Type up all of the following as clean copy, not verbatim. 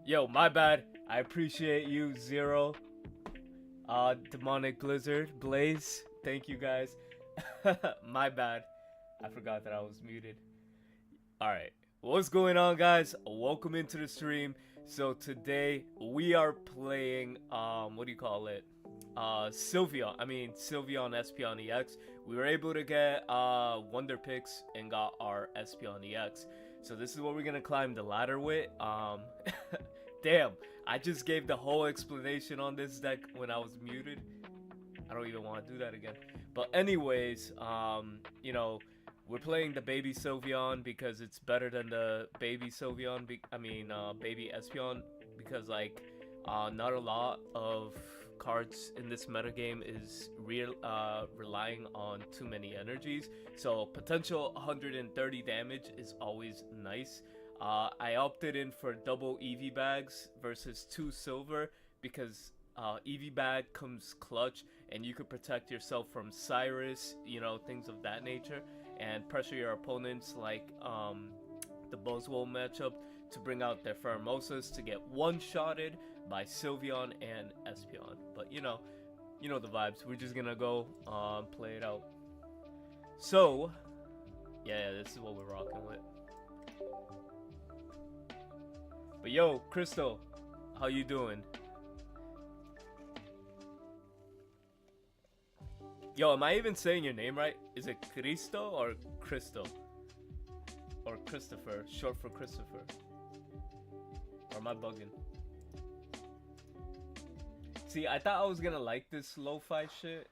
Yo, my bad. I appreciate you, Zero. Demonic Blizzard, Blaze. Thank you guys. My bad. I forgot that I was muted. Alright. What's going on, guys? Welcome into the stream. So today we are playing what do you call it? Sylveon. Sylveon Espeon EX. We were able to get Wonder Picks and got our Espeon EX. So this is what we're gonna climb the ladder with. Damn, I just gave the whole explanation on this deck when I was muted. I don't even want to do that again. But anyways, we're playing the baby Sylveon because it's better than the baby Sylveon. Baby Espeon, because not a lot of cards in this metagame is relying on too many energies. So potential 130 damage is always nice. I opted in for double EV bags versus 2 silver because EV bag comes clutch and you could protect yourself from Cyrus, things of that nature, and pressure your opponents like the Buzzwole matchup to bring out their Pheromosas to get one-shotted by Sylveon and Espeon. But you know the vibes. We're just gonna go play it out. So yeah, this is what we're rocking with. But yo, Crystal, how you doing? Yo, am I even saying your name right? Is it Cristo or Crystal? Or Christopher, short for Christopher? Or am I bugging? See, I thought I was gonna like this lo-fi shit.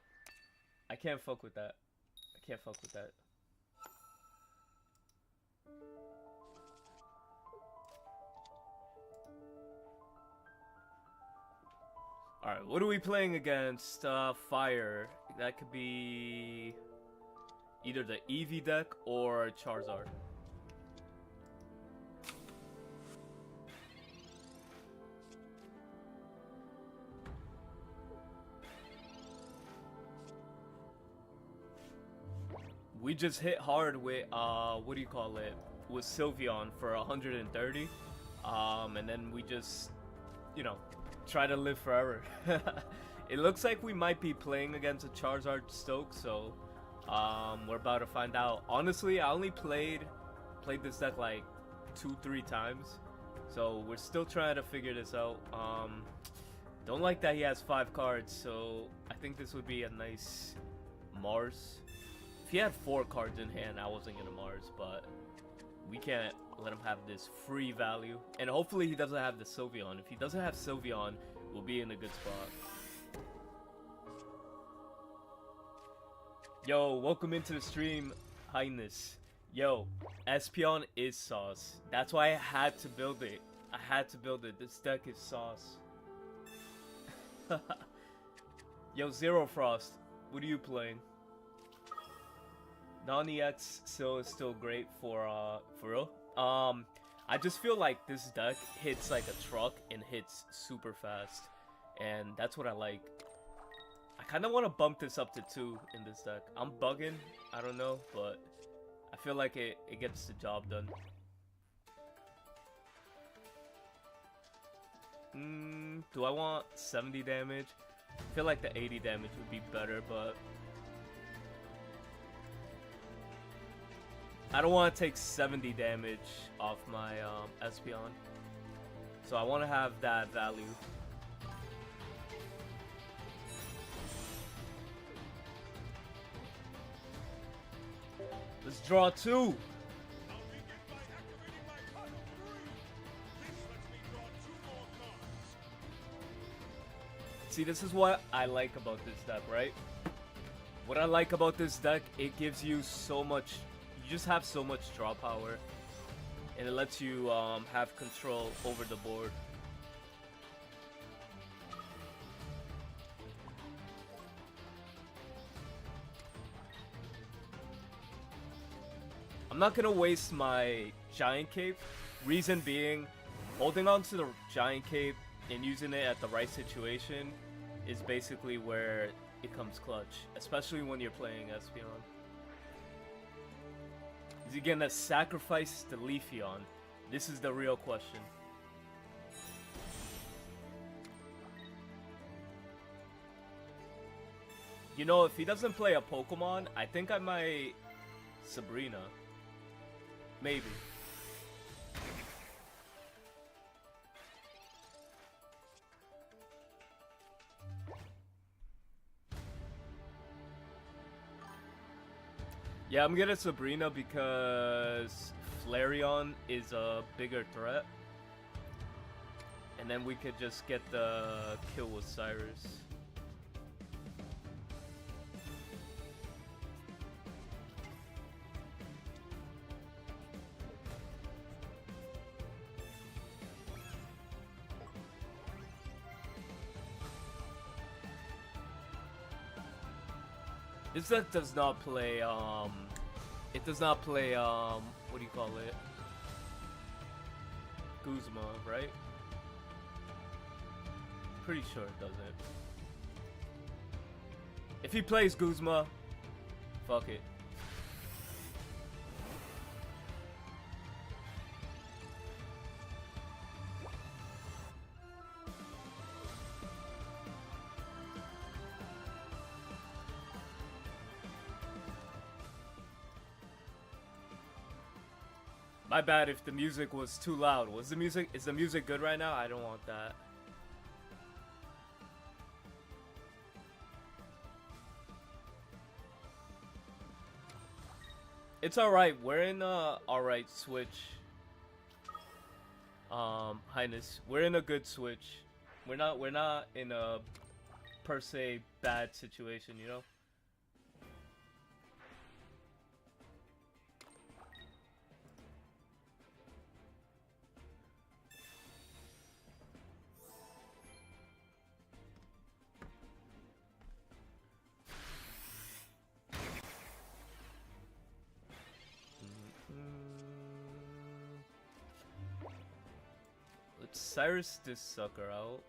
I can't fuck with that. Alright, what are we playing against? Fire. That could be either the Eevee deck or Charizard. We just hit hard with, with Sylveon for 130. And then we just, try to live forever. It looks like we might be playing against a Charizard Stoke, so we're about to find out. Honestly, I only played this deck like 2-3 times, so we're still trying to figure this out. Don't like that he has 5 cards, so I think this would be a nice Mars. If he had 4 cards in hand, I wasn't gonna Mars, but we can't let him have this free value. And hopefully he doesn't have the Sylveon. If he doesn't have Sylveon, we'll be in a good spot. Yo, welcome into the stream, Highness. Yo, Espeon is sauce. That's why I had to build it. This deck is sauce. Yo, Zero Frost, what are you playing? Non-EX is still great for real. I just feel like this deck hits like a truck and hits super fast, and that's what I like. I kind of want to bump this up to 2 in this deck. I'm bugging, I don't know, but I feel like it gets the job done. Do I want 70 damage? I feel like the 80 damage would be better, but I don't want to take 70 damage off my Espeon, so I want to have that value. Let's draw 2. See, this is what I like about this deck, right? What I like about this deck, it gives you so much. You just have so much draw power, and it lets you have control over the board. I'm not gonna waste my Giant Cape. Reason being, holding on to the Giant Cape and using it at the right situation is basically where it comes clutch, especially when you're playing Espeon. Is he gonna sacrifice the Leafeon? This is the real question. You know, if he doesn't play a Pokemon, I think I might Sabrina. Maybe. Yeah, I'm gonna Sabrina because Flareon is a bigger threat. And then we could just get the kill with Cyrus. This deck does not play, it does not play, what do you call it? Guzma, right? Pretty sure it doesn't. If he plays Guzma, fuck it. My bad if the music was too loud. Is the music good right now? I don't want that. It's alright, we're in a alright switch. Highness. We're in a good switch. We're not in a per se bad situation, you know? Let's Cyrus this sucker out.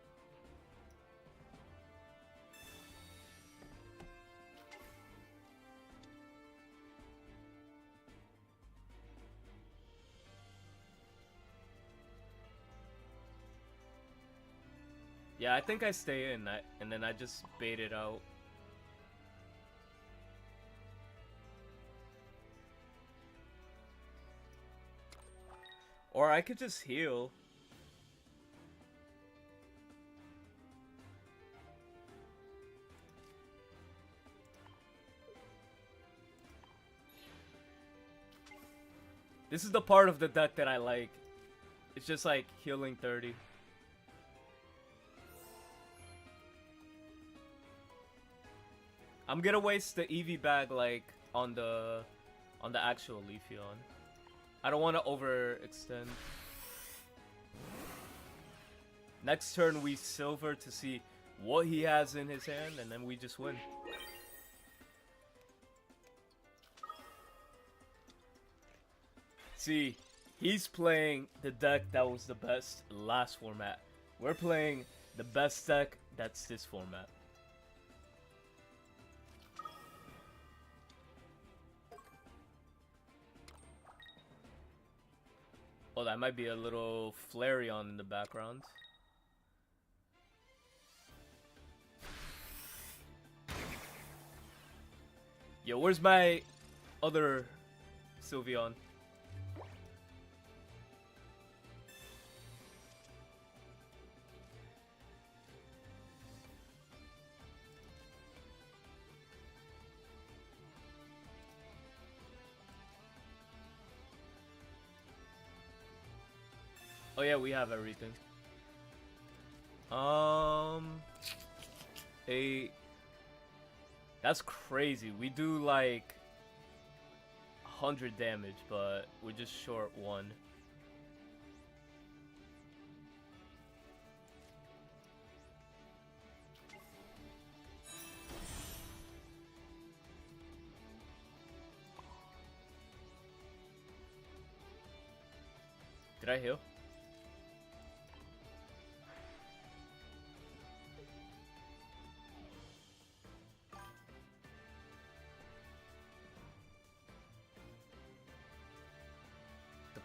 Yeah, I think I stay in that, and then I just bait it out. Or I could just heal. This is the part of the deck that I like. It's just like healing 30. I'm gonna waste the EV bag like on the actual Leafeon. I don't want to overextend. Next turn we silver to see what he has in his hand, and then we just win. See, he's playing the deck that was the best last format. We're playing the best deck that's this format. Oh, that might be a little Flareon in the background. Yo, where's my other Sylveon? Oh yeah, we have everything. That's crazy. We do like 100 damage, but we're just short 1. Did I heal?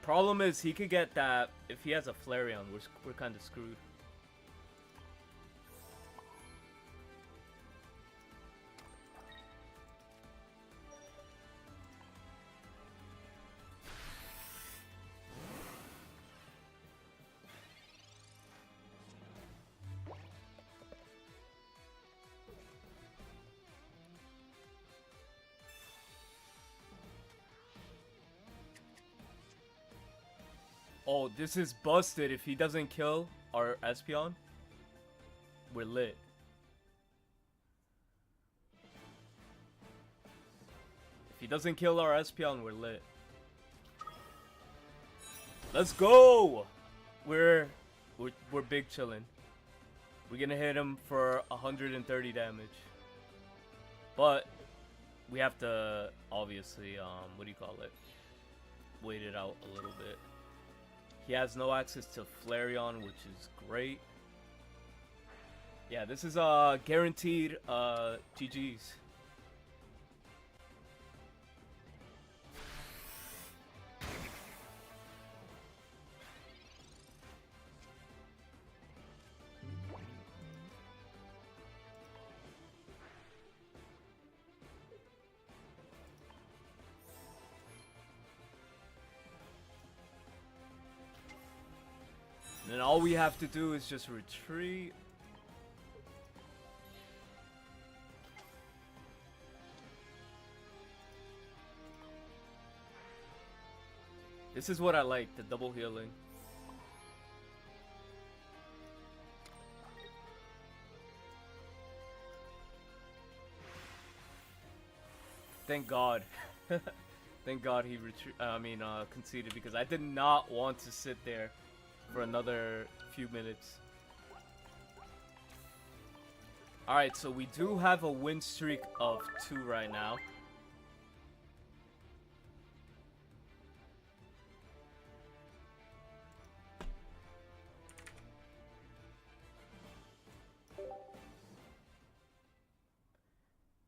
Problem is, he could get that if he has a Flareon. We're kind of screwed. Oh, this is busted. If he doesn't kill our Espeon, we're lit. If he doesn't kill our Espeon, we're lit. Let's go! We're big chillin'. We're gonna hit him for 130 damage. But we have to obviously what do you call it? Wait it out a little bit. He has no access to Flareon, which is great. Yeah, this is guaranteed GG's. And all we have to do is just retreat. This is what I like, the double healing. Thank God. Thank God he conceded, because I did not want to sit there for another few minutes. Alright, so we do have a win streak of 2 right now.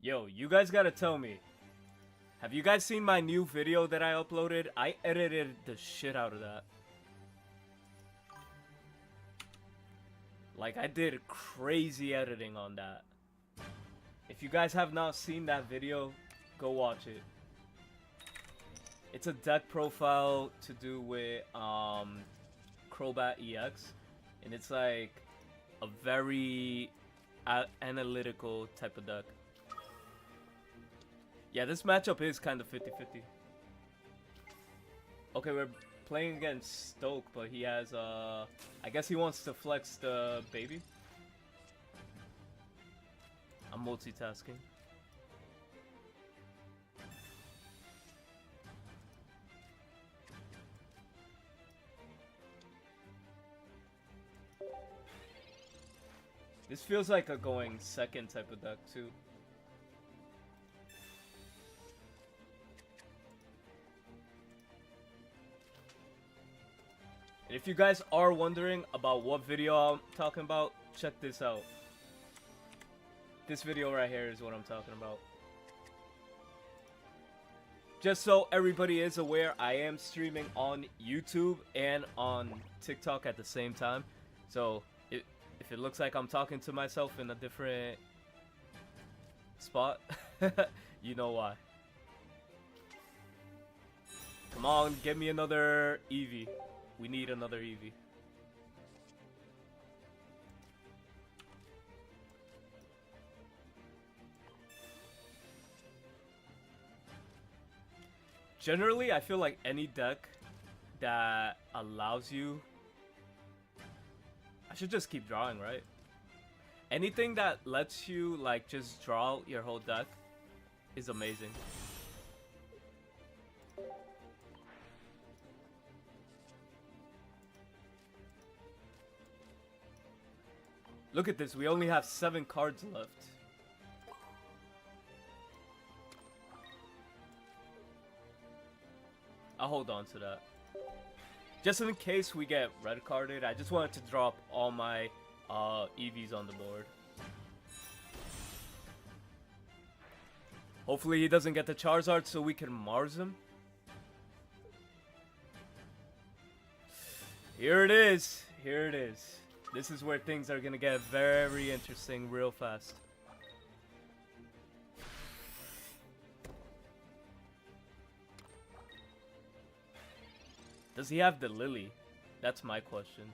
Yo, you guys gotta tell me. Have you guys seen my new video that I uploaded? I edited the shit out of that. Like, I did crazy editing on that. If you guys have not seen that video, go watch it. It's a deck profile to do with Crobat EX. And it's like a very analytical type of deck. Yeah, this matchup is kind of 50-50. Okay, we're playing against Stoke, but he has, I guess he wants to flex the baby. I'm multitasking. This feels like a going second type of deck, too. And if you guys are wondering about what video I'm talking about, check this out. This video right here is what I'm talking about. Just so everybody is aware, I am streaming on YouTube and on TikTok at the same time. So if it looks like I'm talking to myself in a different spot, you know why. Come on, get me another Eevee. We need another Eevee. Generally, I feel like any deck that allows you... I should just keep drawing, right? Anything that lets you, like, just draw your whole deck is amazing. Look at this, we only have 7 cards left. I'll hold on to that. Just in case we get red carded, I just wanted to drop all my EVs on the board. Hopefully he doesn't get the Charizard so we can Mars him. Here it is. Here it is. This is where things are gonna get very interesting real fast. Does he have the Lily? That's my question.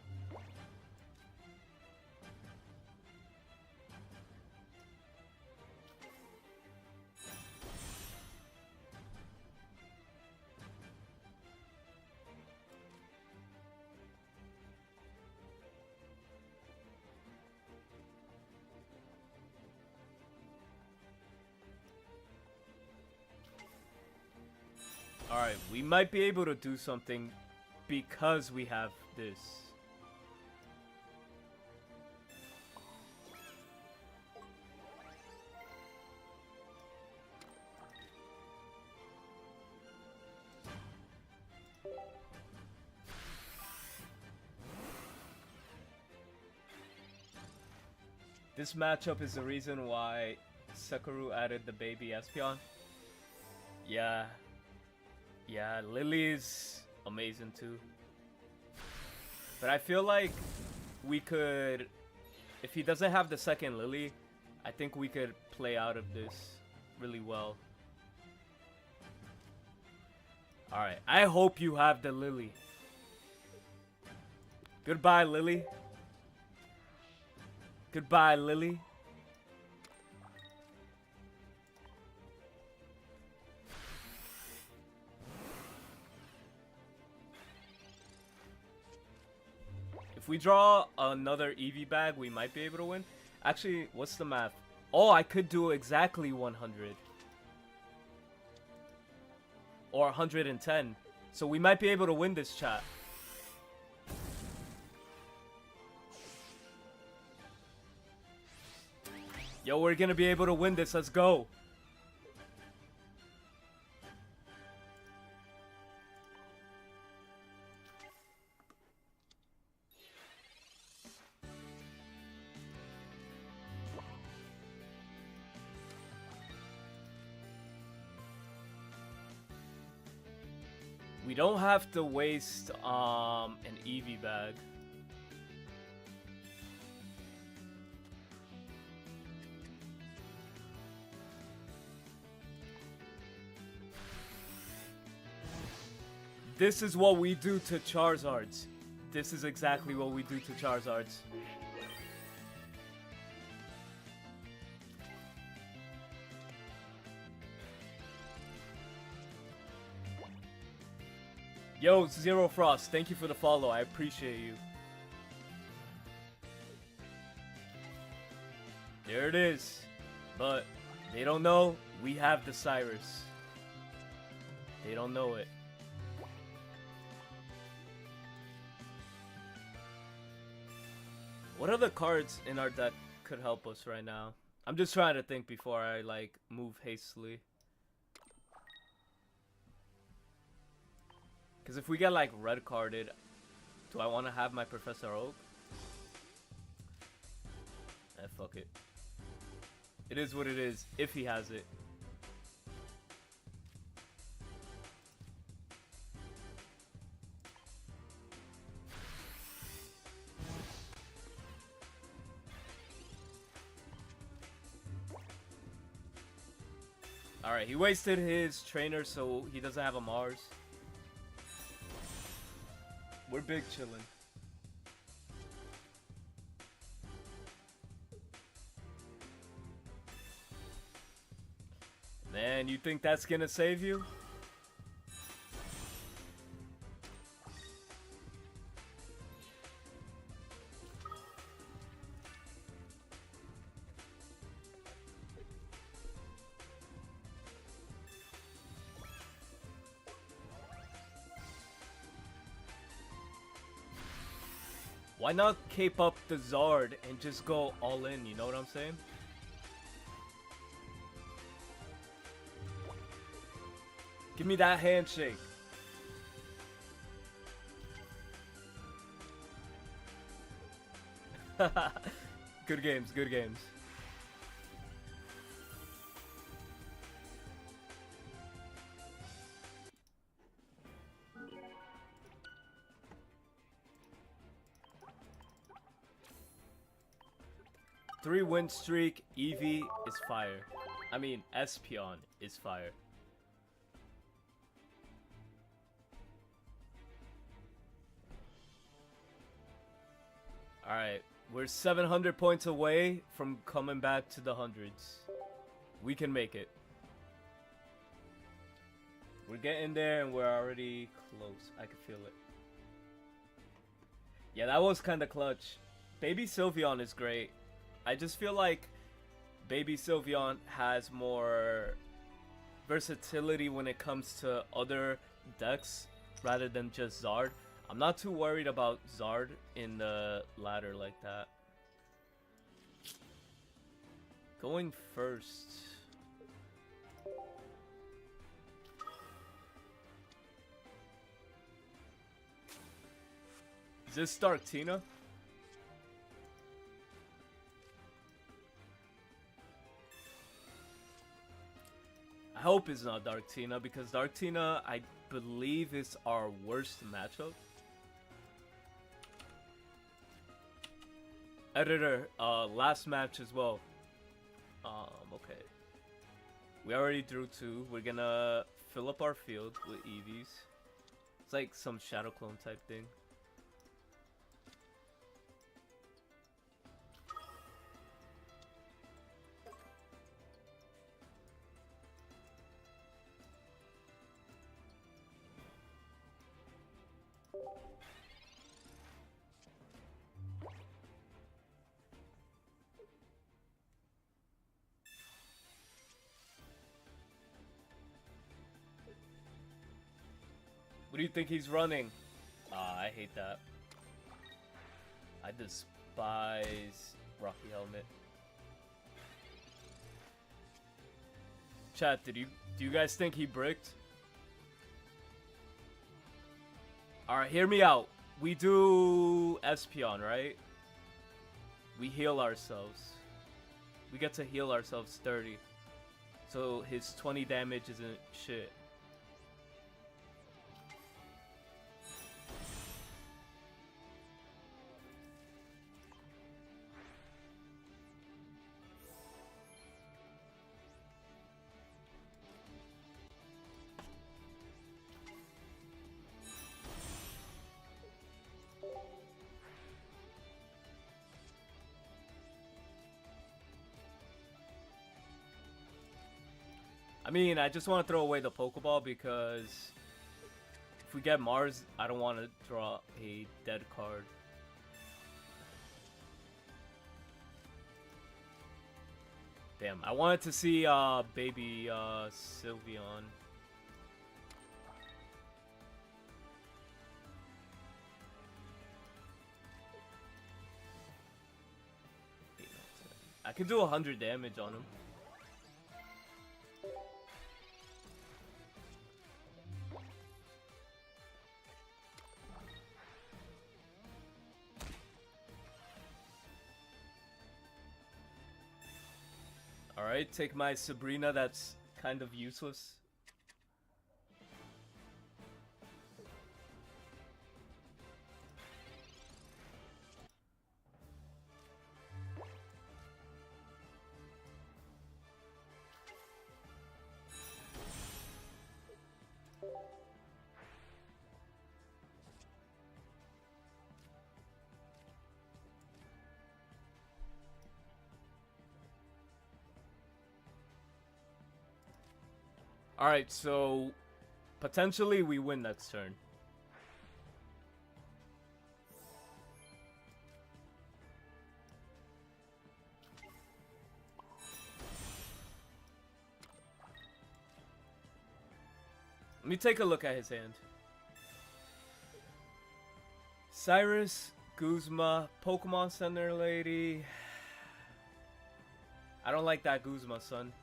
Alright, we might be able to do something because we have this. This matchup is the reason why Sakura added the baby Espeon. Yeah. Yeah, Lily's amazing too. But I feel like we could, if he doesn't have the second Lily, I think we could play out of this really well. Alright, I hope you have the Lily. Goodbye, Lily. Goodbye, Lily. If we draw another Eevee bag, we might be able to win. Actually, what's the math? Oh, I could do exactly 100. Or 110. So we might be able to win this, chat. Yo, we're gonna be able to win this. Let's go. We don't have to waste an Eevee bag. This is what we do to Charizards. This is exactly what we do to Charizards. Yo, Zero Frost, thank you for the follow. I appreciate you. There it is. But they don't know we have the Cyrus. They don't know it. What other cards in our deck could help us right now? I'm just trying to think before I like move hastily. Because if we get like red carded, do I want to have my Professor Oak? Eh, fuck it. It is what it is, if he has it. Alright, he wasted his trainer, so he doesn't have a Mars. We're big chillin'. Man, you think that's gonna save you? Why not cape up the Zard and just go all in, you know what I'm saying? Give me that handshake. Good games, good games. Three win streak, Eevee is fire. I mean, Espeon is fire. Alright, we're 700 points away from coming back to the hundreds. We can make it. We're getting there and we're already close. I can feel it. Yeah, that was kind of clutch. Baby Sylveon is great. I just feel like Baby Sylveon has more versatility when it comes to other decks rather than just Zard. I'm not too worried about Zard in the ladder like that. Going first. Is this Dark Tina? I hope it's not Dark Tina, because Dark Tina, I believe, is our worst matchup. Editor, last match as well. Okay. We already drew 2. We're gonna fill up our field with EVs. It's like some Shadow Clone type thing. What do you think he's running? I hate that. I despise Rocky Helmet. Chat, do you guys think he bricked? Alright, hear me out. We do Espeon, right? We heal ourselves. We get to heal ourselves 30. So his 20 damage isn't shit. I mean, I just want to throw away the Pokeball because if we get Mars, I don't want to draw a dead card. Damn, I wanted to see baby Sylveon. I could do 100 damage on him. Alright, take my Sabrina that's kind of useless. Alright, so potentially we win next turn. Let me take a look at his hand. Cyrus, Guzma, Pokemon Center Lady. I don't like that Guzma, son.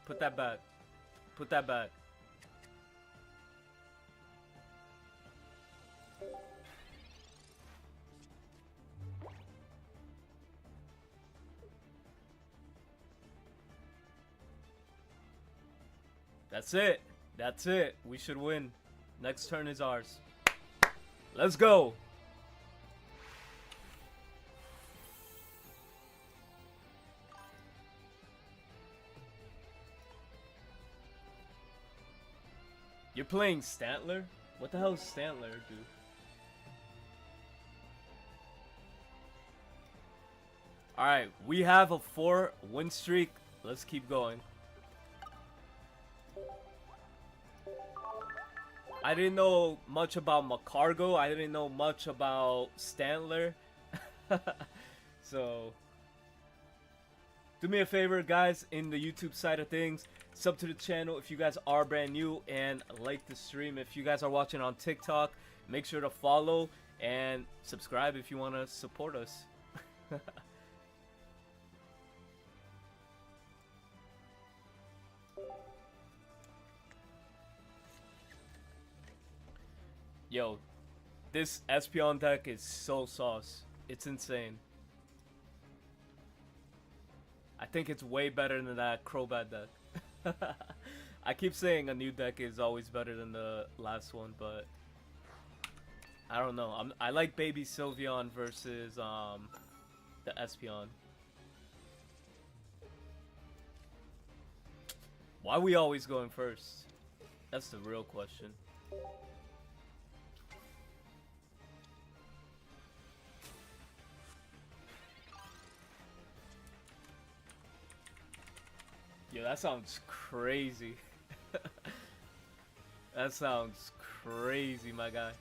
Put that back. Put that back. That's it. That's it. We should win. Next turn is ours. Let's go. You're playing Stantler? What the hell is Stantler, dude? Alright, we have a 4-win streak. Let's keep going. I didn't know much about Macargo. I didn't know much about Stantler. So... Do me a favor, guys, in the YouTube side of things, sub to the channel if you guys are brand new, and like the stream. If you guys are watching on TikTok, make sure to follow and subscribe if you want to support us. Yo, this Espeon deck is so sauce. It's insane. I think it's way better than that Crobat deck. I keep saying a new deck is always better than the last one, but I don't know. I like Baby Sylveon versus the Espeon. Why are we always going first? That's the real question. Yo, that sounds crazy. That sounds crazy, my guy.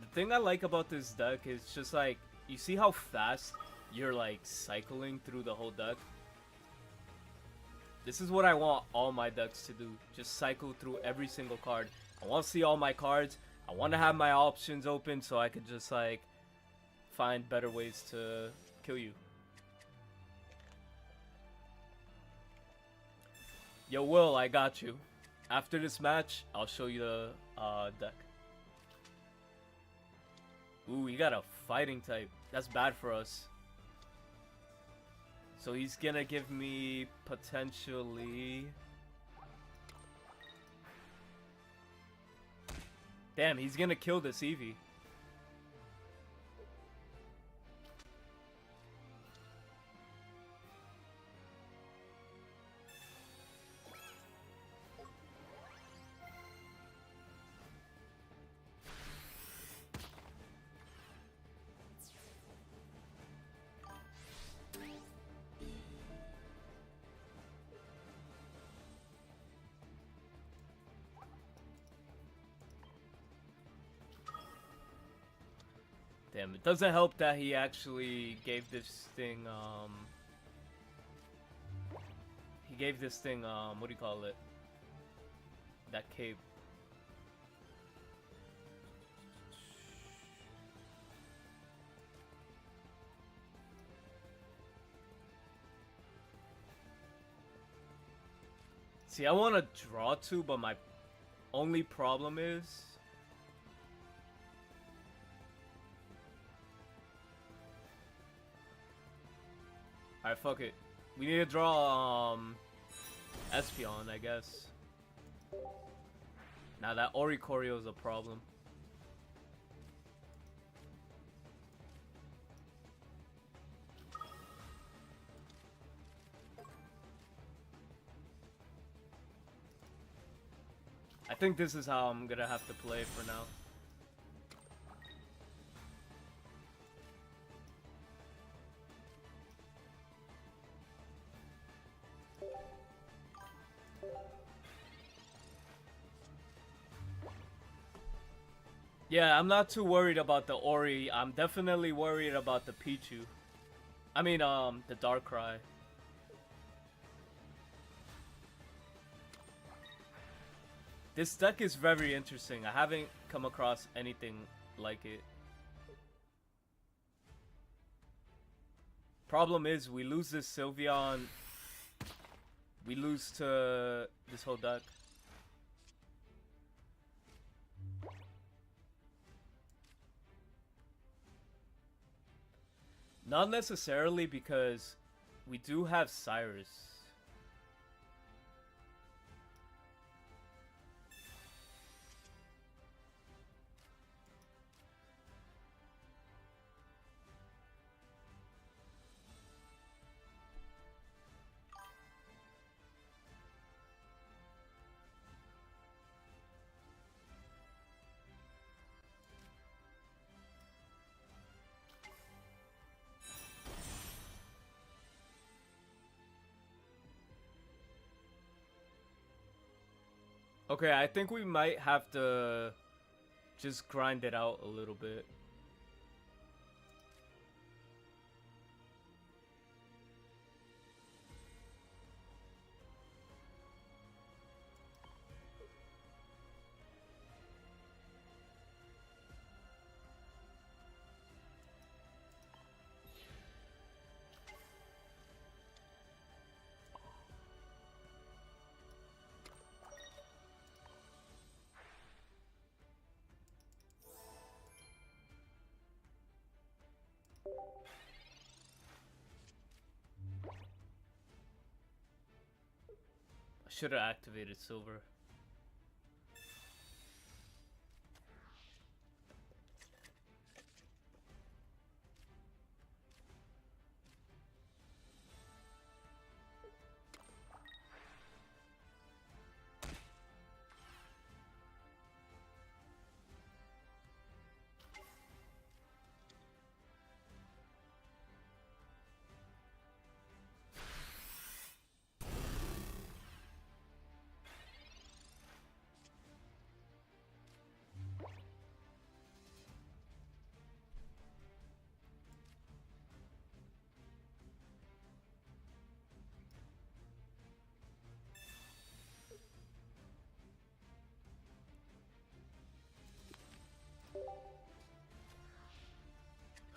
The thing I like about this deck is just like, you see how fast you're like cycling through the whole deck? This is what I want all my decks to do. Just cycle through every single card. I want to see all my cards. I want to have my options open so I could just like find better ways to kill you. Yo, Will, I got you. After this match, I'll show you the deck. Ooh, he got a fighting type. That's bad for us. So he's gonna give me potentially... Damn, he's gonna kill this Eevee. Damn, it doesn't help that he actually gave this thing, he gave this thing, what do you call it? That cape. See, I want to draw two, but my only problem is... Alright, fuck it. We need to draw, Espeon, I guess. Now that Oricorio is a problem. I think this is how I'm gonna have to play for now. Yeah, I'm not too worried about the Ori. I'm definitely worried about the Pichu. I mean, the Darkrai. This deck is very interesting. I haven't come across anything like it. Problem is, we lose this Sylveon. We lose to this whole deck. Not necessarily, because we do have Cyrus. Okay, I think we might have to just grind it out a little bit. I should have activated silver.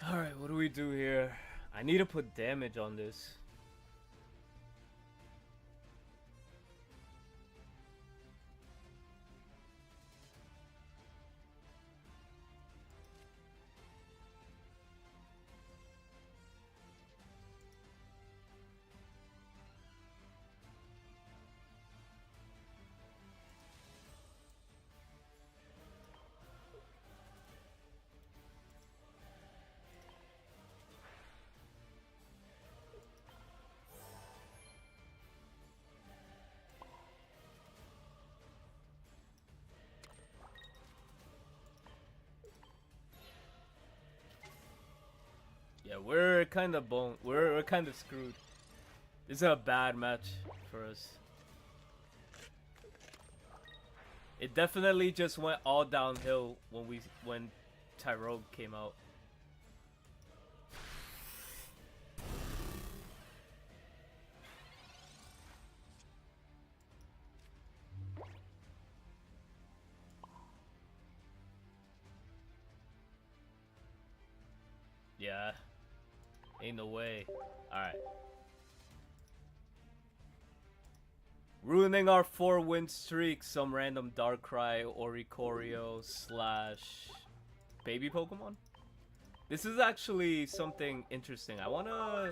Alright, what do we do here? I need to put damage on this. Yeah, we're kind of we're kind of screwed. This is a bad match for us. It definitely just went all downhill when Tyrone came out. Yeah. Ain't no way. Alright. Ruining our 4-win streak, some random Darkrai, Oricorio / baby Pokemon? This is actually something interesting. I wanna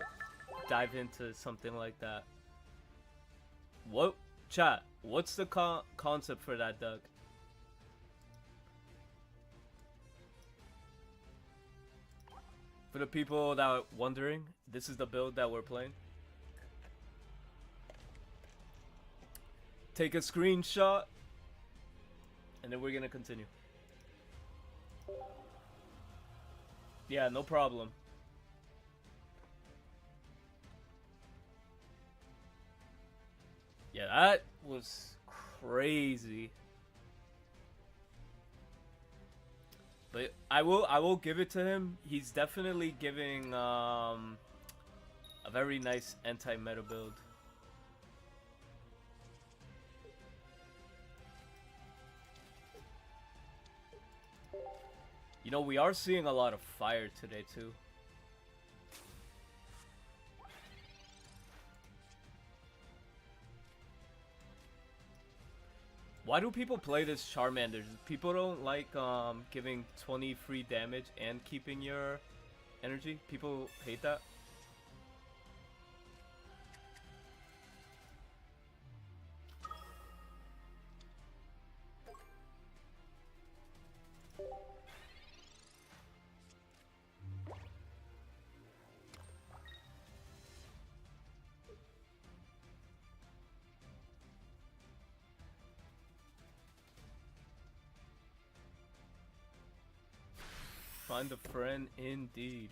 dive into something like that. What? Chat, what's the concept for that deck? For the people that are wondering, this is the build that we're playing. Take a screenshot, and then we're gonna continue. Yeah, no problem. Yeah, that was crazy. But I will give it to him. He's definitely giving a very nice anti-meta build. You know, we are seeing a lot of fire today too. Why do people play this Charmander? People don't like giving 20 free damage and keeping your energy? People hate that? Find a friend indeed.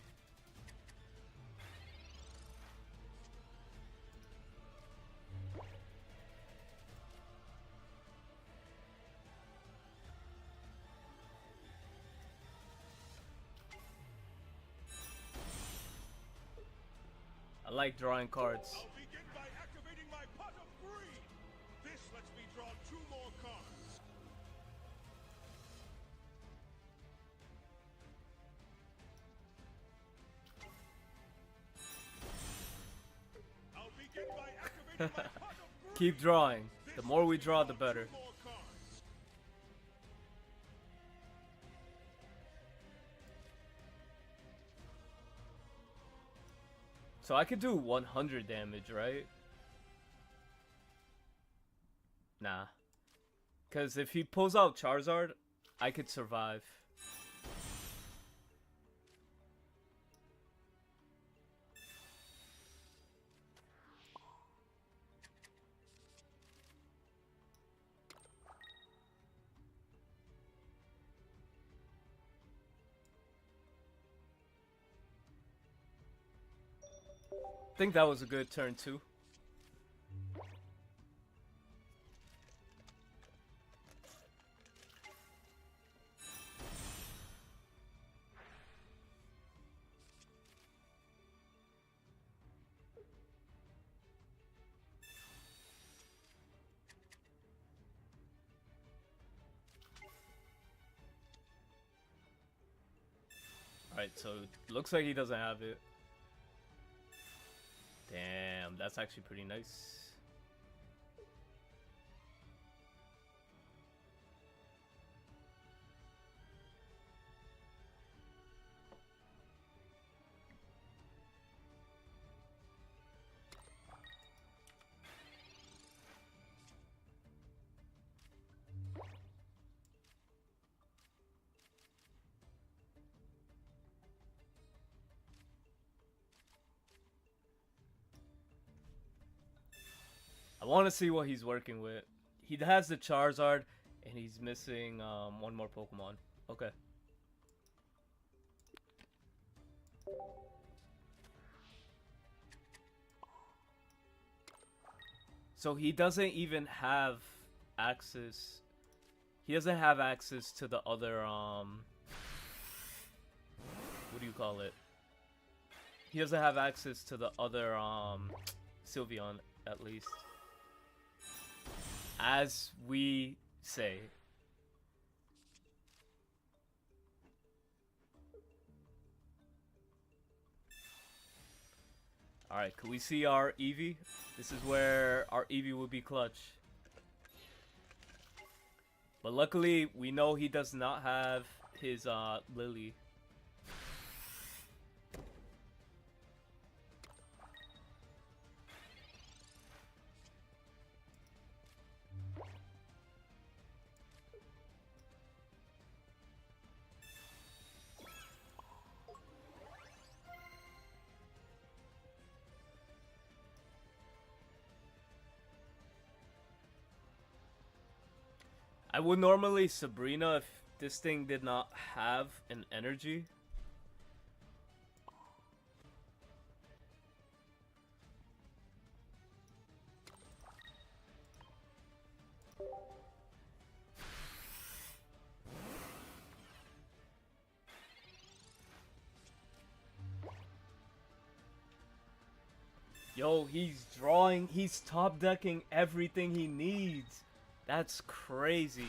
like drawing cards. I'll begin by activating my pot of greed. This lets me draw 2 more cards. I'll begin by activating my pot of greed. Keep drawing. The more we draw, the better. 2 more cards. So I could do 100 damage, right? Nah. Because if he pulls out Charizard, I could survive. I think that was a good turn too. Alright, so looks like he doesn't have it. Damn, that's actually pretty nice. I want to see what he's working with. He has the Charizard, and he's missing one more Pokemon. Okay. So he doesn't even have access. He doesn't have access to the other what do you call it? He doesn't have access to the other Sylveon, at least. As we say. Alright, can we see our Eevee? This is where our Eevee will be clutch. But luckily, we know he does not have his Lily. I would normally Sabrina if this thing did not have an energy. Yo, he's drawing, he's top decking everything he needs. That's crazy.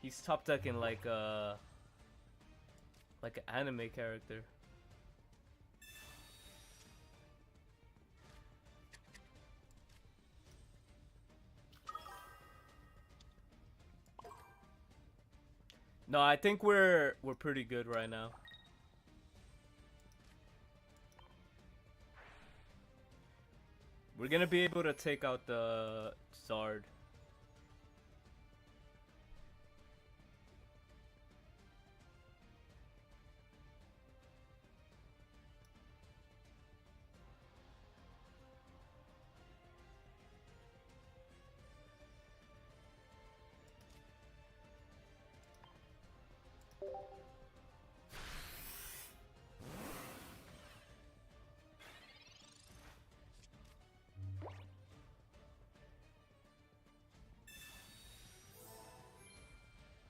He's top decking like an anime character. No, I think we're pretty good right now. We're gonna be able to take out the Zard.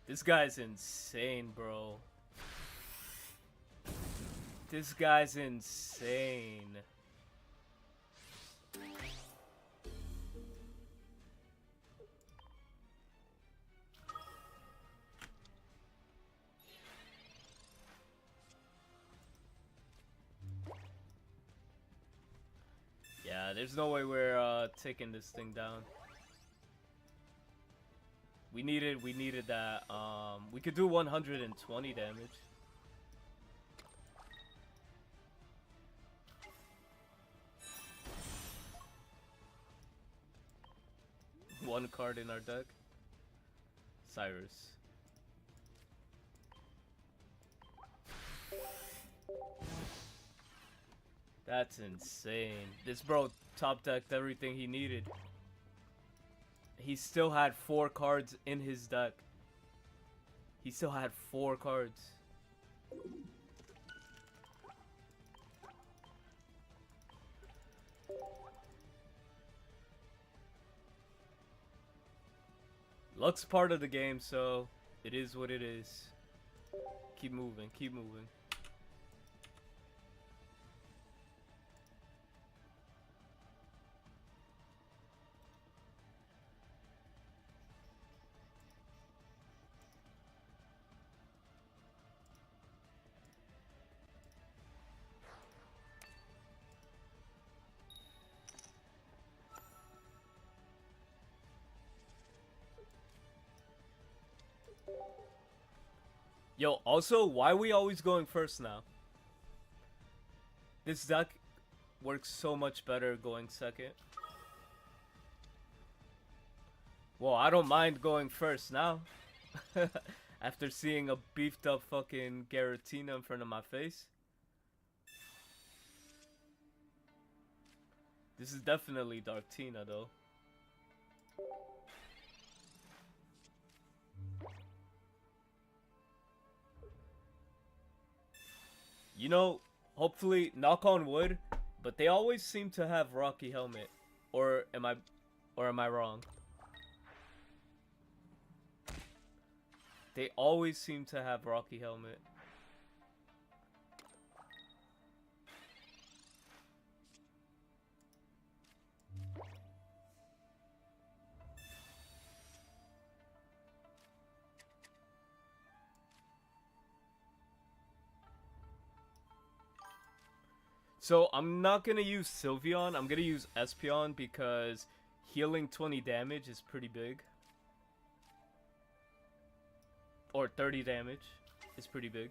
This guy's insane, bro. This guy's insane. Yeah, there's no way we're taking this thing down. We needed that. We could do 120 damage. One card in our deck. Cyrus. That's insane. This bro top decked everything he needed. He still had 4 cards in his deck. He still had 4 cards. Luck's part of the game, so it is what it is. Keep moving, keep moving. Yo, also, why are we always going first now? This deck works so much better going second. Well, I don't mind going first now. After seeing a beefed up fucking Garatina in front of my face. This is definitely Darktina though. You know, hopefully, knock on wood, but they always seem to have Rocky Helmet. Or am I wrong? They always seem to have Rocky Helmet. So I'm not gonna use Sylveon, I'm gonna use Espeon because healing 20 damage is pretty big. Or 30 damage is pretty big.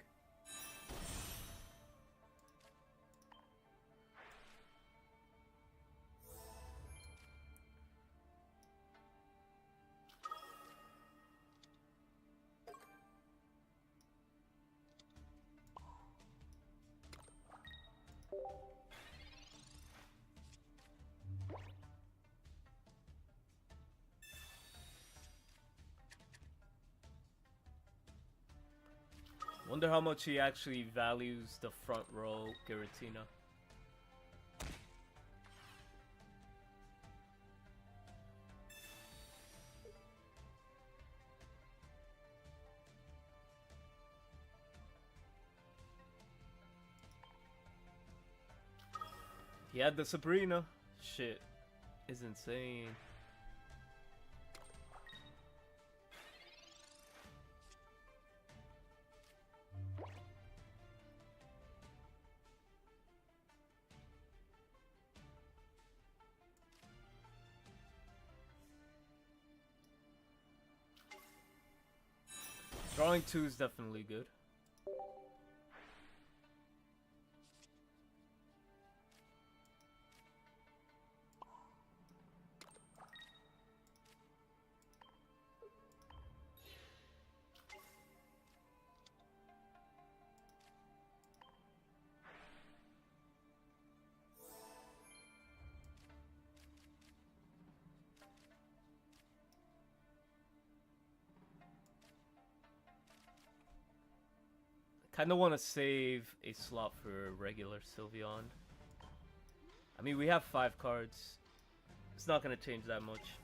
Wonder how much he actually values the front row Giratina. He had the Sabrina. Shit is insane. Drawing 2 is definitely good. Kinda want to save a slot for regular Sylveon. I mean, we have 5 cards. It's not gonna change that much.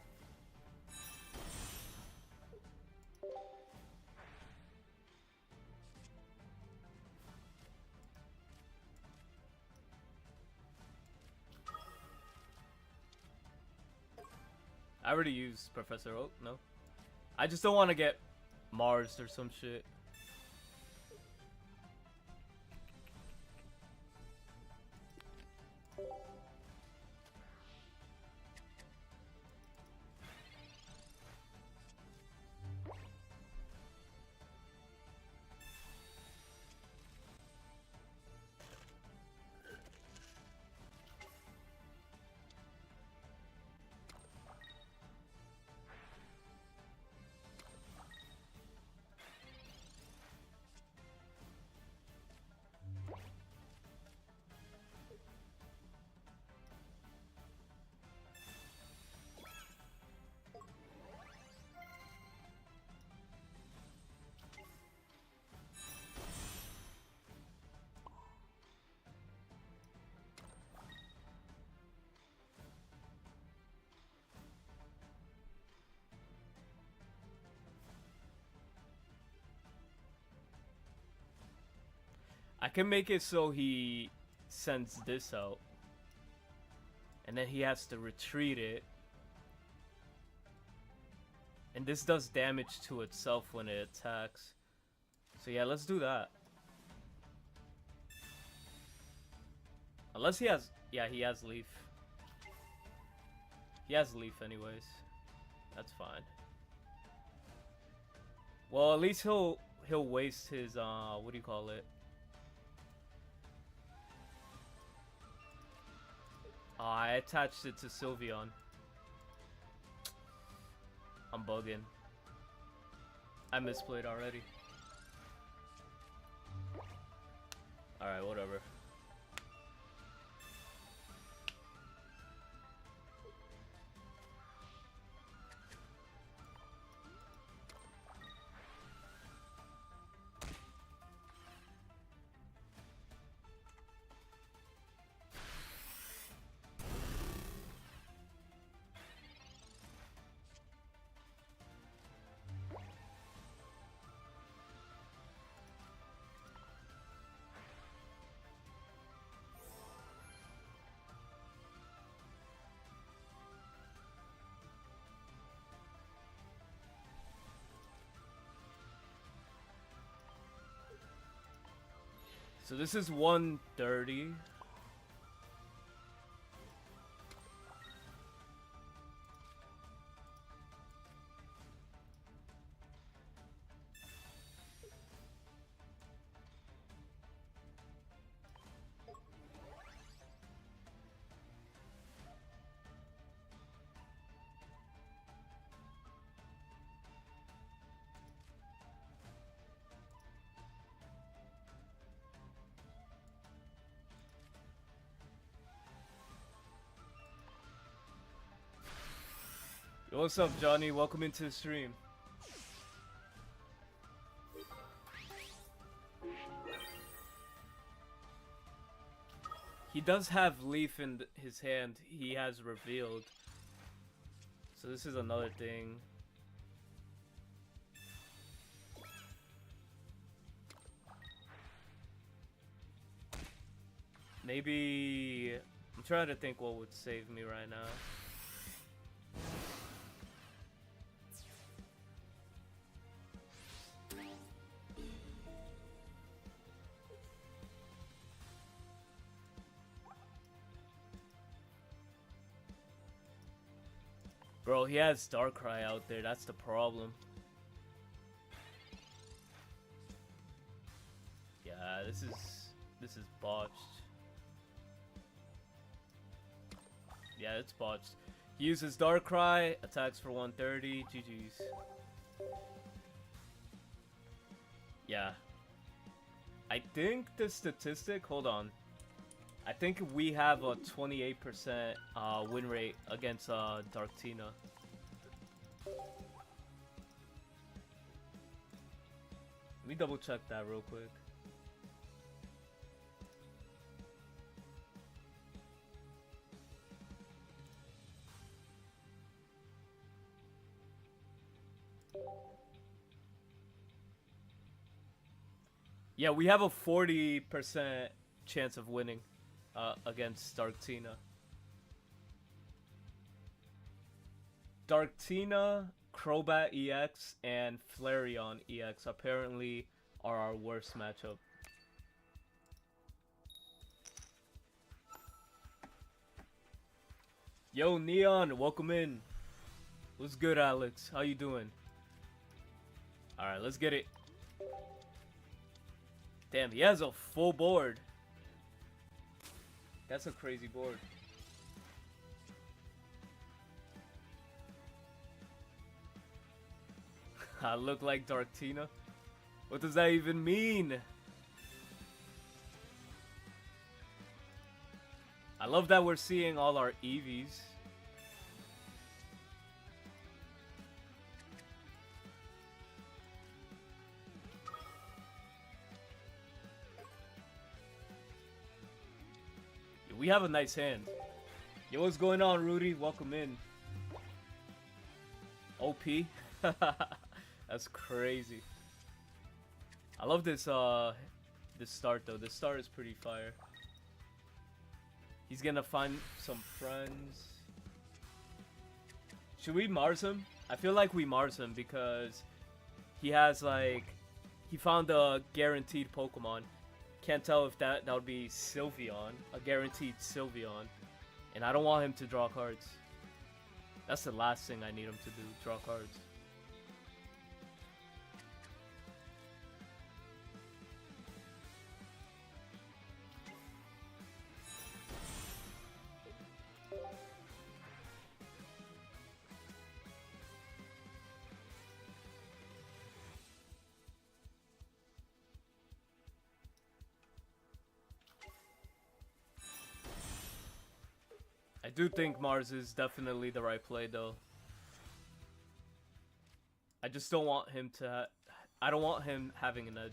I already used Professor Oak. No, I just don't want to get Mars or some shit. I can make it so he sends this out. And then he has to retreat it. And this does damage to itself when it attacks. So yeah, let's do that. Unless he has... Yeah, he has Leaf. He has Leaf anyways. That's fine. Well, at least he'll waste his, what do you call it? I attached it to Sylveon. I'm bugging. I misplayed already. Alright, whatever. So this is 130. Yo, what's up, Johnny? Welcome into the stream. He does have Leaf in his hand. He has revealed. So this is another thing. Maybe... I'm trying to think what would save me right now. Bro, he has Darkrai out there. That's the problem. Yeah, this is botched. Yeah, it's botched. He uses Darkrai, attacks for 130. GG's. Yeah. I think the statistic. Hold on. I think we have a 28% win rate against Darktina. Let me double check that real quick. Yeah, we have a 40% chance of winning against Darktina. Darktina, Crobat EX, and Flareon EX apparently are our worst matchup. Yo, Neon, welcome in. What's good, Alex? How you doing? Alright, let's get it. Damn, he has a full board. That's a crazy board. I look like Darktina? What does that even mean? I love that we're seeing all our Eevees. We have a nice hand. Yo, what's going on, Rudy? Welcome in. OP? That's crazy. I love this this start though. This start is pretty fire. He's gonna find some friends. Should we Mars him? I feel like we Mars him because he has like he found a guaranteed Pokemon. Can't tell if that would be Sylveon, a guaranteed Sylveon, and I don't want him to draw cards. That's the last thing I need him to do, draw cards. I do think Mars is definitely the right play, though. I just don't want him to... I don't want him having an edge.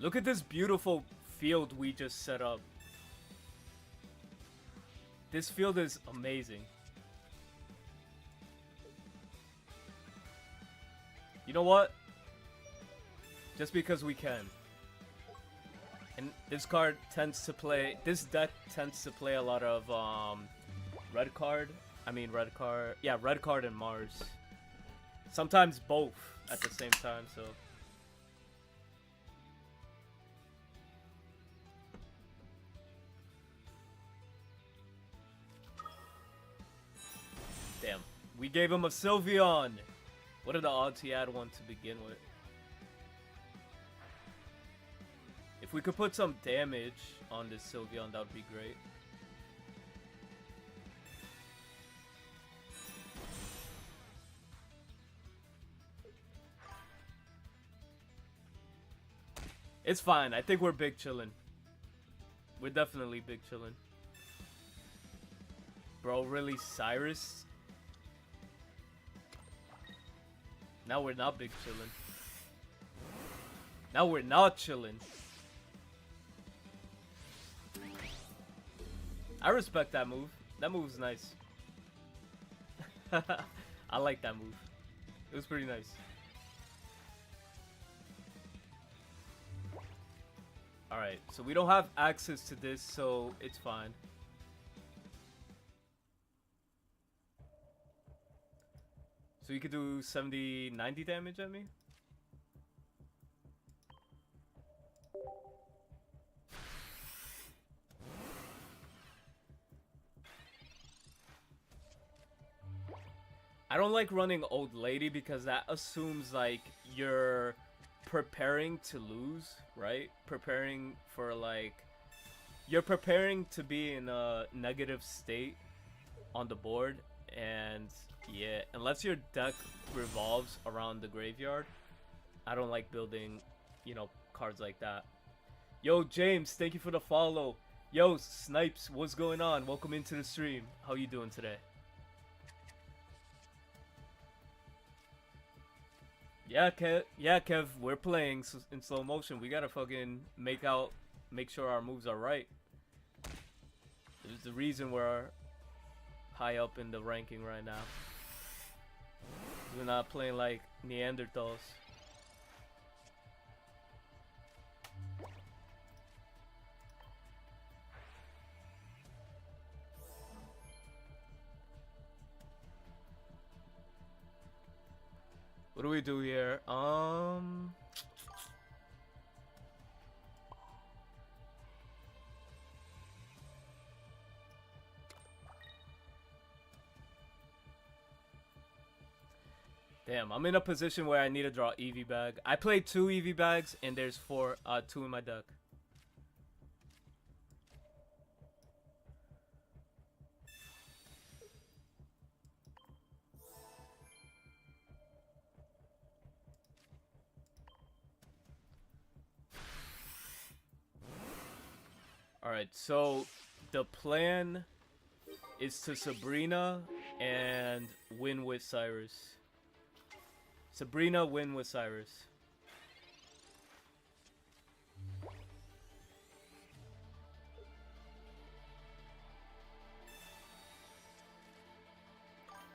Look at this beautiful field we just set up. This field is amazing. You know what? Just because we can. And this card tends to play... This deck tends to play a lot of red card. I mean red card... Yeah, red card and Mars. Sometimes both at the same time, so... Damn. We gave him a Sylveon! What are the odds he had one to begin with? If we could put some damage on this Sylveon, that would be great. It's fine. I think we're big chillin'. We're definitely big chillin'. Bro, really, Cyrus? Now we're not big chillin'. Now we're not chillin'. I respect that move. That move's nice. I like that move. It was pretty nice. Alright, so we don't have access to this, so it's fine. So you could do 70, 90 damage at me? I don't like running Old Lady because that assumes like you're preparing to lose, right? Preparing for like... You're preparing to be in a negative state on the board, and yeah, unless your deck revolves around the graveyard, I don't like building, you know, cards like that. Yo, James, thank you for the follow. Yo, Snipes, what's going on? Welcome into the stream. How you doing today? Yeah, Kev, we're playing in slow motion. We gotta fucking make sure our moves are right. There's the reason we're high up in the ranking right now. We're not playing like Neanderthals. What do we do here? Damn, I'm in a position where I need to draw EV bag. I played 2 EV bags and there's 2 in my deck. Alright, so the plan is to Sabrina and win with Cyrus. Sabrina, win with Cyrus.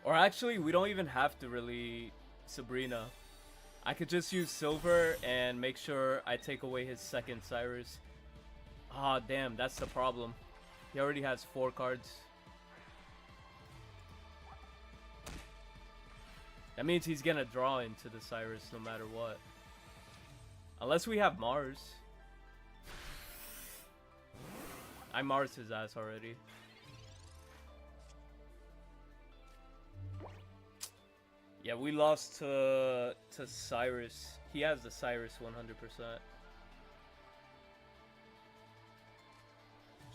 Or actually, we don't even have to really Sabrina. I could just use silver and make sure I take away his second Cyrus. Ah, damn, that's the problem. He already has 4 cards. That means he's gonna draw into the Cyrus no matter what. Unless we have Mars. I Mars his ass already. Yeah, we lost to Cyrus. He has the Cyrus 100%.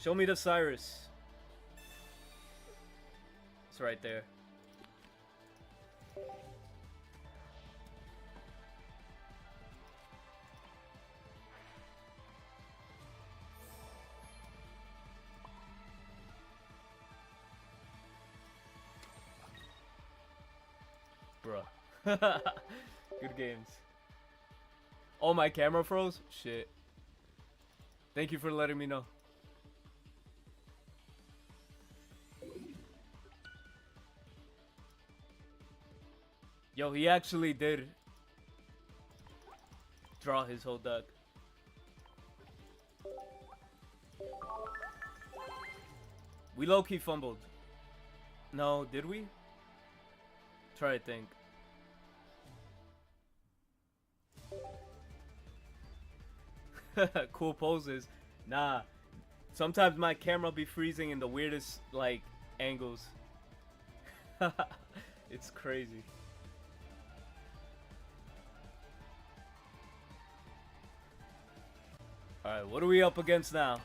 Show me the Cyrus. It's right there. Bruh. Good games. Oh, my camera froze? Shit. Thank you for letting me know. Yo, he actually did draw his whole deck. We low-key fumbled. No, did we? Try to think. Cool poses. Nah. Sometimes my camera be freezing in the weirdest, like, angles. It's crazy. Alright, what are we up against now?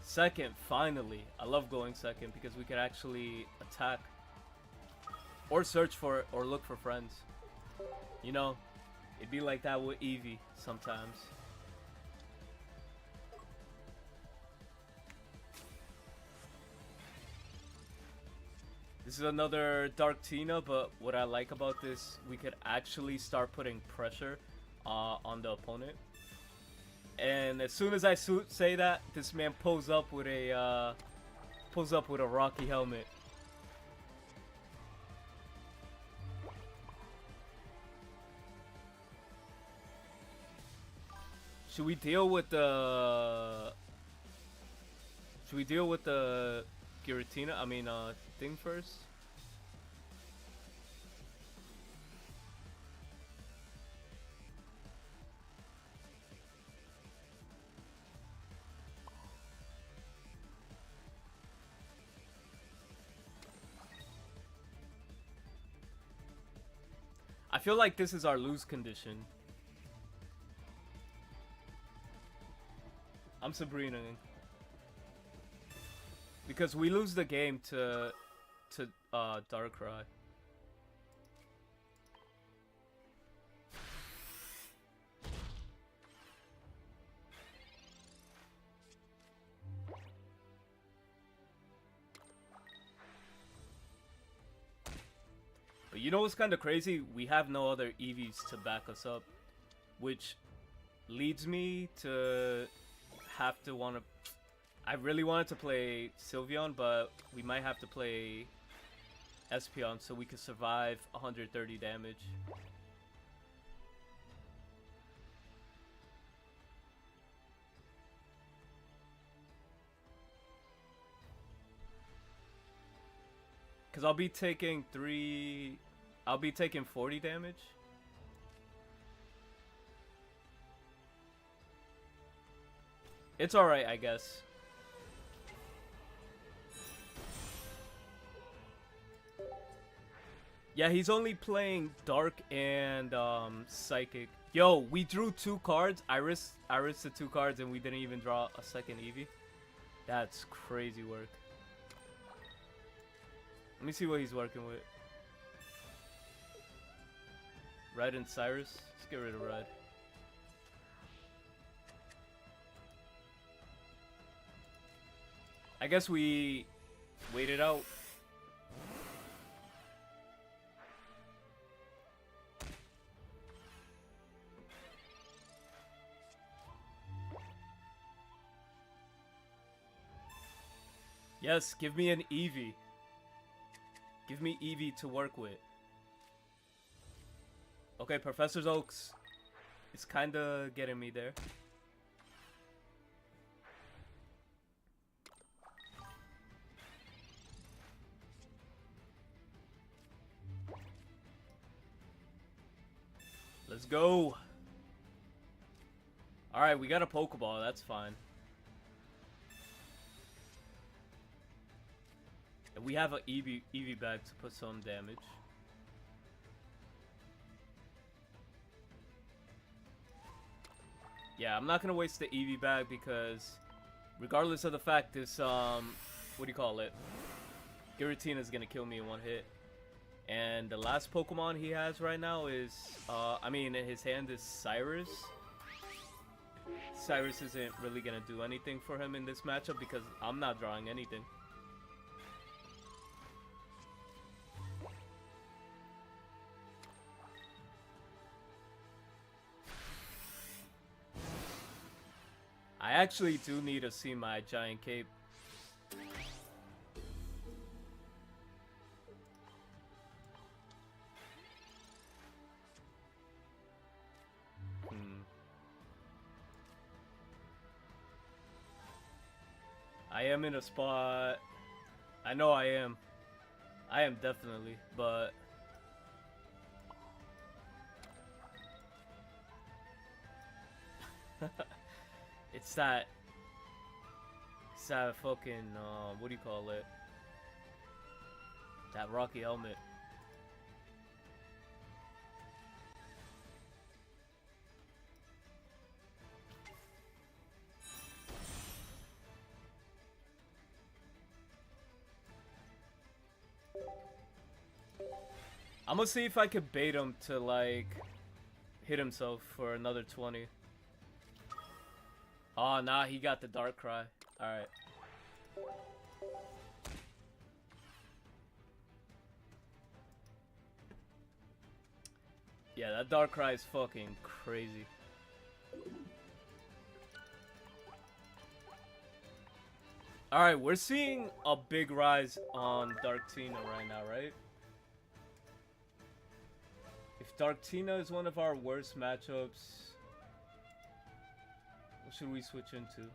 Second, finally. I love going second because we can actually attack. Or search for, or look for friends. You know, it'd be like that with Eevee sometimes. This is another Dark Tina, but what I like about this, we could actually start putting pressure on the opponent. And as soon as I say that, this man pulls up with a Rocky helmet. Should we deal with the Giratina? I mean, thing first. I feel like this is our lose condition. I'm Sabrina. Because we lose the game to Darkrai. But you know what's kind of crazy? We have no other EVs to back us up, which leads me to have to want to... I really wanted to play Sylveon, but we might have to play Espeon so we could survive 130 damage. Because I'll be taking 3... I'll be taking 40 damage. It's alright, I guess. Yeah, he's only playing Dark and Psychic. Yo, we drew 2 cards. I risked the 2 cards and we didn't even draw a second Eevee. That's crazy work. Let me see what he's working with. Red and Cyrus. Let's get rid of Red. I guess we wait it out. Yes, give me an Eevee. Give me Eevee to work with. Okay, Professor Oaks is kinda getting me there. Let's go. Alright, we got a Pokeball, that's fine. And we have an Eevee bag to put some damage. Yeah, I'm not gonna waste the Eevee bag because regardless of the fact this, what do you call it? Giratina is gonna kill me in one hit. And the last Pokemon he has right now is, I mean, in his hand is Cyrus. Cyrus isn't really gonna do anything for him in this matchup because I'm not drawing anything. I actually do need to see my giant cape. I am in a spot. I know I am. I am definitely, but it's that fucking what do you call it? That Rocky helmet. I'm gonna see if I could bait him to like hit himself for another 20. Oh, nah, he got the Darkrai. Alright. Yeah, that Darkrai is fucking crazy. Alright, we're seeing a big rise on Darktina right now, right? If Darktina is one of our worst matchups, what should we switch into?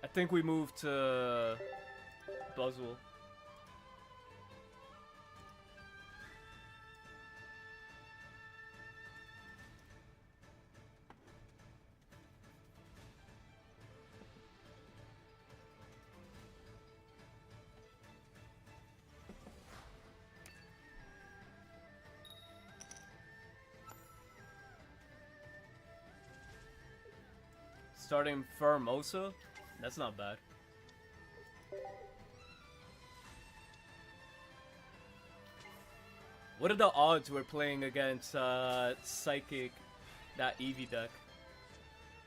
I think we move to Buzzwole. Starting Formosa? That's not bad. What are the odds we're playing against Psychic, that Eevee deck?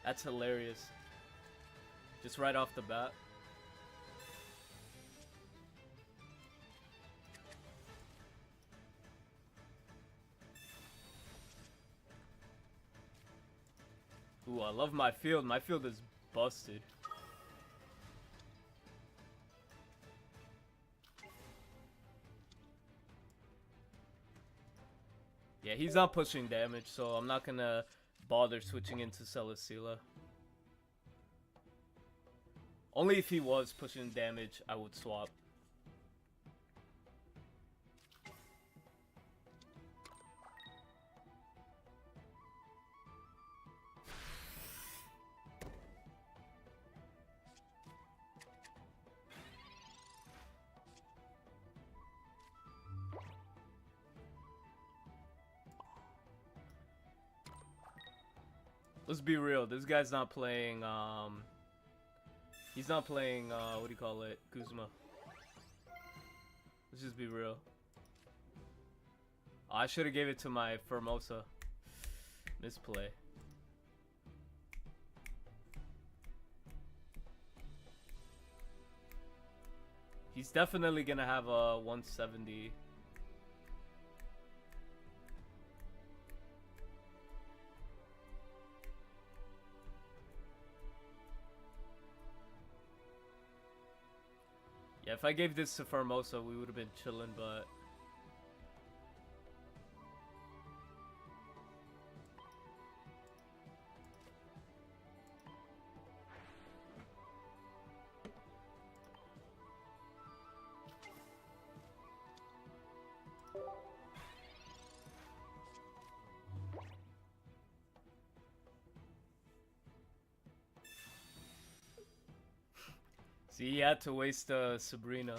That's hilarious. Just right off the bat. Ooh, I love my field. My field is busted. Yeah, he's not pushing damage, so I'm not gonna bother switching into Celesteela. Only if he was pushing damage, I would swap. Let's be real, this guy's not playing, he's not playing, what do you call it, Kuzma. Let's just be real. Oh, I should've gave it to my Formosa. Misplay. He's definitely gonna have a 170. Yeah, if I gave this to Formosa, we would have been chilling, but... See, he had to waste Sabrina.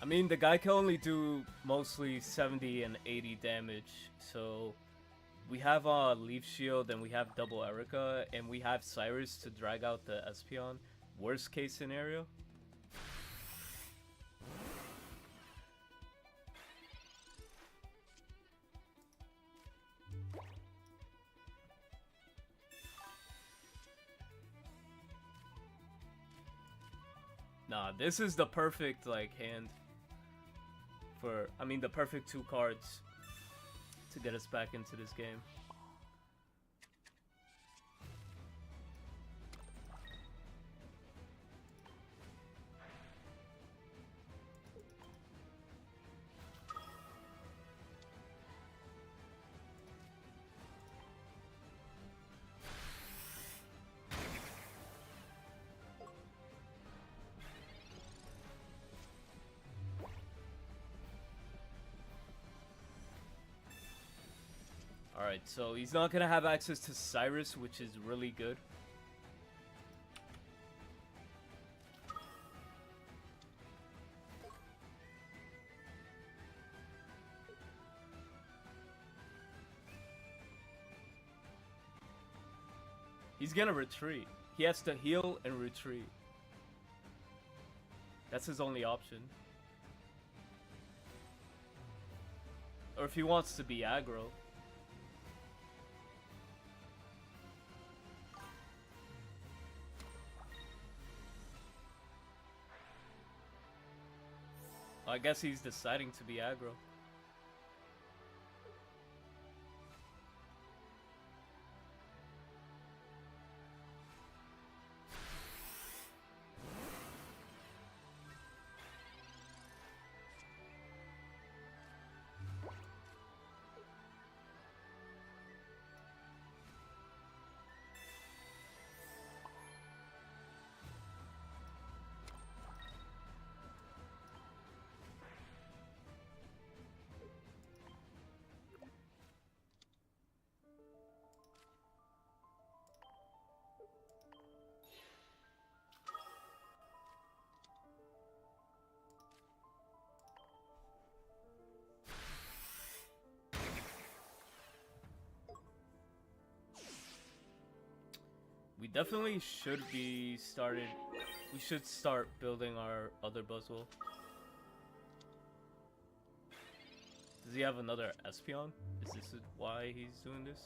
I mean, the guy can only do mostly 70 and 80 damage, so we have Leaf Shield and we have double Erica and we have Cyrus to drag out the Espeon. Worst case scenario. Nah, this is the perfect like hand for, I mean, the perfect 2 cards to get us back into this game. Alright, so he's not gonna have access to Cyrus, which is really good. He's gonna retreat. He has to heal and retreat. That's his only option. Or if he wants to be aggro. I guess he's deciding to be aggro. We definitely should be started. We should start building our other Buzzwole. Does he have another Espeon? Is this why he's doing this?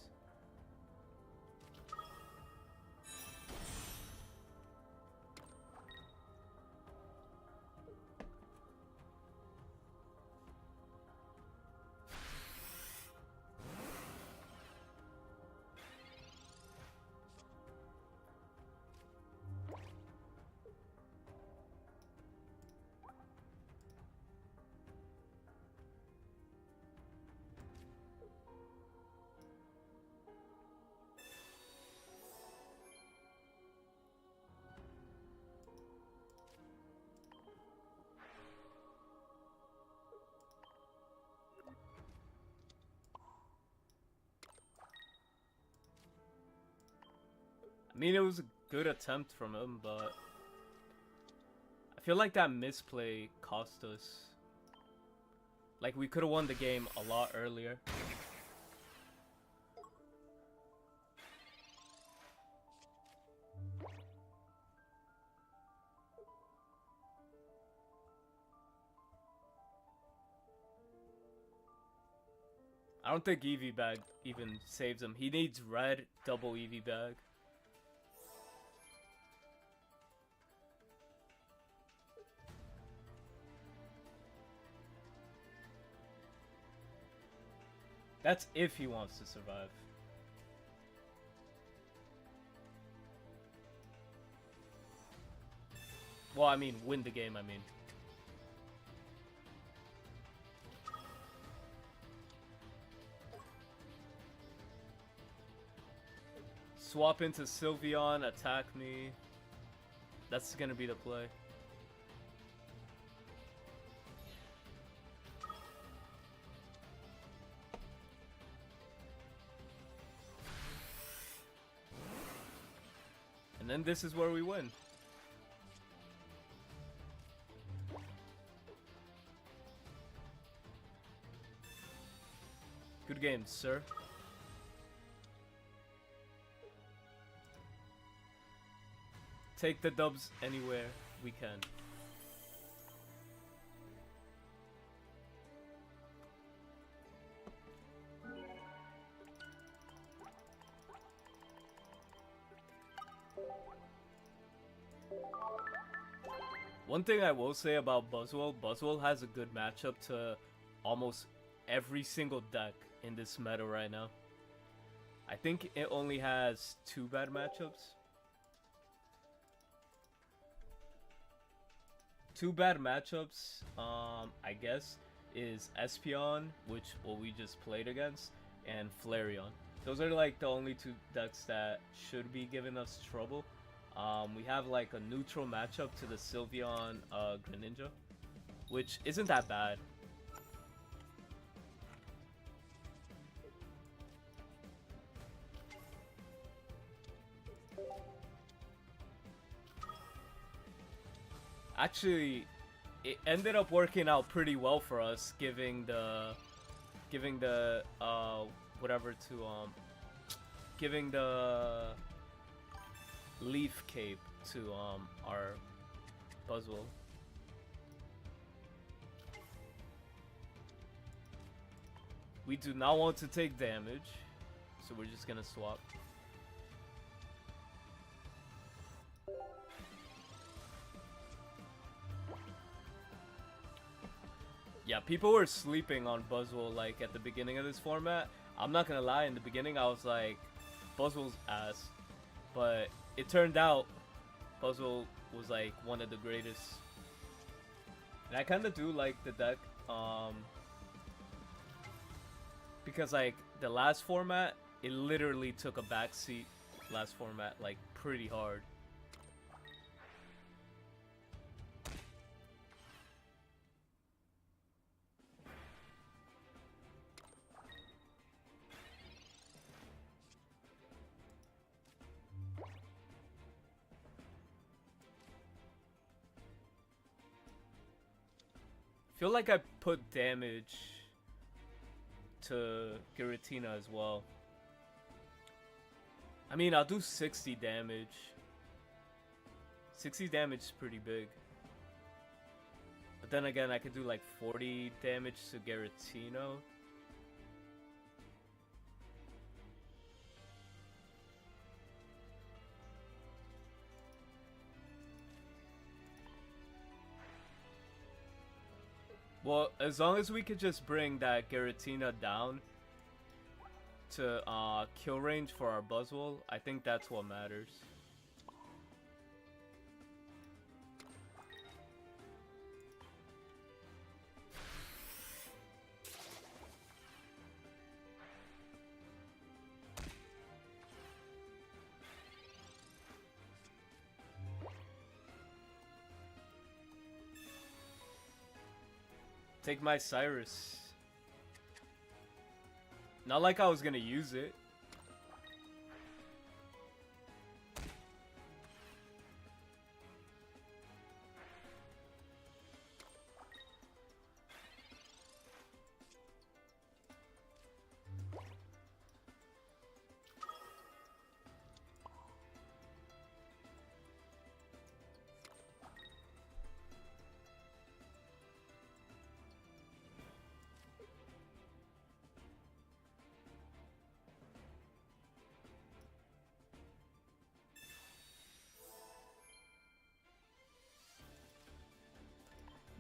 I mean, it was a good attempt from him, but I feel like that misplay cost us. Like, we could have won the game a lot earlier. I don't think EV Bag even saves him. He needs red double EV Bag. That's if he wants to survive. Well, I mean, win the game, I mean. Swap into Sylveon, attack me. That's gonna be the play. And then this is where we win. Good game, sir. Take the dubs anywhere we can. One thing I will say about Buzzwole, Buzzwole has a good matchup to almost every single deck in this meta right now. I think it only has 2 bad matchups. 2 bad matchups, I guess, is Espeon, which we just played against, and Flareon. Those are like the only 2 decks that should be giving us trouble. We have like a neutral matchup to the Sylveon Greninja, which isn't that bad. Actually, it ended up working out pretty well for us, giving the Leaf Cape to our Buzzwole. We do not want to take damage, so we're just gonna swap. Yeah, people were sleeping on Buzzwole like at the beginning of this format. I'm not gonna lie, in the beginning I was like, Buzzwole's ass. But it turned out Buzzwole was like one of the greatest. And I kinda do like the deck. Because like the last format, it literally took a backseat last format, like pretty hard. Feel like I put damage to Giratina as well. I mean, I'll do 60 damage. 60 damage is pretty big. But then again, I could do like 40 damage to Garatino. Well, as long as we could just bring that Giratina down to kill range for our Buzzwole, I think that's what matters. Take my Cyrus. Not like I was gonna use it.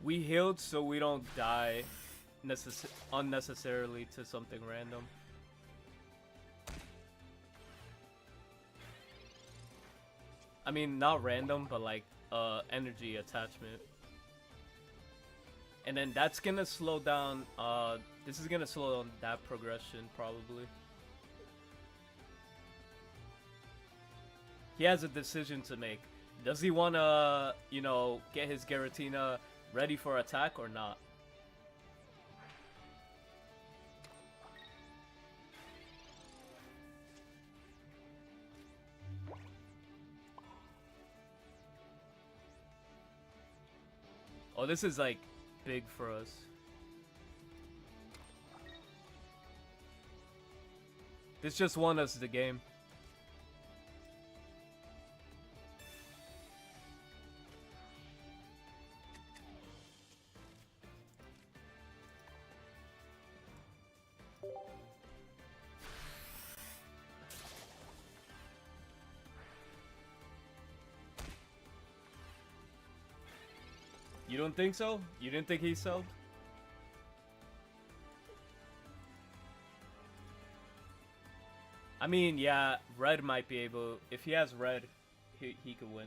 We healed so we don't die unnecessarily to something random. I mean, not random, but like energy attachment. And then that's gonna slow down, this is gonna slow down that progression probably. He has a decision to make. Does he wanna, you know, get his Giratina ready for attack or not? Oh, this is like big for us. This just won us the game. You don't think so? You didn't think he sold? I mean, yeah, red might be able... If he has red, he could win.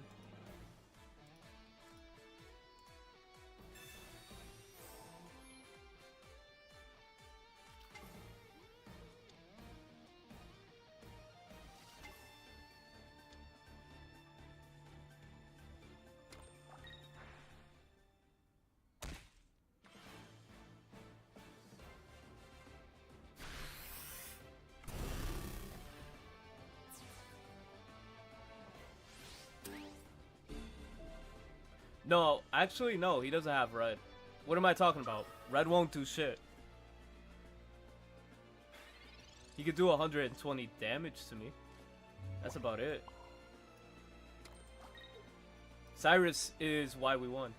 No, actually, no, he doesn't have red. What am I talking about? Red won't do shit. He could do 120 damage to me. That's about it. Cyrus is why we won.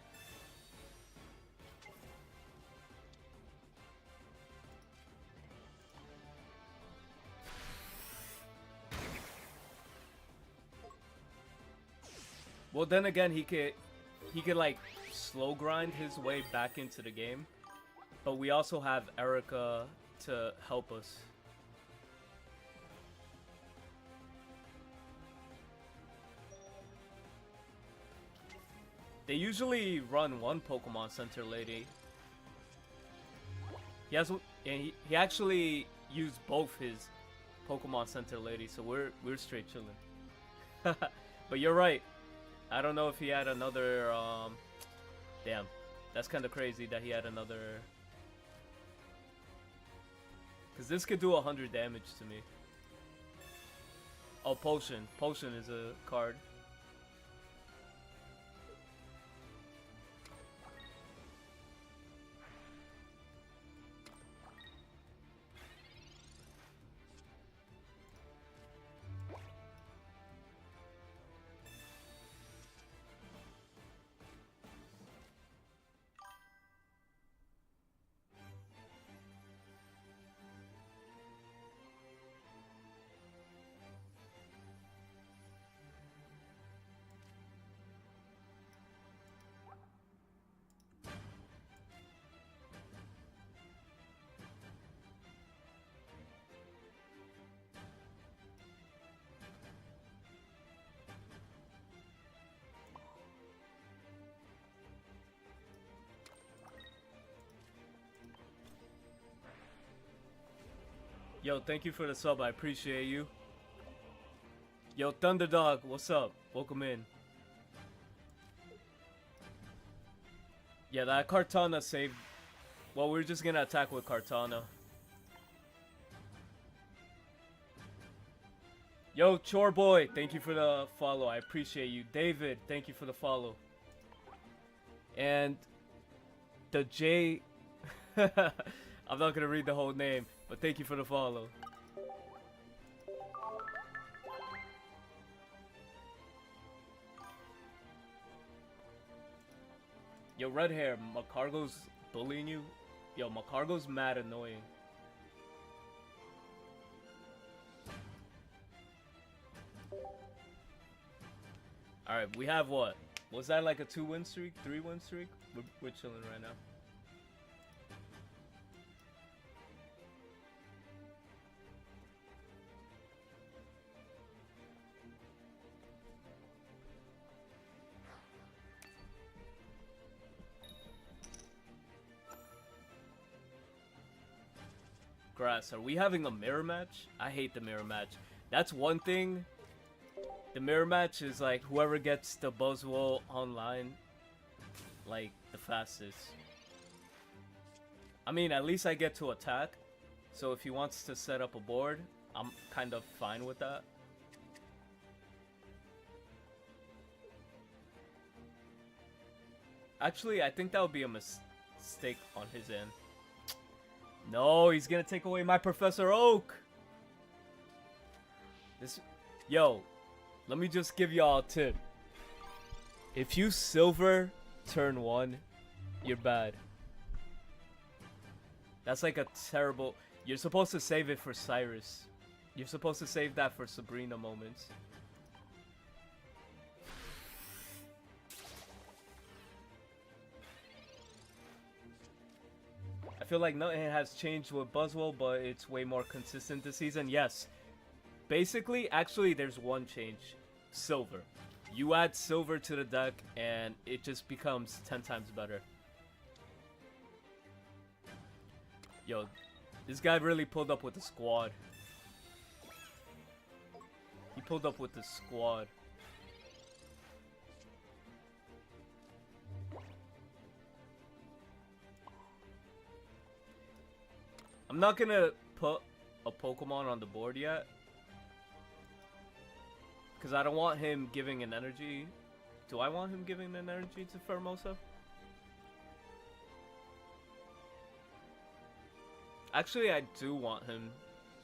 Well, then again, he could like slow grind his way back into the game, but we also have Erica to help us. They usually run one Pokemon Center lady. He has, and he actually used both his Pokemon Center lady, so we're straight chilling. But you're right. I don't know if he had another, damn. That's kind of crazy that he had another... Because this could do 100 damage to me. Oh, Potion. Potion is a card. Yo, thank you for the sub. I appreciate you. Yo, Thunderdog, what's up? Welcome in. Yeah, that Kartana saved. Well, we're just gonna attack with Kartana. Yo, Chore Boy, thank you for the follow. I appreciate you. David, thank you for the follow. And the J. I'm not gonna read the whole name, but thank you for the follow. Yo, red hair, Macargo's bullying you? Yo, Macargo's mad annoying. Alright, we have what? Was that like a 2-win streak? 3-win streak? We're chilling right now. Grass, are we having a mirror match? I hate the mirror match. That's one thing. The mirror match is like whoever gets the Buzzwole online, like, the fastest. I mean, at least I get to attack. So if he wants to set up a board, I'm kind of fine with that. Actually, I think that would be a mistake on his end. No, he's gonna take away my Professor Oak. Yo, let me just give y'all a tip. If you silver turn 1, you're bad. That's like a terrible... You're supposed to save it for Cyrus. You're supposed to save that for Sabrina moments. I feel like nothing has changed with Buzzwole, but it's way more consistent this season. Yes. Basically, actually, there's one change. Silver. You add silver to the deck, and it just becomes 10 times better. Yo, this guy really pulled up with the squad. He pulled up with the squad. I'm not gonna put a Pokemon on the board yet. Because I don't want him giving an energy. Do I want him giving an energy to Fermosa? Actually, I do want him.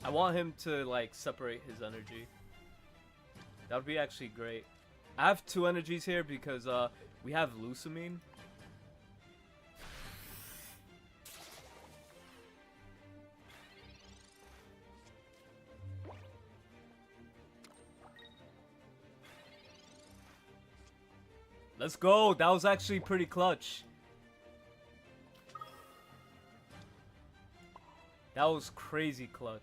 I want him to, like, separate his energy. That would be actually great. I have 2 energies here because we have Lusamine. Let's go! That was actually pretty clutch. That was crazy clutch.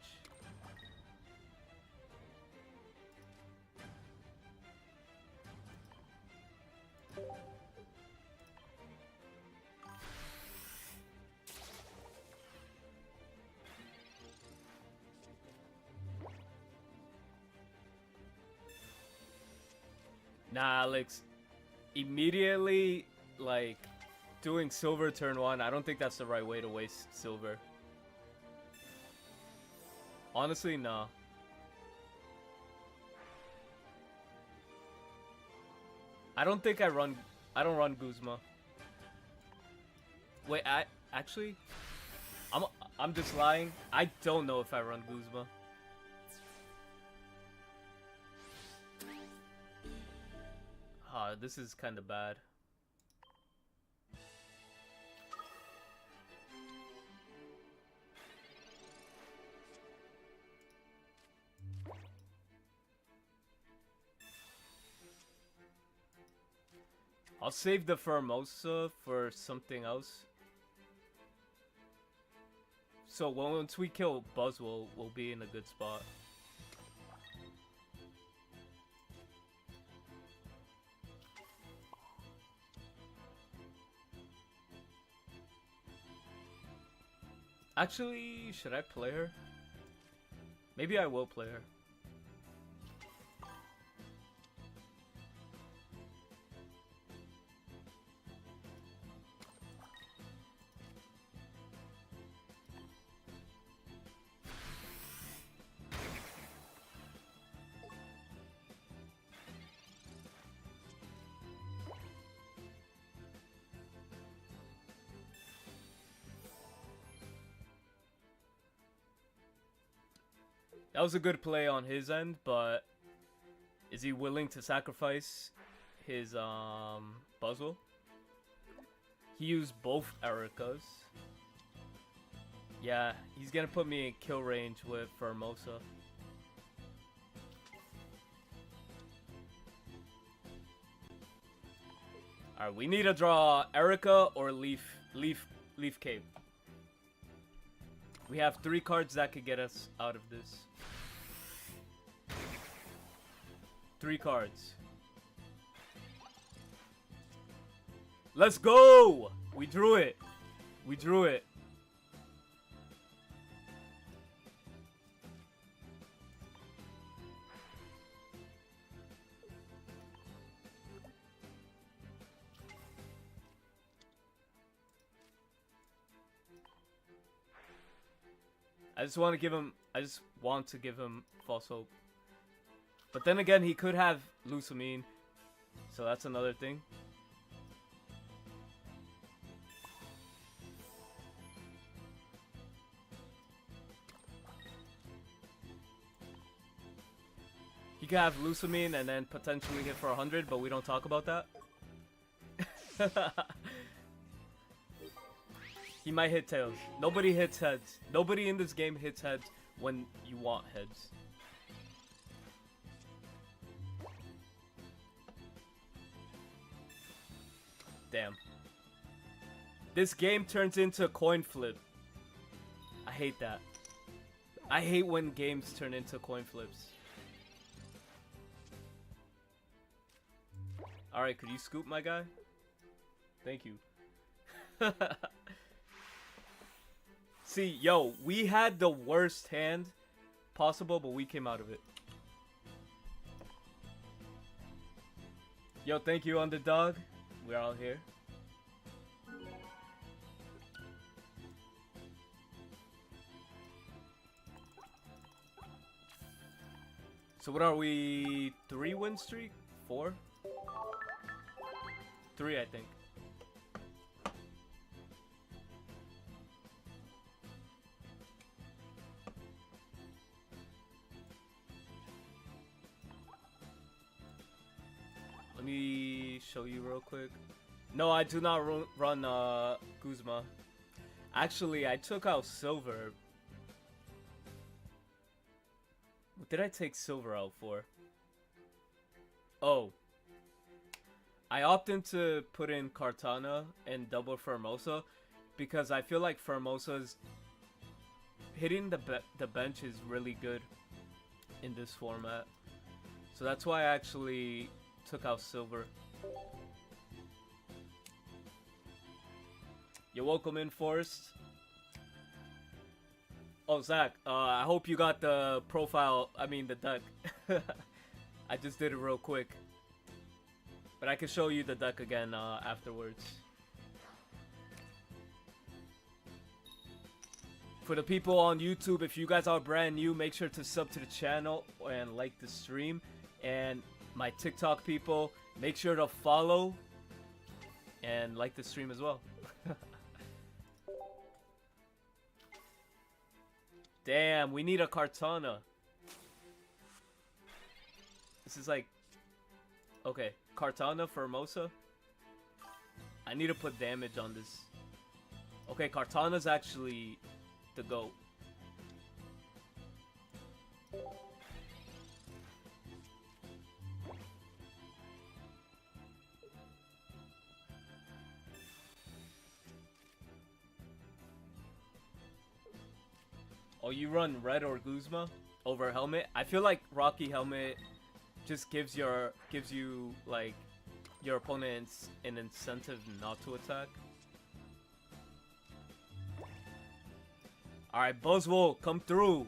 Nah, Alex. Immediately, like, doing silver turn 1, I don't think that's the right way to waste silver. Honestly, nah. I don't think I don't run Guzma. Wait, actually, I'm just lying. I don't know if I run Guzma. This is kind of bad. I'll save the Formosa for something else. So once we kill Buzzwole, we'll be in a good spot. Actually, should I play her? Maybe I will play her. That was a good play on his end, but is he willing to sacrifice his Buzzwole? He used both Ericas. Yeah, he's gonna put me in kill range with Formosa. Alright, we need to draw Erica or Leaf Cape. We have 3 cards that could get us out of this. 3 cards. Let's go! We drew it. We drew it. I just want to give him false hope. But then again, he could have Lusamine, so that's another thing. He could have Lusamine and then potentially hit for 100, but we don't talk about that. He might hit tails. Nobody hits heads. Nobody in this game hits heads when you want heads. Damn. This game turns into a coin flip. I hate that. I hate when games turn into coin flips. Alright, could you scoop my guy? Thank you. See, yo, we had the worst hand possible, but we came out of it. Yo, thank you, Underdog. We're all here. So what are we? 3 win streak? 4? 3, I think. Let me show you real quick. No, I do not run Guzma. Actually, I took out Silver. What did I take Silver out for? Oh. I opted to put in Cartana and double Formosa because I feel like Formosa's hitting the bench is really good in this format. So that's why I actually took out Silver. You're welcome in, Forrest. Oh, Zach, I hope you got the profile, I mean the deck. I just did it real quick. But I can show you the deck again afterwards. For the people on YouTube, if you guys are brand new, make sure to sub to the channel and like the stream. And my TikTok people, make sure to follow and like the stream as well. Damn, we need a Cartana. This is like... Okay, Cartana, Formosa. I need to put damage on this. Okay, Cartana's actually the GOAT. Oh, you run red or Guzma over Helmet? I feel like Rocky Helmet just gives you like your opponents an incentive not to attack. Alright, Buzzwole, come through.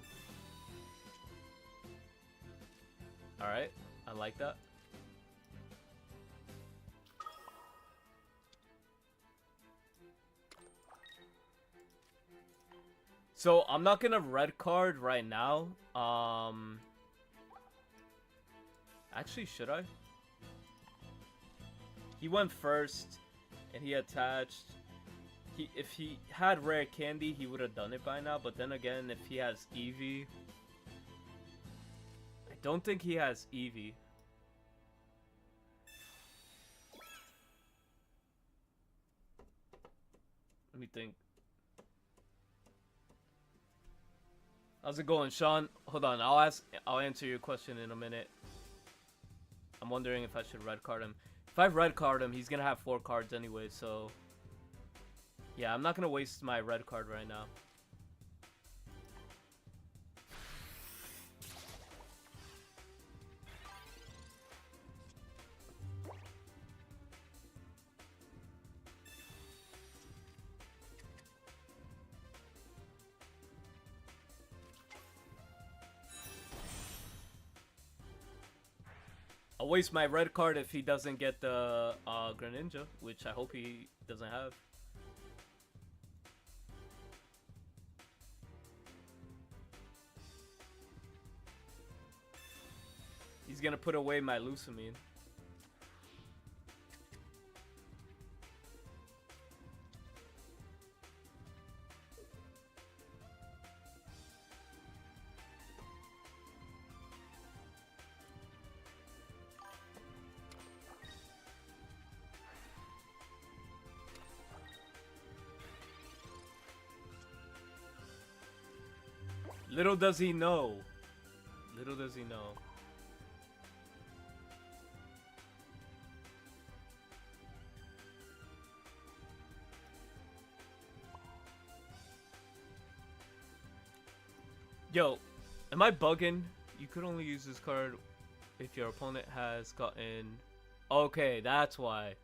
Alright, I like that. So I'm not gonna red card right now. Actually, should I? He went first, and he attached. If he had rare candy, he would have done it by now. But then again, if he has Eevee, I don't think he has Eevee. Let me think. How's it going, Sean? Hold on, I'll answer your question in a minute. I'm wondering if I should red card him. If I red card him, he's gonna have 4 cards anyway, so yeah, I'm not gonna waste my red card right now. I'll waste my red card if he doesn't get the Greninja, which I hope he doesn't have. He's gonna put away my Lusamine. Little does he know. Little does he know. Yo, am I bugging? You could only use this card if your opponent has gotten... Okay, that's why.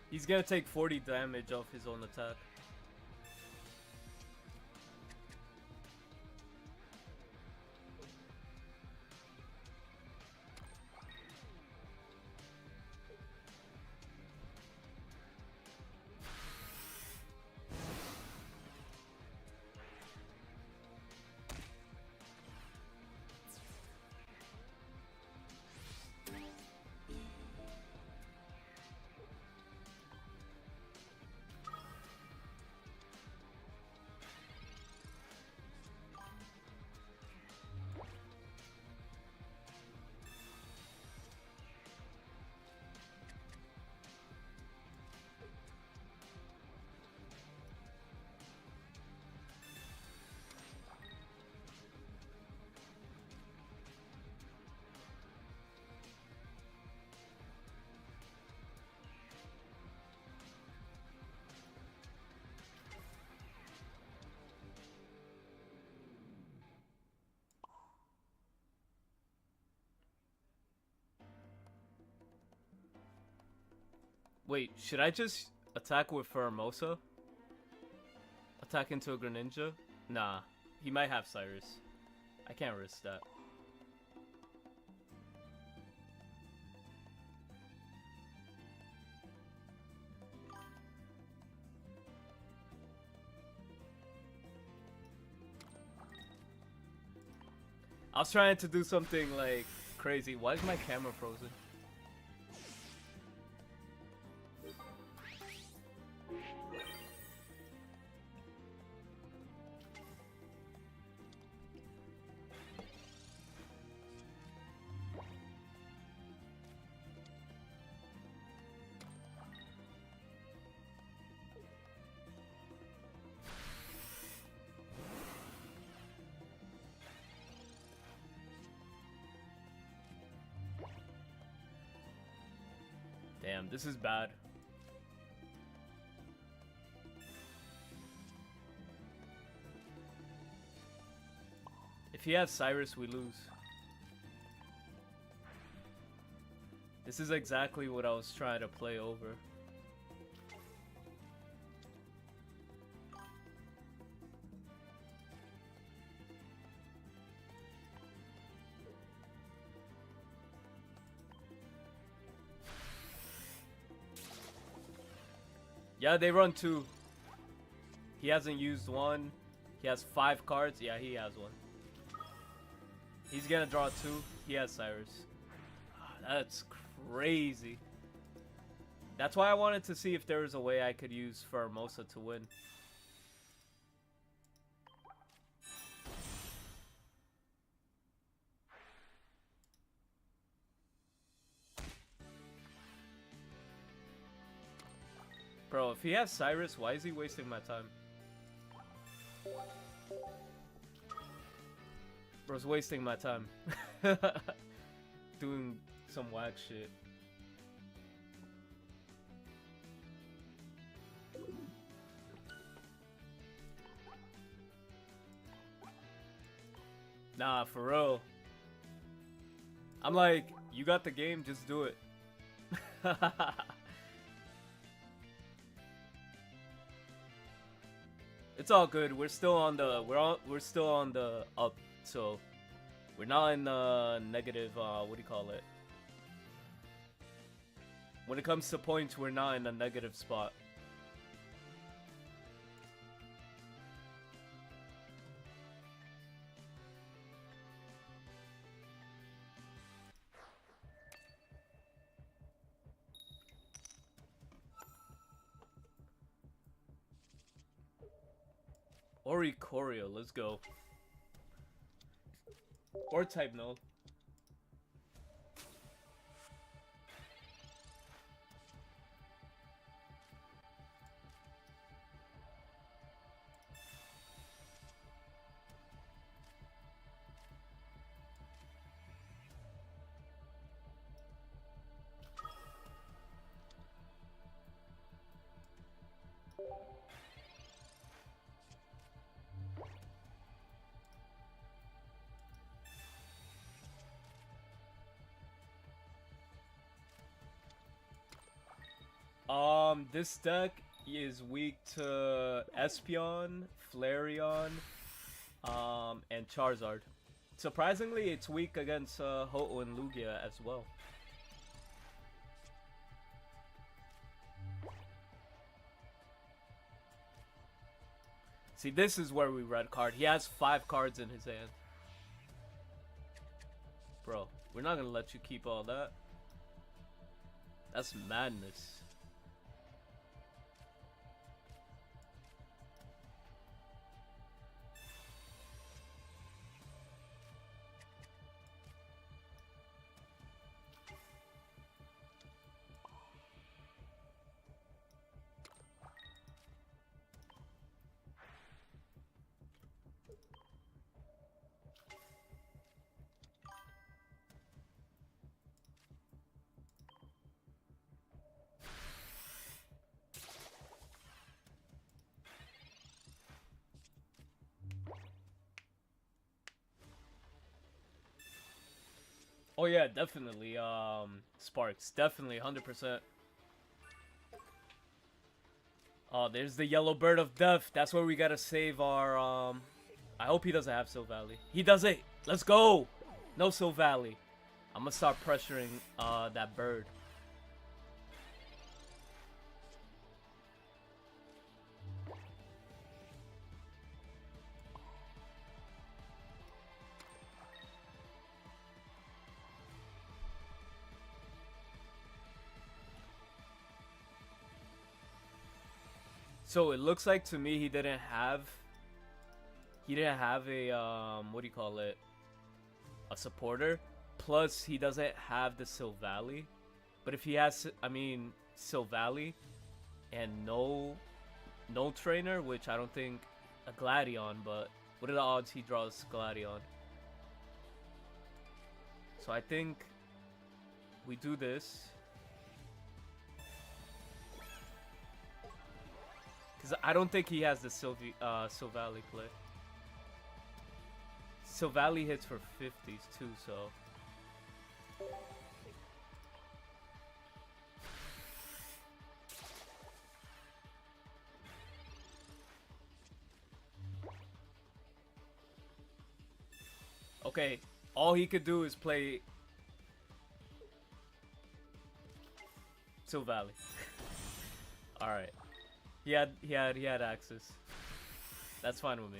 He's gonna take 40 damage off his own attack. Wait, should I just attack with Furmosa? Attack into a Greninja? Nah, he might have Cyrus. I can't risk that. I was trying to do something like crazy. Why is my camera frozen? Damn, this is bad. If he has Cyrus, we lose. This is exactly what I was trying to play over. Yeah, they run 2. He hasn't used 1. He has 5 cards. Yeah, he has 1. He's gonna draw 2. He has Cyrus. That's crazy. That's why I wanted to see if there was a way I could use Formosa to win. Bro, if he has Cyrus, why is he wasting my time? Bro's wasting my time. Doing some whack shit. Nah, for real. I'm like, you got the game, just do it. It's all good. We're still on the we're still on the up, so we're not in the negative. What do you call it? When it comes to points, we're not in a negative spot. Oricorio, let's go. Or type null. This deck is weak to Espeon, Flareon, and Charizard. Surprisingly, it's weak against Ho-Oh and Lugia as well. See, this is where we red card. He has 5 cards in his hand. Bro, we're not gonna let you keep all that. That's madness. Oh yeah, definitely. Sparks, definitely, 100%. Oh, there's the yellow bird of death. That's where we gotta save our. I hope he doesn't have Silvally. He doesn't. Let's go. No Silvally. I'm gonna start pressuring that bird. So it looks like to me he didn't have a what do you call it? A supporter. Plus he doesn't have the Silvally. But if he has, I mean, Silvally and no trainer, which I don't think a Gladion, but what are the odds he draws Gladion? So I think we do this. Because I don't think he has the Silvally play. Silvally hits for 50s too, so. Okay, all he could do is play Silvally. All right, he had access. That's fine with me.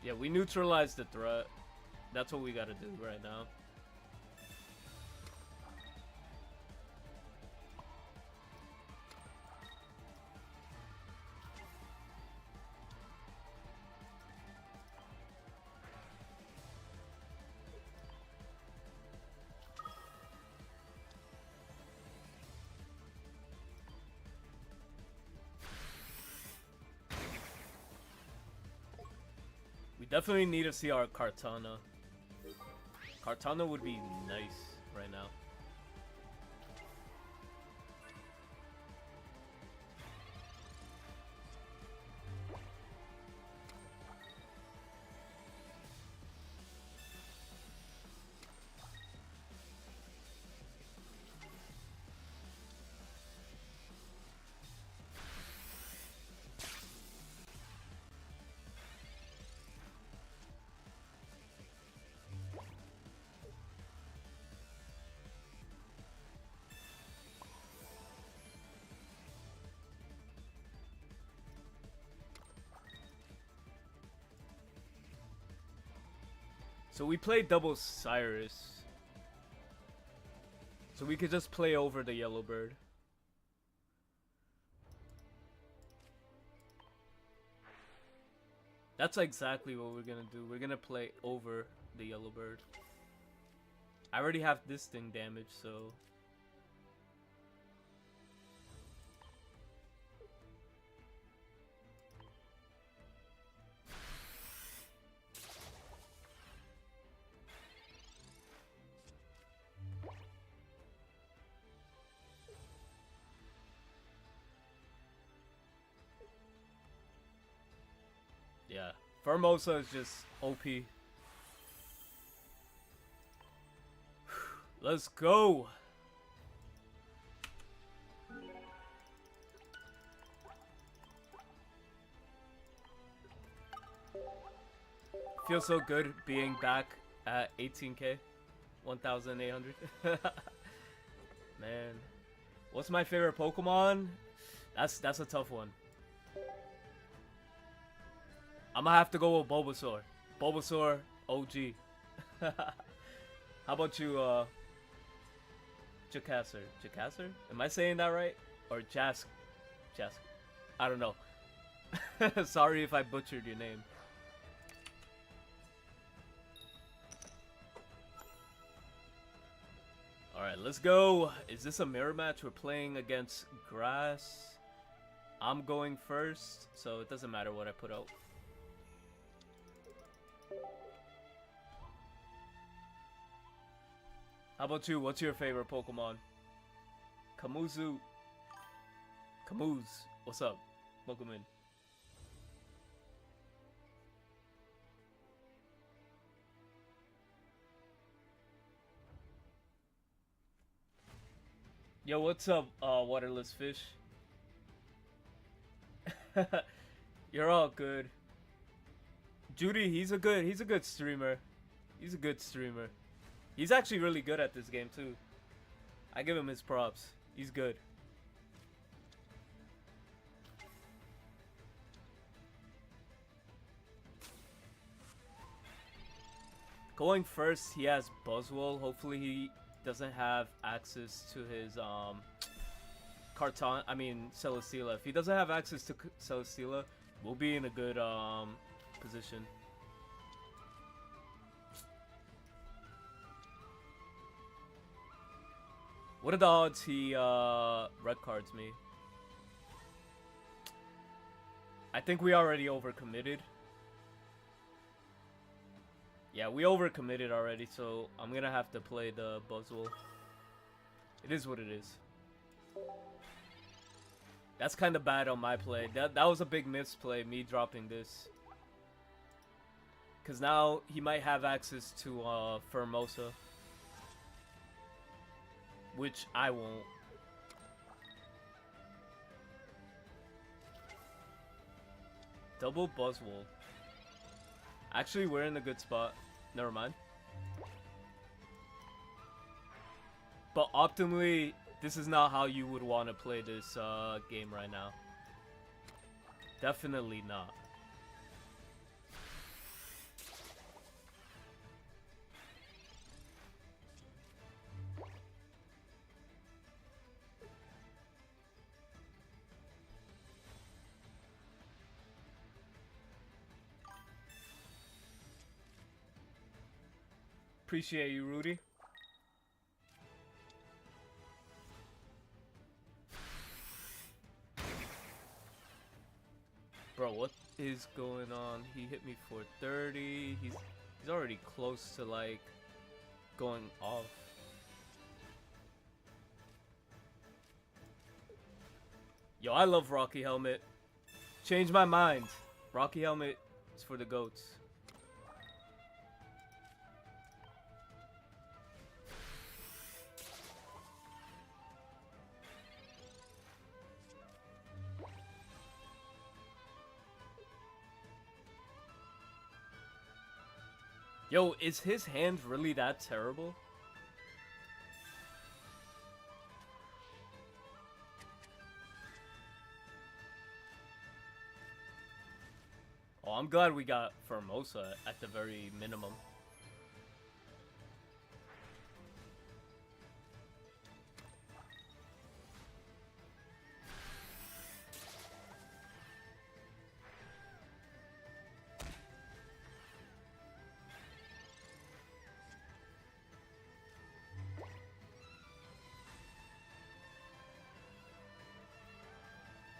Yeah, we neutralized the threat. That's what we gotta do right now. We definitely need to see our Kartana. Kartana would be nice right now. So we played double Cyrus. So we could just play over the yellow bird. That's exactly what we're gonna do. We're gonna play over the yellow bird. I already have this thing damaged, so... Yeah, Formosa is just OP. Let's go! Feels so good being back at 18k. 1,800. Man. What's my favorite Pokemon? That's a tough one. I'm gonna have to go with Bulbasaur. Bulbasaur OG. How about you, Jacasser? Jacasser? Am I saying that right? Or Jask? Jask. I don't know. Sorry if I butchered your name. Alright, let's go. Is this a mirror match? We're playing against grass. I'm going first, so it doesn't matter what I put out. How about you? What's your favorite Pokemon? Kamuzu. Kamuz. What's up? Welcome in. Yo, what's up, waterless fish? You're all good. Judy, he's a good streamer. He's a good streamer. He's actually really good at this game too. I give him his props. He's good. Going first, he has Buzzwole. Hopefully he doesn't have access to his Celesteela. If he doesn't have access to Celesteela, We'll be in a good position. What are the odds he red cards me? I think we already overcommitted. Yeah, we overcommitted already, so I'm gonna have to play the Buzzwole. It is what it is. That's kind of bad on my play. That was a big misplay, me dropping this. Because now he might have access to Formosa. Which I won't. Double Buzzwole. Actually, we're in a good spot. Never mind. But optimally, this is not how you would want to play this game right now. Definitely not. Appreciate you, Rudy. Bro, what is going on? He hit me for 30. He's already close to like going off. Yo, I love Rocky Helmet. Change my mind. Rocky Helmet is for the goats. Yo, is his hand really that terrible? Oh, I'm glad we got Formosa at the very minimum.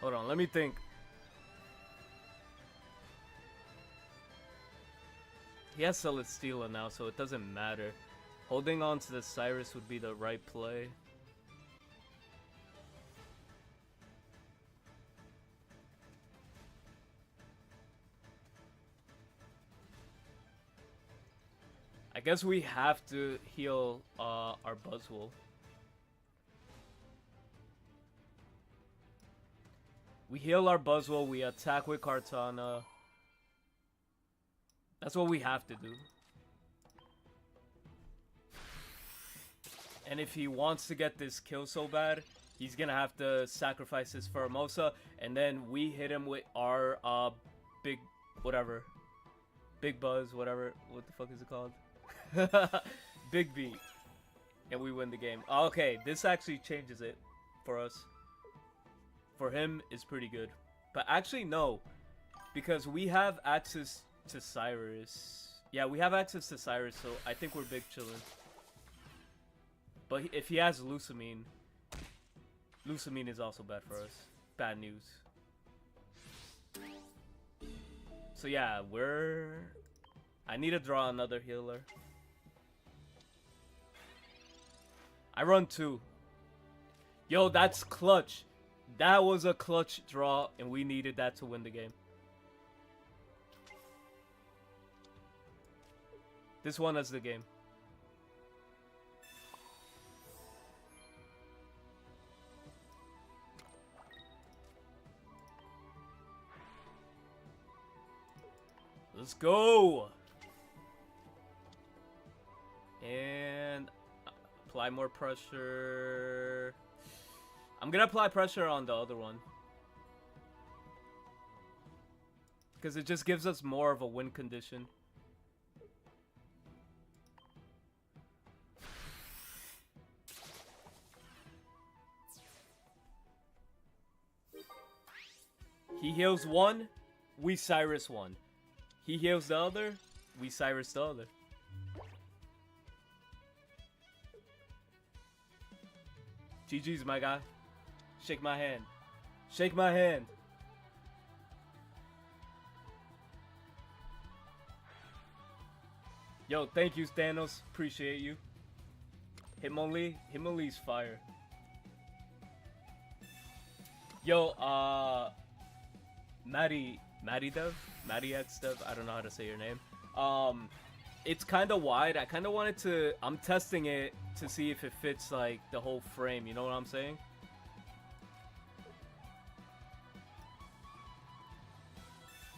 Hold on, let me think. He has Celesteela now, so it doesn't matter. Holding on to the Cyrus would be the right play. I guess we have to heal our Buzzwole. We heal our Buzzwole, we attack with Kartana. That's what we have to do. And if he wants to get this kill so bad, he's gonna have to sacrifice his Formosa, and then we hit him with our big whatever. Big Buzz, whatever. What the fuck is it called? Big B. And we win the game. Okay, this actually changes it for us. For him is pretty good. But actually no, because we have access to Cyrus. Yeah, we have access to Cyrus, so I think we're big chillin'. But if he has Lusamine, Lusamine is also bad for us. Bad news. So yeah, I need to draw another healer. I run 2. Yo, that's clutch. That was a clutch draw, and we needed that to win the game. This one is the game. Let's go! And apply more pressure. I'm gonna apply pressure on the other one. Because it just gives us more of a win condition. He heals 1, We Cyrus one. He heals the other. We Cyrus the other. GG's, my guy. Shake my hand. Shake my hand. Yo, thank you, Thanos. Appreciate you. Hitmonlee's fire. Yo, Maddie X Dev, I don't know how to say your name. It's kind of wide. I kind of wanted to, I'm testing it to see if it fits like the whole frame, you know what I'm saying?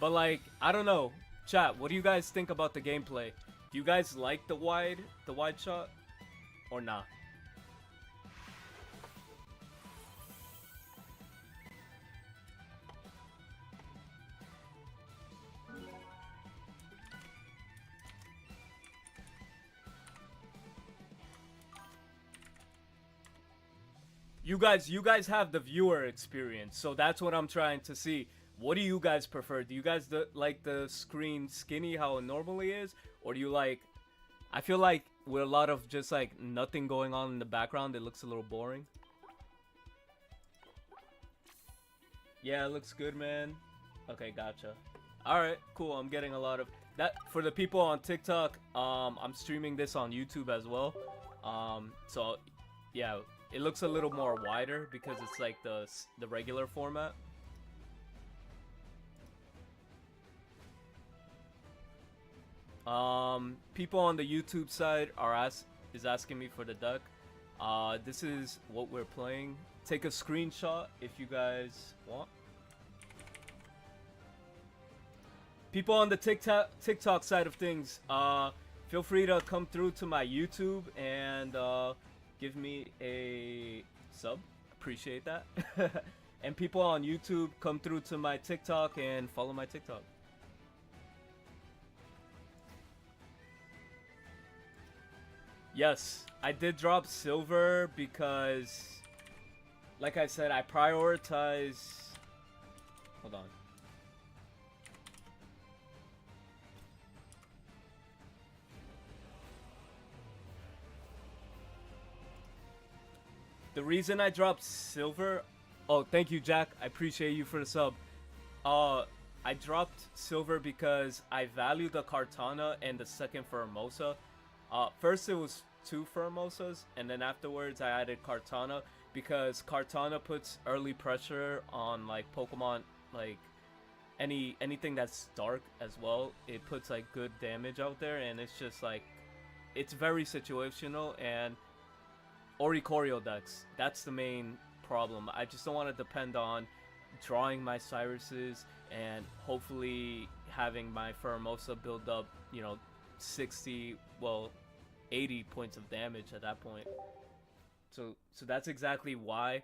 But like, I don't know. Chat, what do you guys think about the gameplay? Do you guys like the wide shot or not? You guys have the viewer experience, so that's what I'm trying to see. What do you guys prefer? Do you guys like the screen skinny how it normally is, or do you like? I feel like with a lot of just like nothing going on in the background, it looks a little boring. Yeah, it looks good, man. Okay, gotcha. All right, cool. I'm getting a lot of that for the people on TikTok. I'm streaming this on YouTube as well. So yeah. It looks a little more wider because it's like the regular format. People on the YouTube side is asking me for the deck. This is what we're playing. Take a screenshot if you guys want. People on the TikTok side of things, feel free to come through to my YouTube and give me a sub. Appreciate that. And people on YouTube, come through to my TikTok and follow my TikTok. Yes, I did drop silver because, like I said, I prioritize... Hold on. The reason I dropped silver... Oh, thank you, Jack. I appreciate you for the sub. I dropped silver because I value the Kartana and the second Formosa. First it was 2 Formosas, and then afterwards I added Kartana because Kartana puts early pressure on like Pokemon, like anything that's dark as well. It puts like good damage out there, and it's just like it's very situational. And Oricorio decks, that's the main problem. I just don't want to depend on drawing my Cyruses and hopefully having my Formosa build up, 60, well, 80 points of damage at that point. So that's exactly why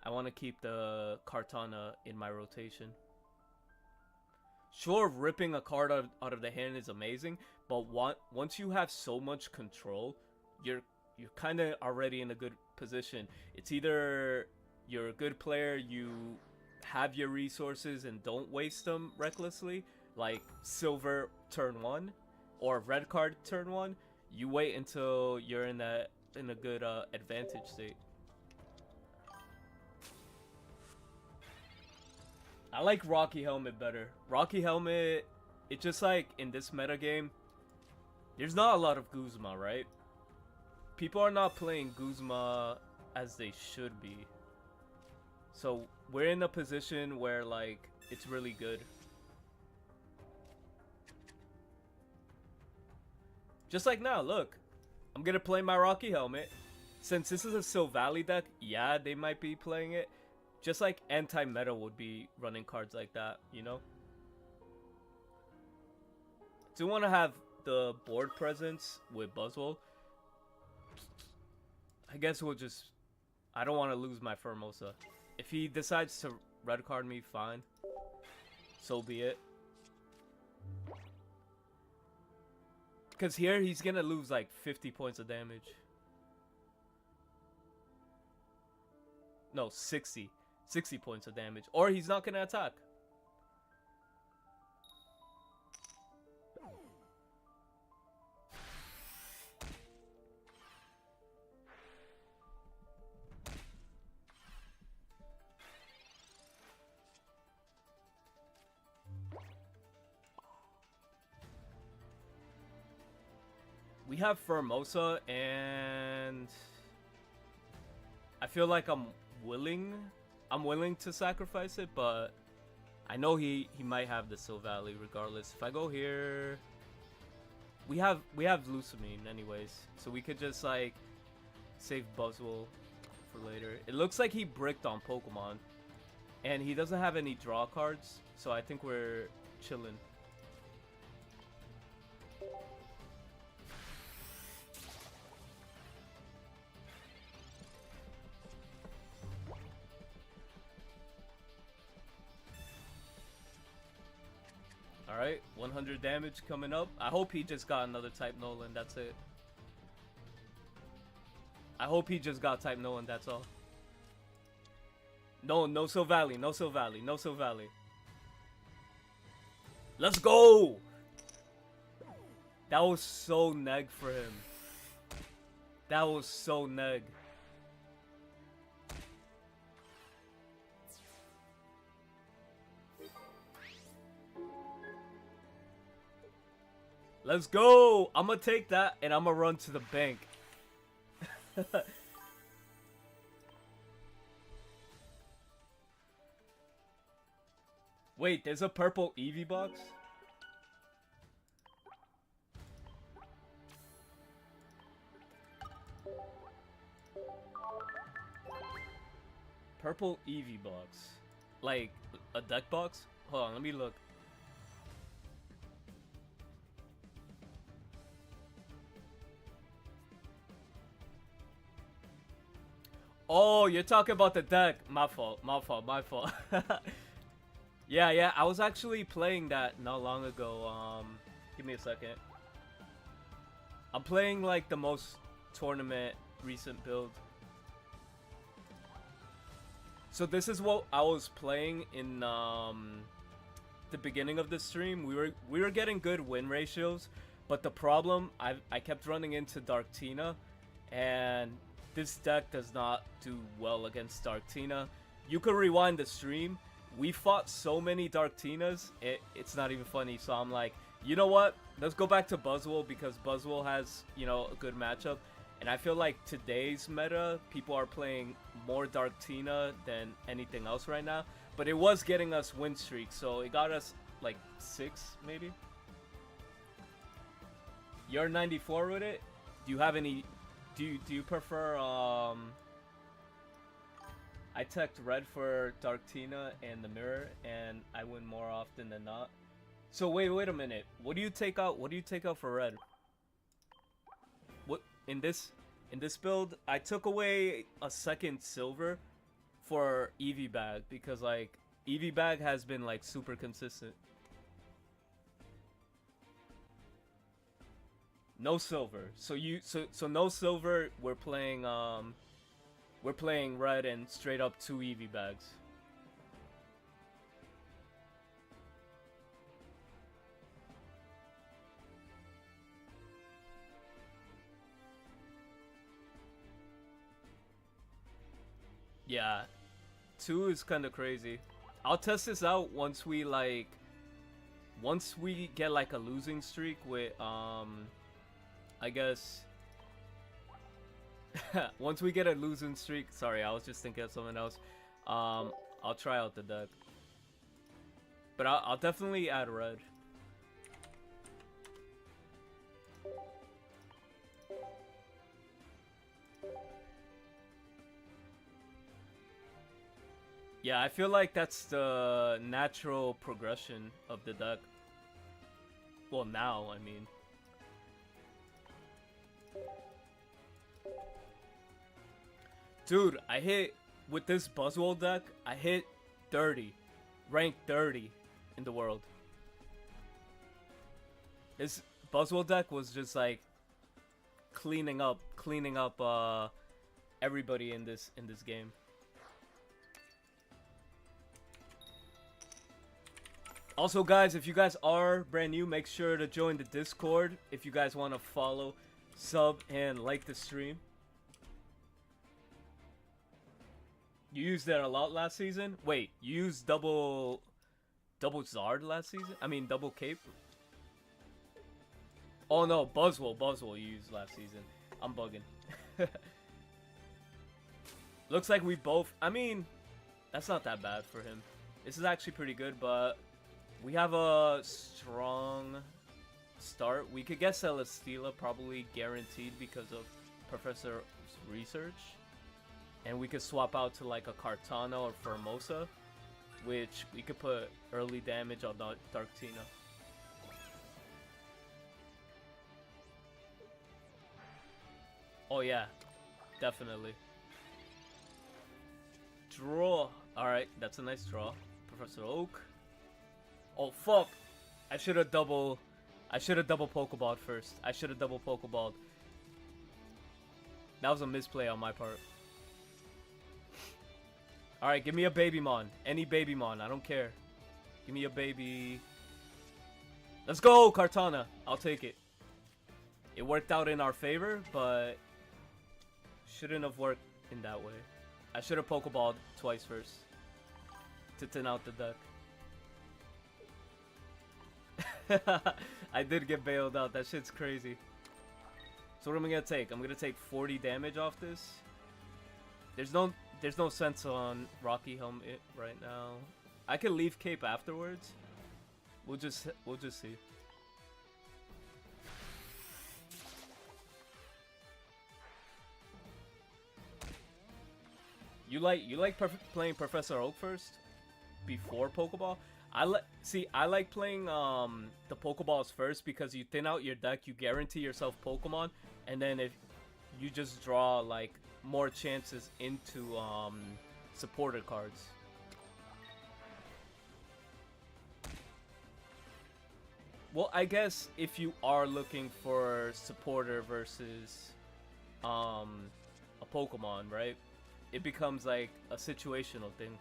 I want to keep the Kartana in my rotation. Sure, ripping a card out of the hand is amazing, but once you have so much control, you're kind of already in a good position. It's either you're a good player, you have your resources and don't waste them recklessly, like silver turn 1 or red card turn 1. You wait until you're in a good advantage state. I like Rocky Helmet better. Rocky Helmet, it's just like in this meta game, there's not a lot of Guzma, right? People are not playing Guzma as they should be. So we're in a position where like it's really good. Just like now, look. I'm gonna play my Rocky Helmet. Since this is a Silvally deck, yeah, they might be playing it. Just like anti-meta would be running cards like that, you know? Do want to have the board presence with Buzzwole. I guess we'll just... I don't want to lose my Formosa. If he decides to red card me, fine. So be it. Because here he's going to lose like 50 points of damage. No, 60. 60 points of damage. Or he's not going to attack. We have Formosa, and I feel like I'm willing to sacrifice it, but I know he might have the Sylvally regardless. If I go here, we have Lucamine anyways, so we could just like save Buzzwole for later. It looks like he bricked on Pokemon, and he doesn't have any draw cards, so I think we're chilling. Alright, 100 damage coming up. I hope he just got another type Nolan, that's it. I hope he just got type Nolan, that's all. No Sylvally, no Sylvally, no Sylvally. Let's go! That was so neg for him. That was so neg. Let's go! I'm gonna take that and I'm gonna run to the bank. Wait, there's a purple Eevee box? Purple Eevee box. Like, a deck box? Hold on, let me look. Oh, you're talking about the deck. My fault. Yeah, I was actually playing that not long ago. Give me a second. I'm playing like the most tournament recent build. So this is what I was playing in the beginning of the stream. We were getting good win ratios, but the problem I kept running into Darktina, and this deck does not do well against Darktina. You could rewind the stream. We fought so many Darktinas, it's not even funny. So I'm like, you know what? Let's go back to Buzzwole because Buzzwole has, you know, a good matchup. And I feel like today's meta, people are playing more Darktina than anything else right now. But it was getting us win streaks, so it got us like 6 maybe. You're 94 with it? Do you have any... Do you prefer, I teched red for Darktina and the mirror, and I win more often than not. So wait a minute. What do you take out? What do you take out for red? What in this build? I took away a second silver for Eevee Bag because like Eevee Bag has been like super consistent. No silver. So no silver. We're playing red and straight up 2 Eevee bags. Yeah, 2 is kind of crazy. I'll test this out once we get like a losing streak with I guess once we get a losing streak. Sorry, I was just thinking of something else. I'll try out the deck, but I'll definitely add red. Yeah, I feel like that's the natural progression of the deck. Well, now, I mean. Dude, I hit, with this Buzzwole deck, I hit 30. Rank 30 in the world. This Buzzwole deck was just like cleaning up everybody in this game. Also, guys, if you guys are brand new, make sure to join the Discord if you guys want to follow, sub, and like the stream. You used that a lot last season? Wait, you used double Zard last season? I mean, double Cape? Oh no, Buzzwole you used last season. I'm bugging. Looks like we both, I mean, that's not that bad for him. This is actually pretty good, but we have a strong start. We could get Celesteela probably guaranteed because of Professor's research. And we could swap out to like a Kartana or Formosa, which we could put early damage on Darktina. Oh yeah, definitely. Draw. Alright, that's a nice draw. Professor Oak. Oh fuck! I should have double Pokeballed first. I should have double Pokeballed. That was a misplay on my part. Alright, give me a Babymon. Any Babymon, I don't care. Give me a baby. Let's go, Kartana. I'll take it. It worked out in our favor, but shouldn't have worked in that way. I should have Pokeballed twice first to thin out the deck. I did get bailed out. That shit's crazy. So what am I gonna take? I'm gonna take 40 damage off this. There's no sense on Rocky Helmet right now. I can leave Cape afterwards. We'll just see. You like playing Professor Oak first before Pokeball? I like playing the Pokeballs first because you thin out your deck, you guarantee yourself Pokemon, and then if you just draw like more chances into supporter cards. Well, I guess if you are looking for supporter versus a Pokemon, right? It becomes like a situational thing.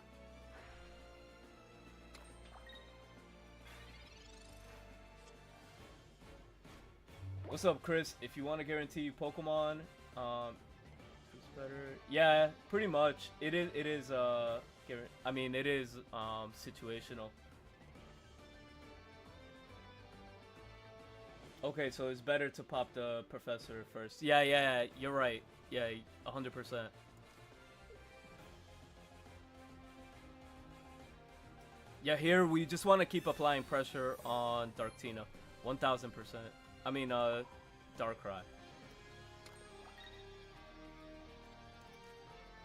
What's up, Chris? If you want to guarantee Pokemon, who's better? Yeah, pretty much. It is I mean, it is situational. Okay, so it's better to pop the Professor first. Yeah, you're right. Yeah, 100%. Yeah, here we just want to keep applying pressure on Darktina. 1000%. I mean, Darkrai.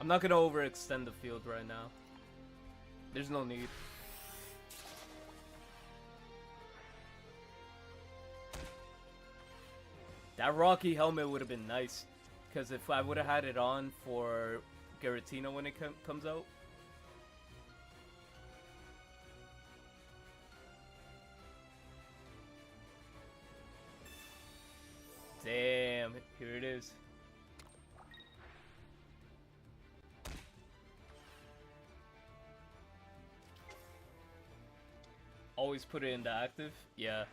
I'm not gonna overextend the field right now. There's no need. That Rocky Helmet would have been nice. Because if I would have had it on for Giratina when it comes out. Damn, here it is. Always put it into active? Yeah,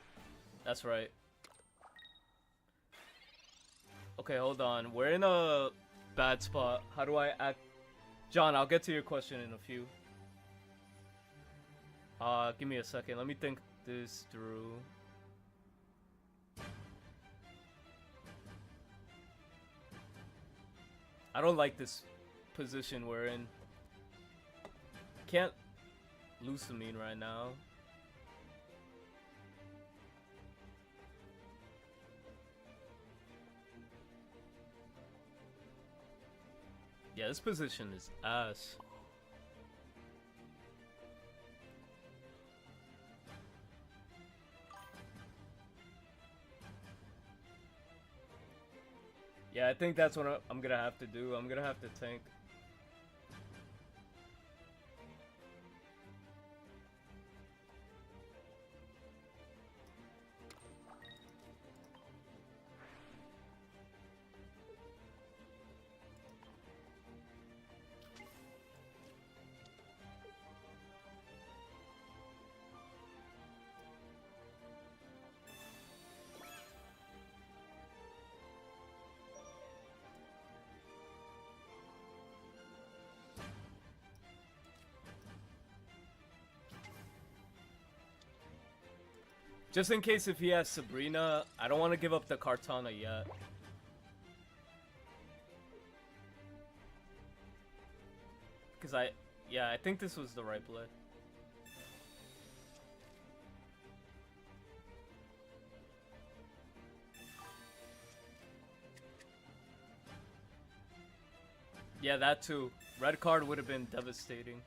that's right. Okay, hold on. We're in a bad spot. How do I act? John, I'll get to your question in a few. Give me a second. Let me think this through. I don't like this position we're in. Can't Lusamine right now. Yeah, this position is ass. Yeah, I think that's what I'm gonna have to do. I'm gonna have to tank. Just in case if he has Sabrina, I don't want to give up the Kartana yet. Because I think this was the right play. Yeah, that too. Red card would have been devastating.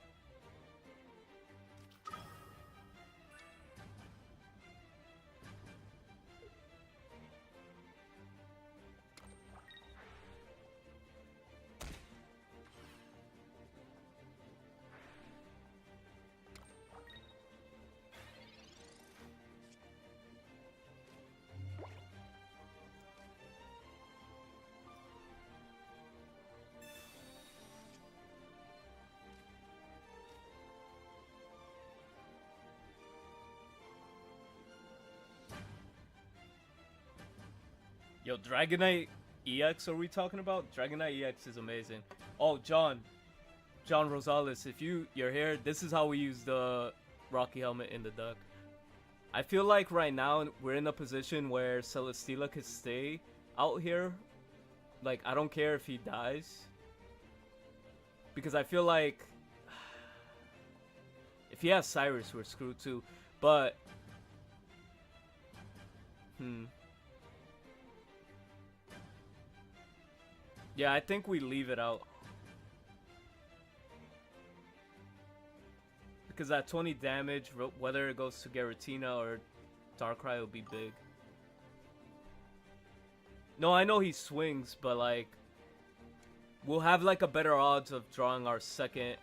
Yo, Dragonite EX are we talking about? Dragonite EX is amazing. Oh, John Rosales, if you're here, this is how we use the Rocky Helmet in the deck. I feel like right now we're in a position where Celesteela could stay out here. Like, I don't care if he dies. Because I feel like if he has Cyrus, we're screwed too. But yeah, I think we leave it out. Because that 20 damage, whether it goes to Giratina or Darkrai, will be big. No, I know he swings, but like, we'll have like a better odds of drawing our second,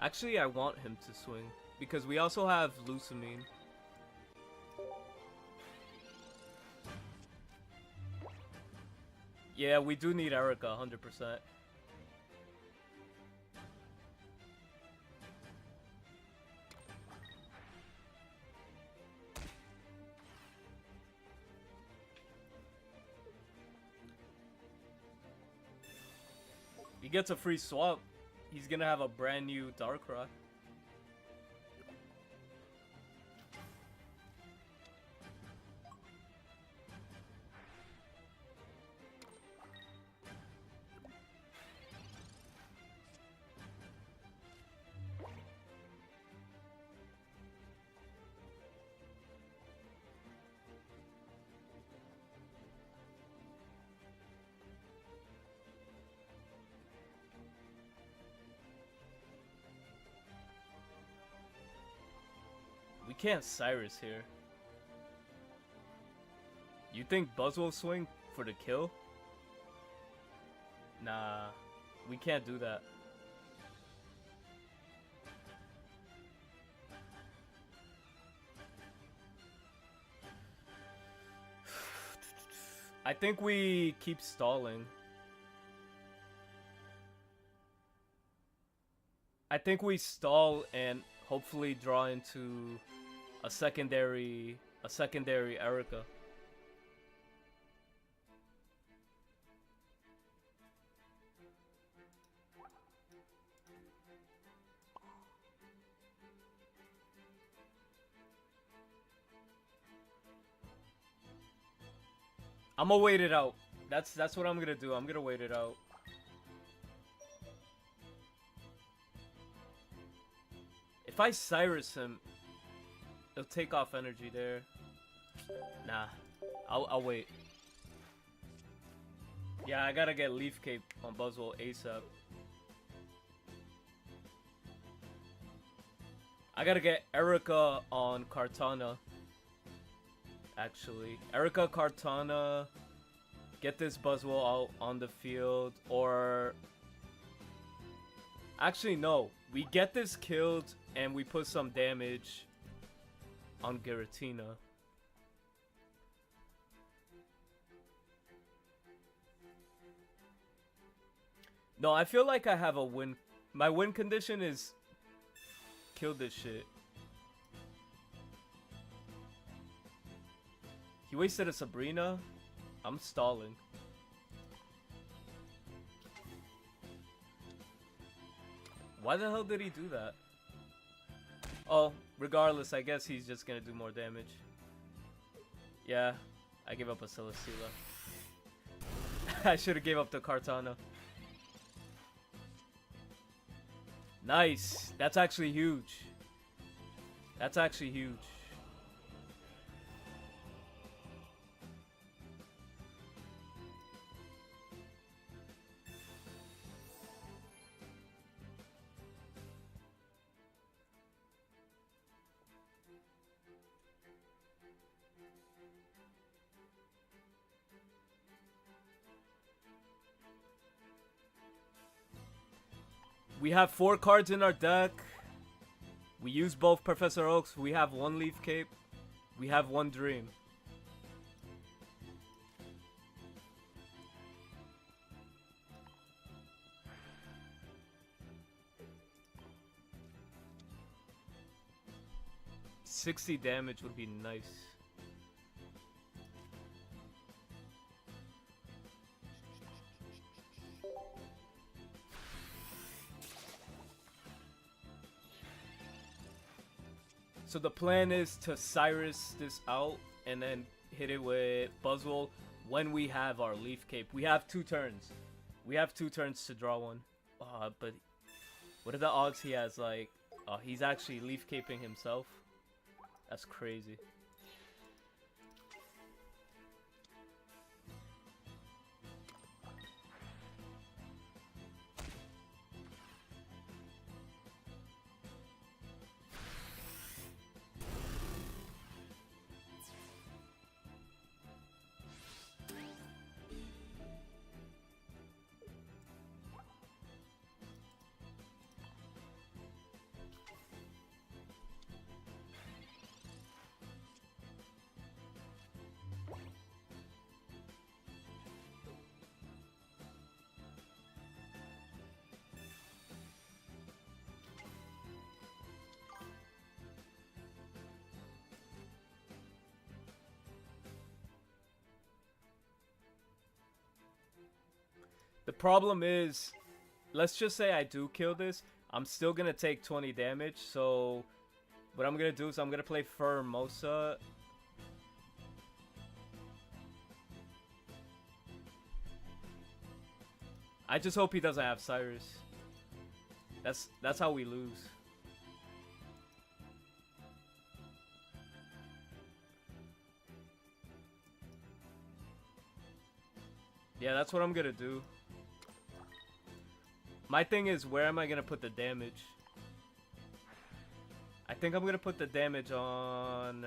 Actually, I want him to swing, because we also have Lusamine. Yeah, we do need Erica, 100%. He gets a free swap. He's gonna have a brand new Darkrai. We can't Cyrus here. You think Buzz will swing for the kill? Nah, we can't do that. I think we keep stalling. I think we stall and hopefully draw into a secondary Erica. I'm gonna wait it out. That's what I'm gonna do. I'm gonna wait it out. If I Cyrus him, it'll take off energy there. Nah, I'll wait. Yeah, I gotta get Leaf Cape on Buzzwole ASAP. I gotta get Erica on Kartana. Actually, Erica, Kartana, get this Buzzwole out on the field, or actually no, we get this killed and we put some damage on Giratina. No, I feel like I have a win. My win condition is kill this shit. He wasted a Sabrina. I'm stalling. Why the hell did he do that? Oh, regardless, I guess he's just gonna do more damage. Yeah, I gave up a Celesteela. I should have gave up the Kartana. Nice. That's actually huge. That's actually huge. We have 4 cards in our deck. We use both Professor Oaks. We have 1 Leaf Cape. We have 1 Dream. $60 damage would be nice. So the plan is to Cyrus this out and then hit it with Buzzwole when we have our Leaf Cape. We have 2 turns. We have 2 turns to draw one. But what are the odds he has like... he's actually Leaf Caping himself? That's crazy. The problem is, let's just say I do kill this, I'm still gonna take 20 damage, so what I'm gonna do is I'm gonna play Formosa. I just hope he doesn't have Cyrus. That's how we lose. Yeah, that's what I'm gonna do. My thing is, where am I gonna put the damage? I think I'm gonna put the damage on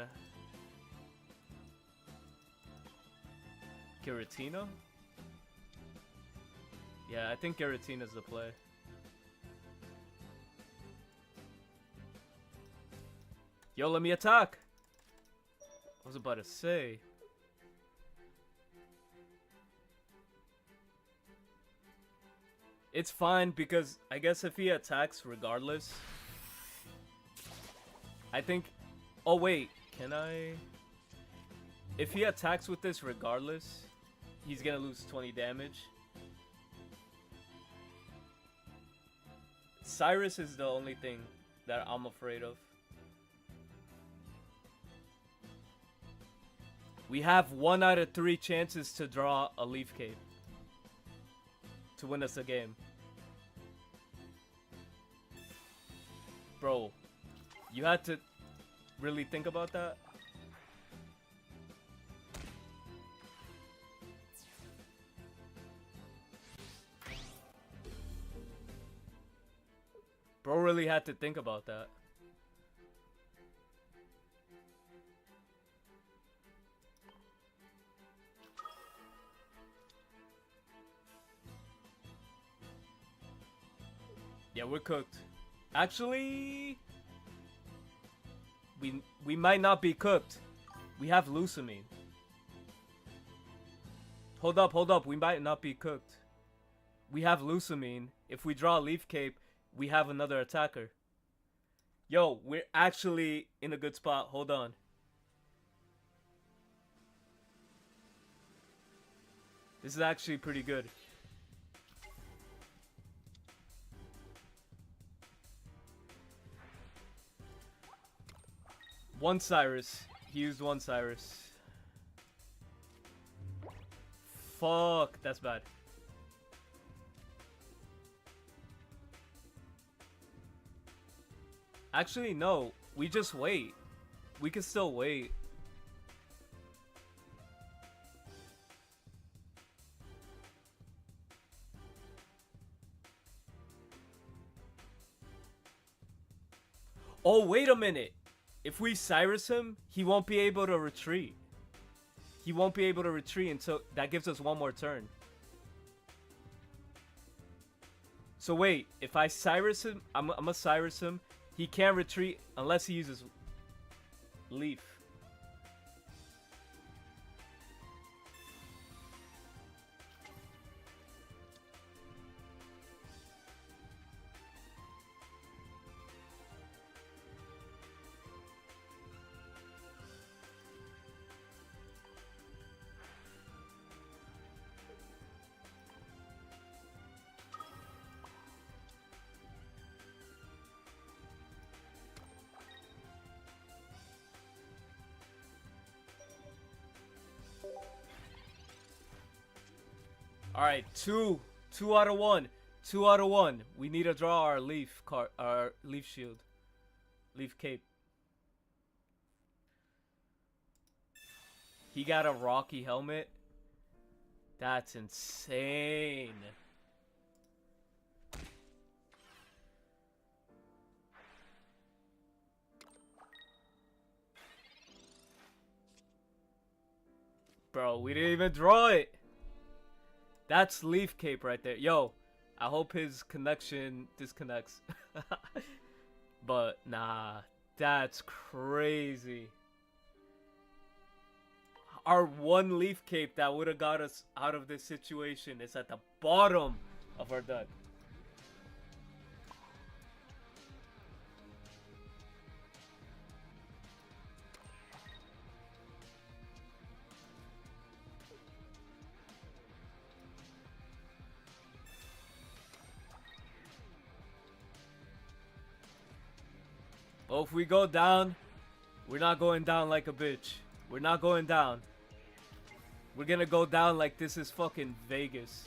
Giratina? Yeah, I think Giratina's the play. Yo, let me attack! I was about to say. It's fine because I guess if he attacks regardless, I think... Oh wait, can I... If he attacks with this regardless, he's gonna lose 20 damage. Cyrus is the only thing that I'm afraid of. We have 1 out of 3 chances to draw a Leaf Cape to win us a game. Bro, you had to really think about that? Bro really had to think about that. Yeah, we're cooked. Actually, we might not be cooked. We have Lusamine. Hold up. We might not be cooked. We have Lusamine. If we draw a Leaf Cape, we have another attacker. Yo, we're actually in a good spot. Hold on. This is actually pretty good. One Cyrus. He used one Cyrus. Fuck, that's bad. Actually, no. We just wait. We can still wait. Oh, wait a minute. If we Cyrus him, he won't be able to retreat. He won't be able to retreat until... That gives us one more turn. So wait, if I Cyrus him... I'm gonna Cyrus him. He can't retreat unless he uses... Leaf. Alright, two out of one. 2 out of 1. We need to draw our leaf card, our leaf shield. Leaf cape. He got a rocky helmet. That's insane. Bro, we didn't even draw it. That's leaf cape right there. Yo, I hope his connection disconnects. But nah, that's crazy. Our one leaf cape that would have got us out of this situation is at the bottom of our deck. But if we go down, we're not going down like a bitch. We're not going down. We're gonna go down like this is fucking Vegas.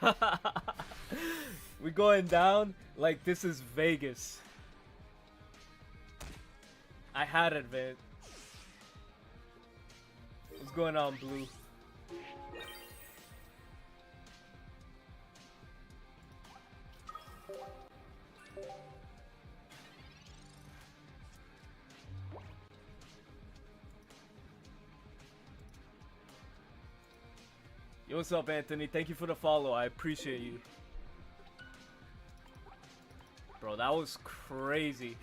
We're going down like this is Vegas. I had it, man. What's going on, Blue? Yo, what's up, Anthony? Thank you for the follow. I appreciate you. Bro, that was crazy.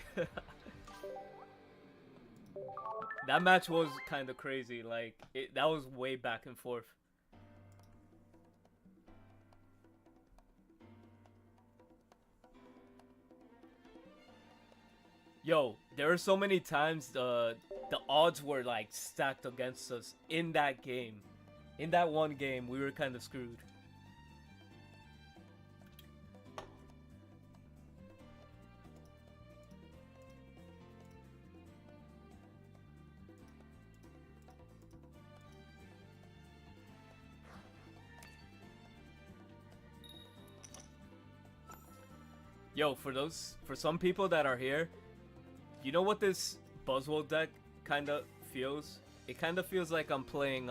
That match was kind of crazy. Like, that was way back and forth. Yo, there were so many times the odds were like stacked against us in that game. In that one game, we were kind of screwed. Yo, for some people that are here, you know what this Buzzwole deck kind of feels? It kind of feels like I'm playing,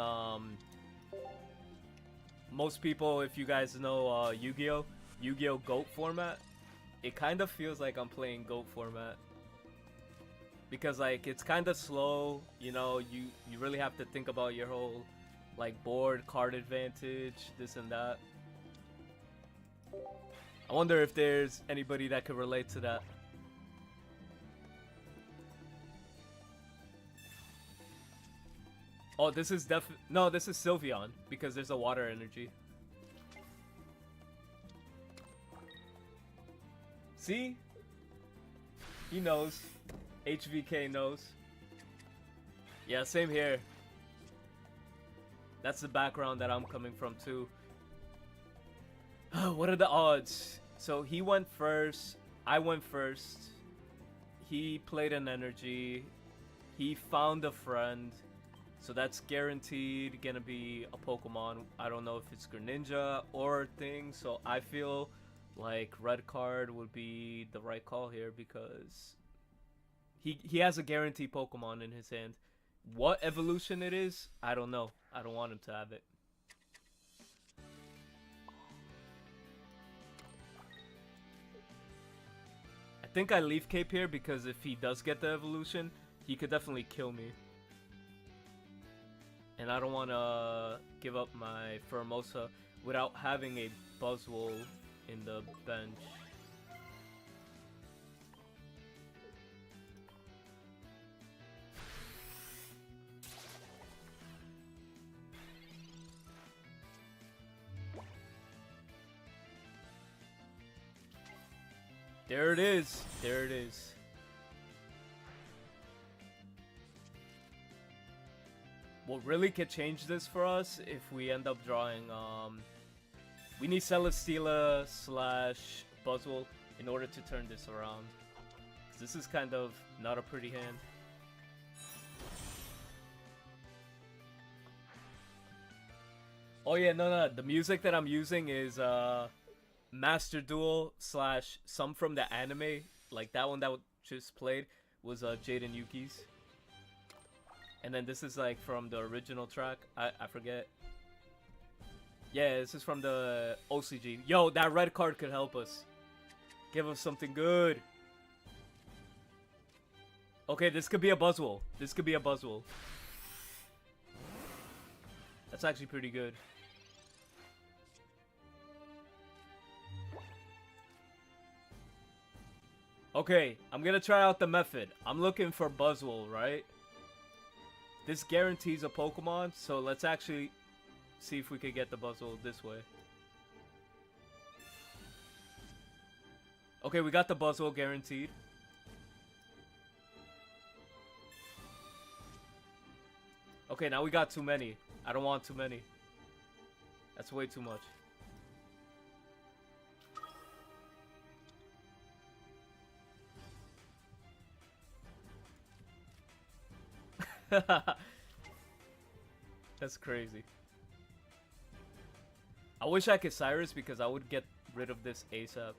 most people, if you guys know Yu-Gi-Oh GOAT format, it kind of feels like I'm playing GOAT format. Because, like, it's kind of slow, you know, you really have to think about your whole, like, board, card advantage, this and that. I wonder if there's anybody that could relate to that. Oh, this is no, this is Sylveon, because there's a water energy. See? He knows. HVK knows. Yeah, same here. That's the background that I'm coming from too. What are the odds? So he went first. I went first. He played an energy. He found a friend. So that's guaranteed gonna be a Pokemon. I don't know if it's Greninja or thing. So I feel like red card would be the right call here because he has a guaranteed Pokemon in his hand. What evolution it is, I don't know. I don't want him to have it. I think I leave Cape here because if he does get the evolution, he could definitely kill me. And I don't want to give up my Formosa without having a Buzzwole in the bench. There it is. There it is. What really could change this for us if we end up drawing, we need Celesteela / Buzzwole in order to turn this around. 'Cause this is kind of not a pretty hand. Oh yeah, no, the music that I'm using is, Master Duel / some from the anime. Like that one that just played was, Jaden Yuki's. And then this is like from the original track. I forget. Yeah, this is from the OCG. Yo, that red card could help us. Give us something good. Okay, this could be a Buzzwole. This could be a Buzzwole. That's actually pretty good. Okay, I'm gonna try out the method. I'm looking for Buzzwole, right? This guarantees a Pokemon, so let's actually see if we could get the Buzzwole this way. Okay, we got the Buzzwole guaranteed. Okay, now we got too many. I don't want too many. That's way too much. That's crazy. I wish I could Cyrus because I would get rid of this ASAP.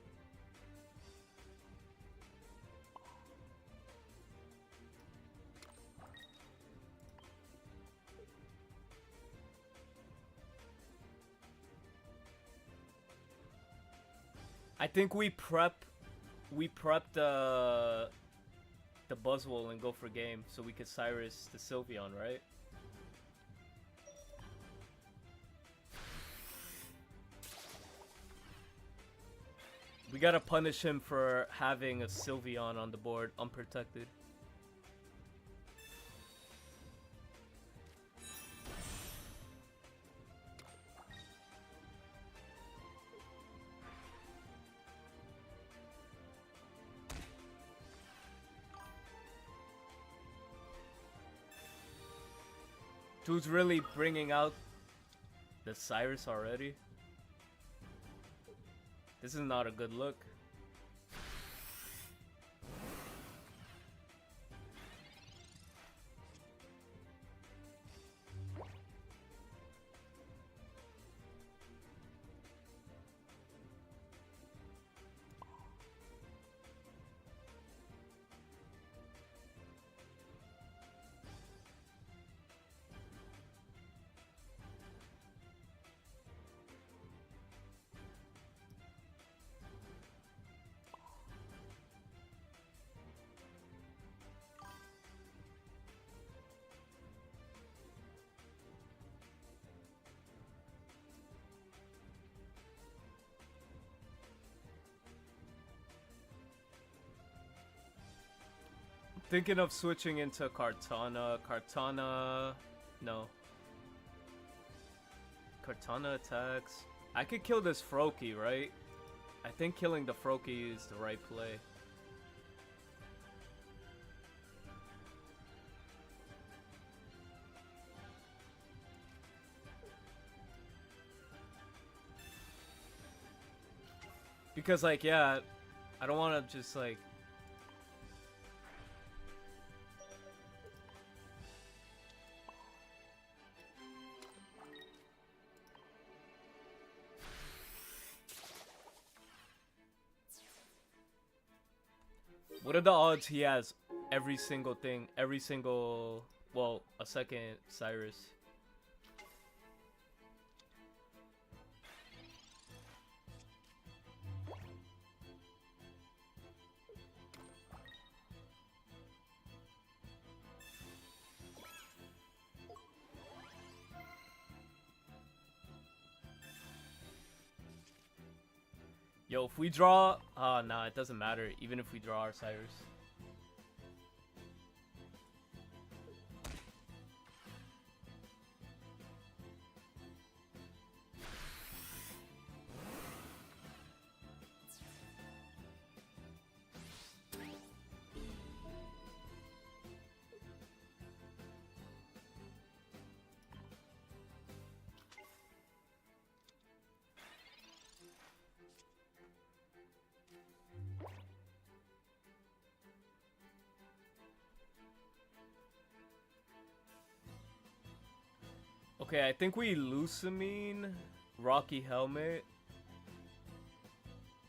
I think we prep the Buzzwole and go for game so we could Cyrus the Sylveon, right? We gotta punish him for having a Sylveon on the board unprotected. Dude's really bringing out the Cyrus already. This is not a good look. Thinking of switching into Kartana. Kartana... No. Kartana attacks. I could kill this Froakie, right? I think killing the Froakie is the right play. Because like, yeah, I don't want to just like. What are the odds he has every single thing, every single, well, a second Cyrus? Yo, if we draw, nah, it doesn't matter. Even if we draw our Cyrus. Okay, I think we Lucamine, Rocky Helmet.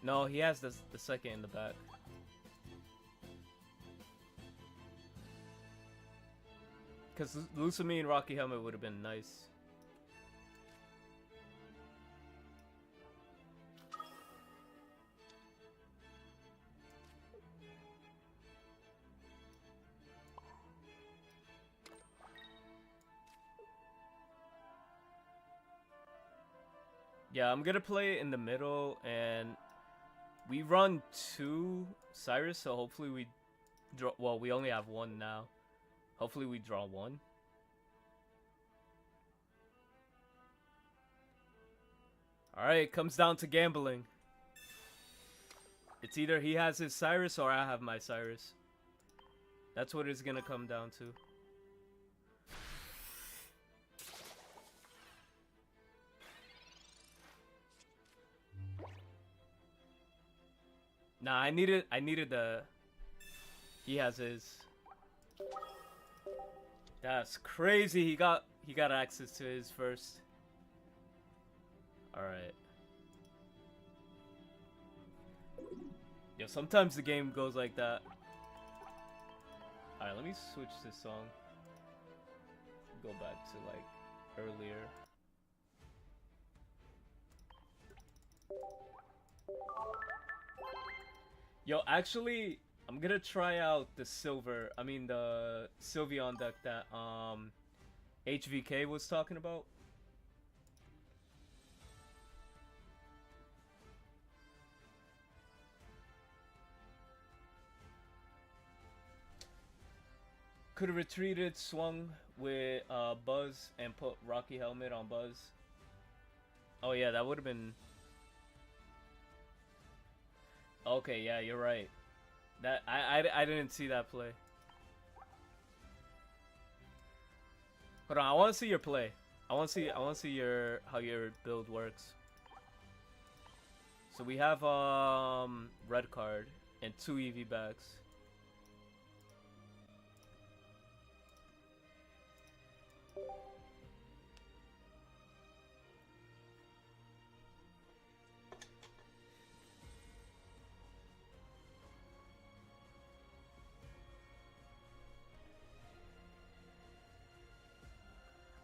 No, he has the second in the back. Because Lucamine, Rocky Helmet would have been nice. Yeah, I'm gonna play in the middle, and we run 2 Cyrus, so hopefully we draw. Well, we only have 1 now. Hopefully we draw 1. Alright, comes down to gambling. It's either he has his Cyrus or I have my Cyrus. That's what it's gonna come down to. Nah, I needed the. He has his. That's crazy. He got access to his first. All right. Yo, sometimes the game goes like that. All right, let me switch this song. Go back to like earlier. Yo, actually, I'm gonna try out the silver. I mean the Sylveon deck that HVK was talking about. Could have retreated, swung with Buzz, and put Rocky Helmet on Buzz. Oh yeah, that would have been. Okay, yeah, you're right. That I didn't see that play. Hold on, I want to see your play. I want to see your how your build works. So we have red card and 2 EV bags.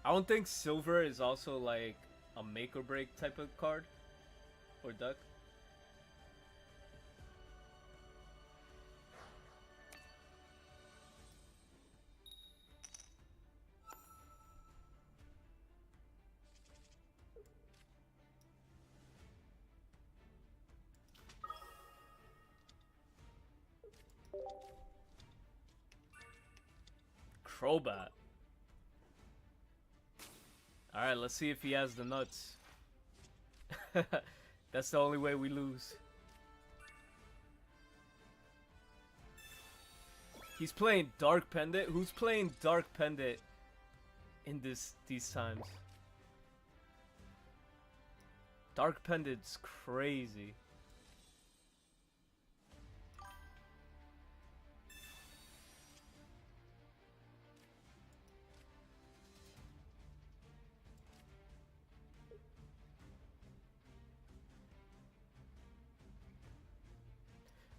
I don't think silver is also like a make or break type of card or deck. Crobat. Alright, let's see if he has the nuts. That's the only way we lose. He's playing Dark Pendant? Who's playing Dark Pendant in these times? Dark Pendant's crazy.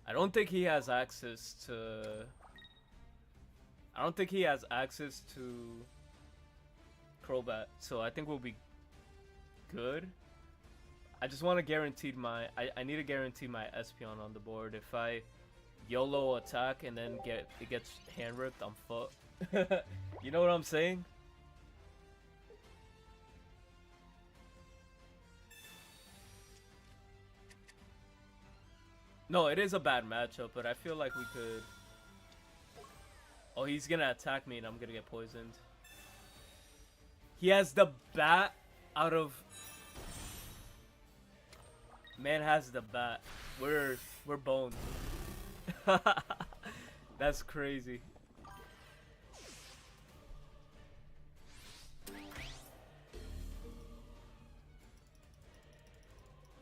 I don't think he has access to... I don't think he has access to Crobat, so I think we'll be good. I just want to guarantee my... I need to guarantee my Espeon on the board. If I YOLO attack and then it gets hand ripped, I'm fucked. You know what I'm saying? No, it is a bad matchup, but I feel like we could... Oh, he's gonna attack me and I'm gonna get poisoned. He has the bat out of... Man has the bat. We're boned. That's crazy.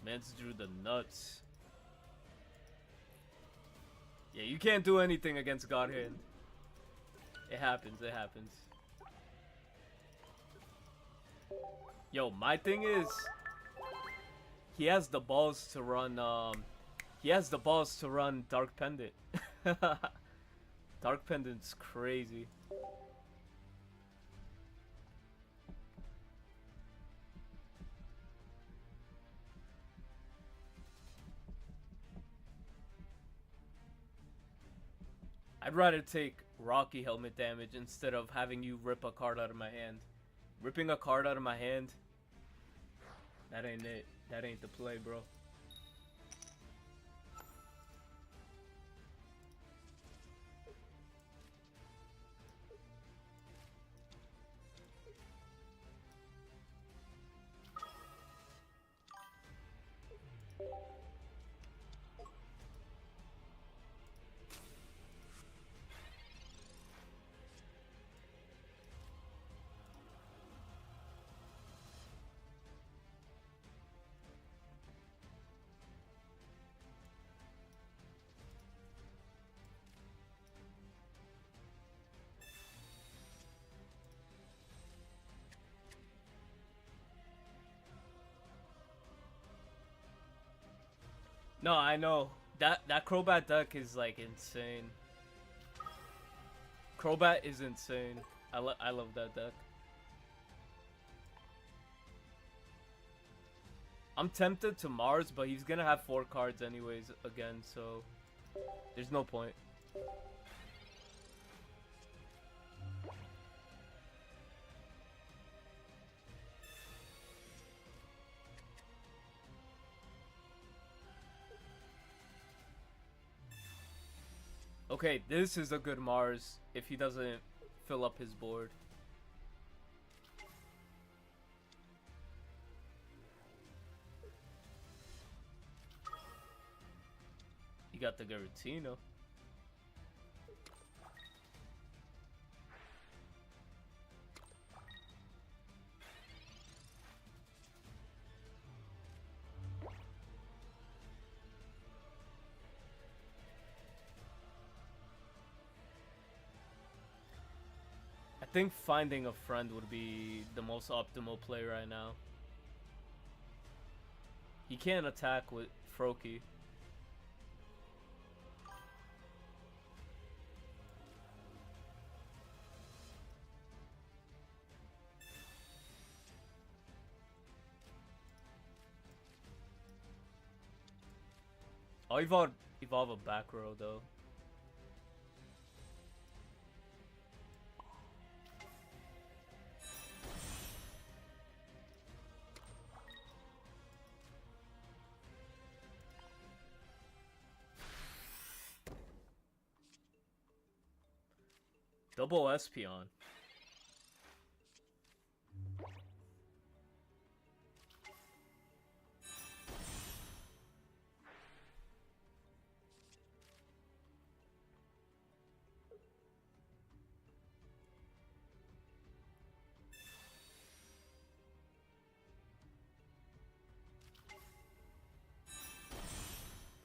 Man's drew the nuts. Yeah, you can't do anything against God Hand. It happens, it happens. Yo, my thing is... He has the balls to run, He has the balls to run Dark Pendant. Dark Pendant's crazy. I'd rather take Rocky Helmet damage instead of having you rip a card out of my hand. Ripping a card out of my hand, that ain't it. That ain't the play, bro. No, I know. That Crobat deck is like insane. Crobat is insane. I love that deck. I'm tempted to Mars, but he's gonna have 4 cards anyways again, so there's no point. Okay, this is a good Mars if he doesn't fill up his board. You got the Giratina. I think finding a friend would be the most optimal play right now. He can't attack with Froakie. I'll evolve a back row though. Double Espeon.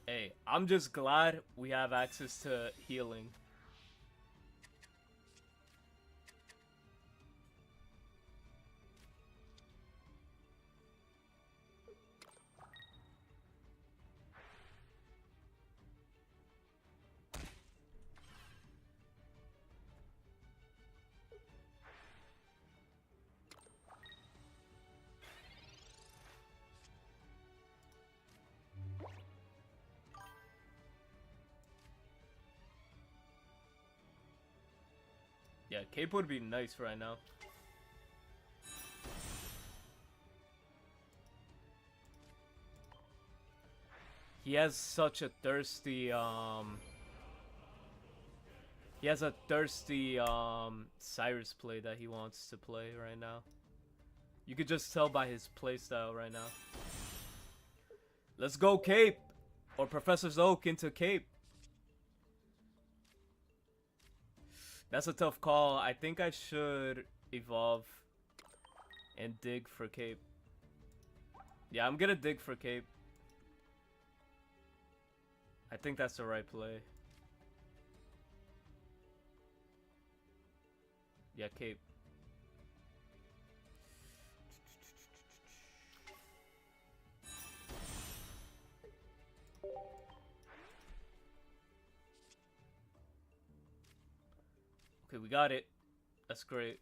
Hey, I'm just glad we have access to healing. Yeah, Cape would be nice right now. He has such a thirsty, he has a thirsty, Cyrus play that he wants to play right now. You could just tell by his playstyle right now. Let's go Cape! Or Professor's Oak into Cape. That's a tough call. I think I should evolve and dig for Cape. Yeah, I'm gonna dig for Cape. I think that's the right play. Yeah, Cape. Okay, we got it. That's great.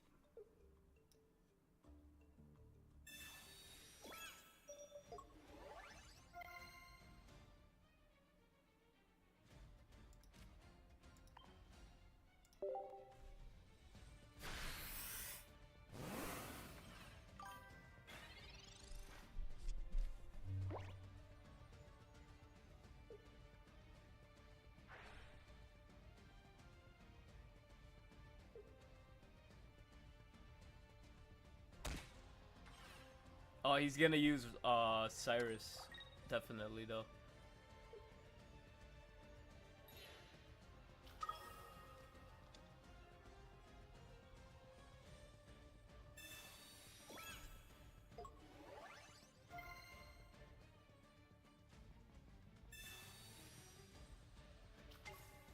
Oh, he's gonna use Cyrus. Definitely though.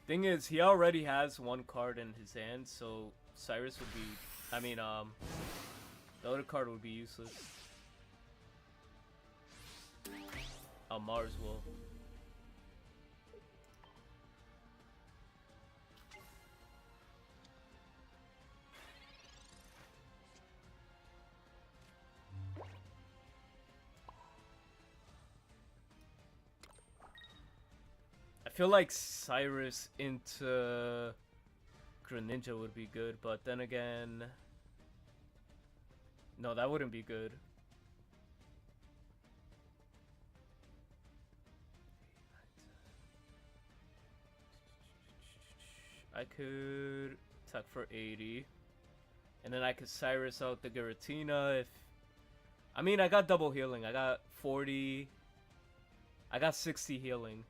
Thing is, he already has one card in his hand, so Cyrus would be, I mean, the other card would be useless. Mars will. I feel like Cyrus into Greninja would be good, but then again, no, that wouldn't be good. I could attack for 80. And then I could Cyrus out the Giratina if... I mean, I got double healing. I got 40... I got 60 healing.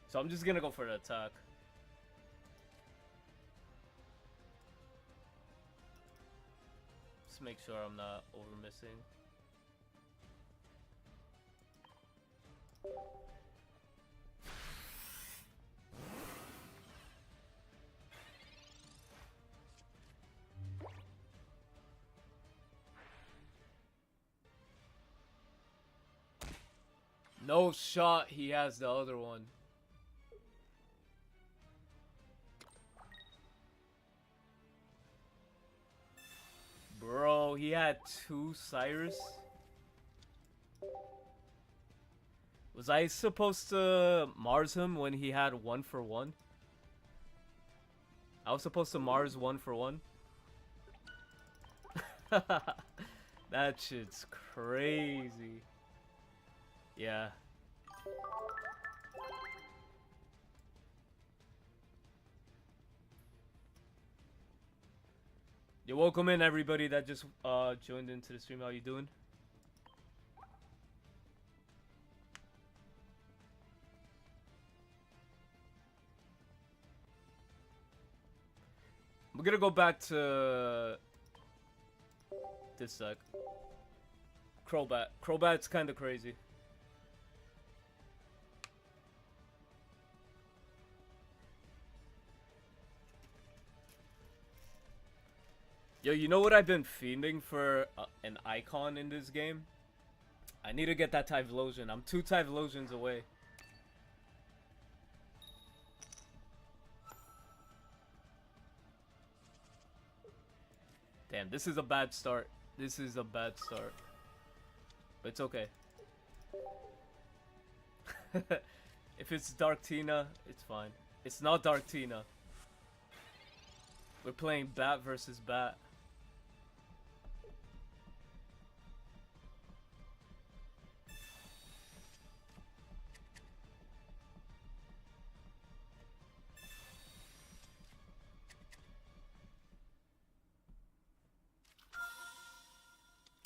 So I'm just gonna go for the attack. Just make sure I'm not over missing. No shot, he has the other one. Bro, he had 2 Cyrus? Was I supposed to Mars him when he had 1 for 1? I was supposed to Mars 1 for 1? That shit's crazy. Yeah. You're welcome in, everybody that just joined into the stream. How you doing? We're gonna go back to this deck. Crobat. Crobat's kind of crazy. Yo, you know what I've been fiending for an icon in this game? I need to get that Typhlosion. I'm 2 Typhlosions away. Damn, this is a bad start. This is a bad start. But it's okay. If it's Dark Tina, it's fine. It's not Dark Tina. We're playing Bat versus Bat.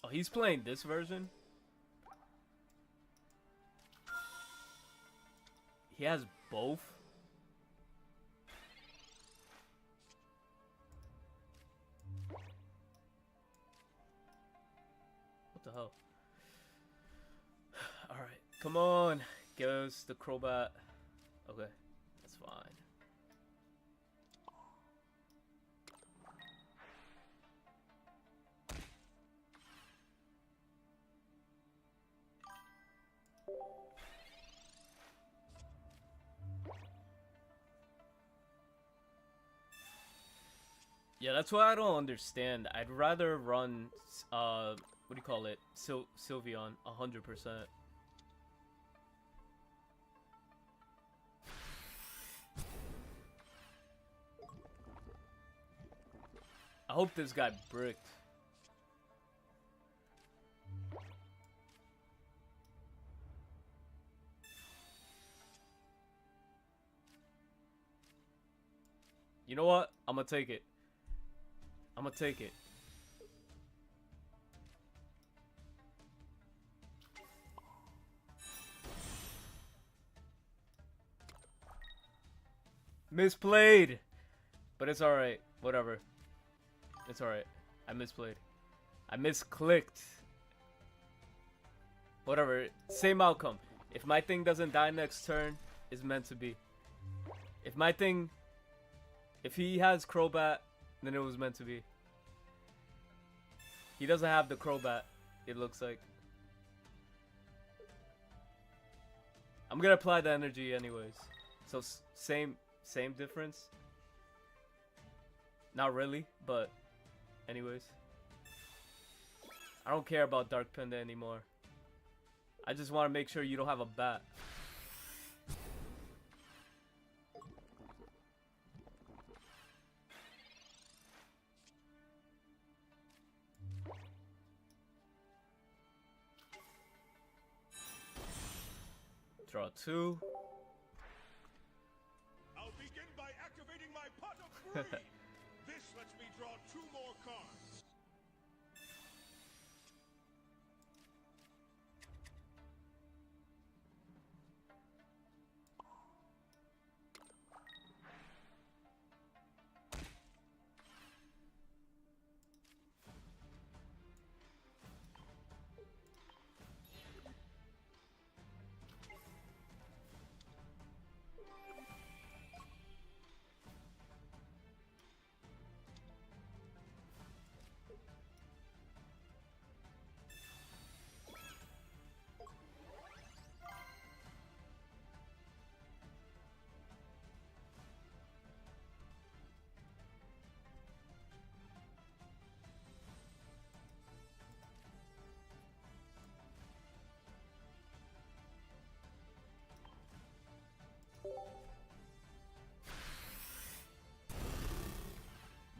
Oh, he's playing this version? He has both? What the hell? Alright, come on. Give us the Crobat. Okay, that's fine. Yeah, that's what I don't understand. I'd rather run, what do you call it? Sylveon, 100%. I hope this guy bricked. You know what? I'm gonna take it. I'm gonna take it. Misplayed! But it's alright. Whatever. It's alright. I misplayed. I misclicked. Whatever. Same outcome. If my thing doesn't die next turn, it's meant to be. If my thing... If he has Crobat, then it was meant to be. He doesn't have the Crobat, it looks like. I'm gonna apply the energy anyways. So same difference. Not really, but anyways. I don't care about Dark Panda anymore. I just want to make sure you don't have a bat. Draw 2. I'll begin by activating my pot of greed. This lets me draw 2 more cards.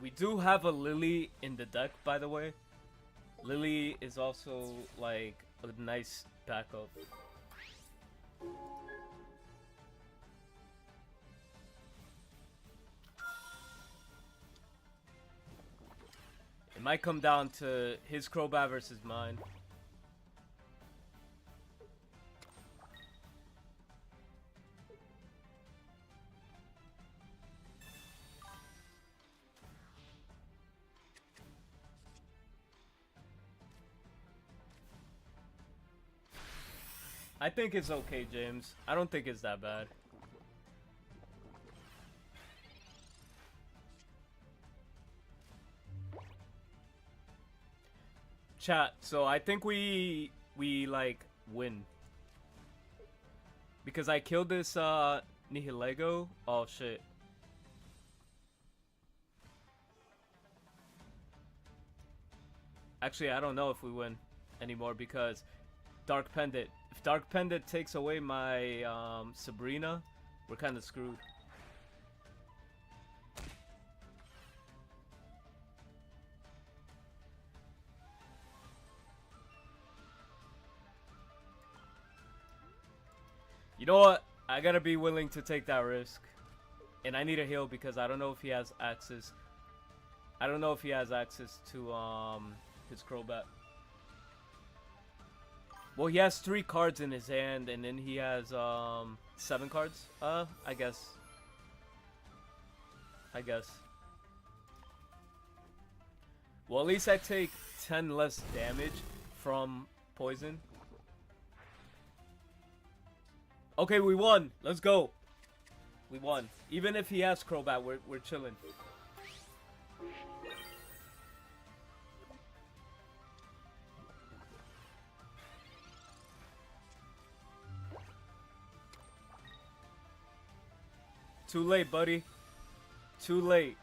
We do have a Lily in the deck, by the way. Lily is also like a nice backup. It might come down to his Crobat versus mine. I think it's okay, James. I don't think it's that bad. Chat, so I think we like win. Because I killed this Nihilego. Oh shit. Actually, I don't know if we win anymore because Dark Pendant If Dark Pendant takes away my Sabrina, we're kind of screwed. You know what? I gotta be willing to take that risk. And I need a heal because I don't know if he has access. I don't know if he has access to his Crobat. Well, he has 3 cards in his hand, and then he has 7 cards. I guess. Well, at least I take 10 less damage from poison. Okay, we won. Let's go. We won. Even if he has Crobat, we're chilling. Too late, buddy. Too late.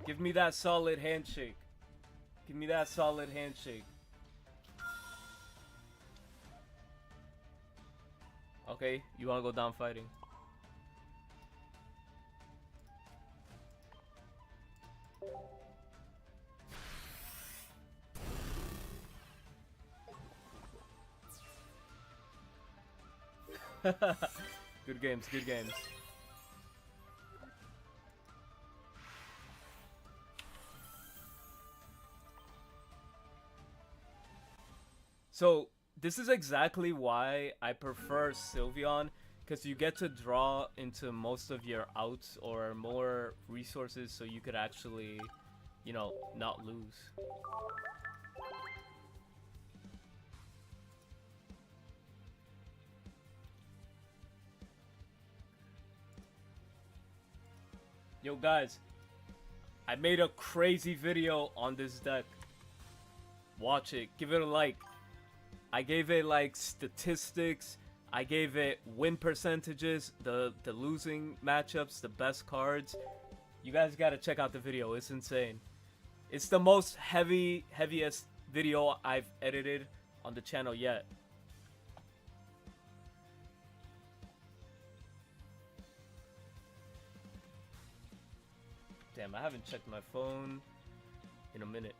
Give me that solid handshake. Give me that solid handshake. Okay, you wanna go down fighting? Good games, good games. So, this is exactly why I prefer Sylveon, because you get to draw into most of your outs or more resources so you could actually, you know, not lose. Yo guys, I made a crazy video on this deck. Watch it, give it a like. I gave it like statistics, I gave it win percentages, the losing matchups, the best cards. You guys gotta check out the video, it's insane. It's the most heaviest video I've edited on the channel yet. Damn, I haven't checked my phone in a minute.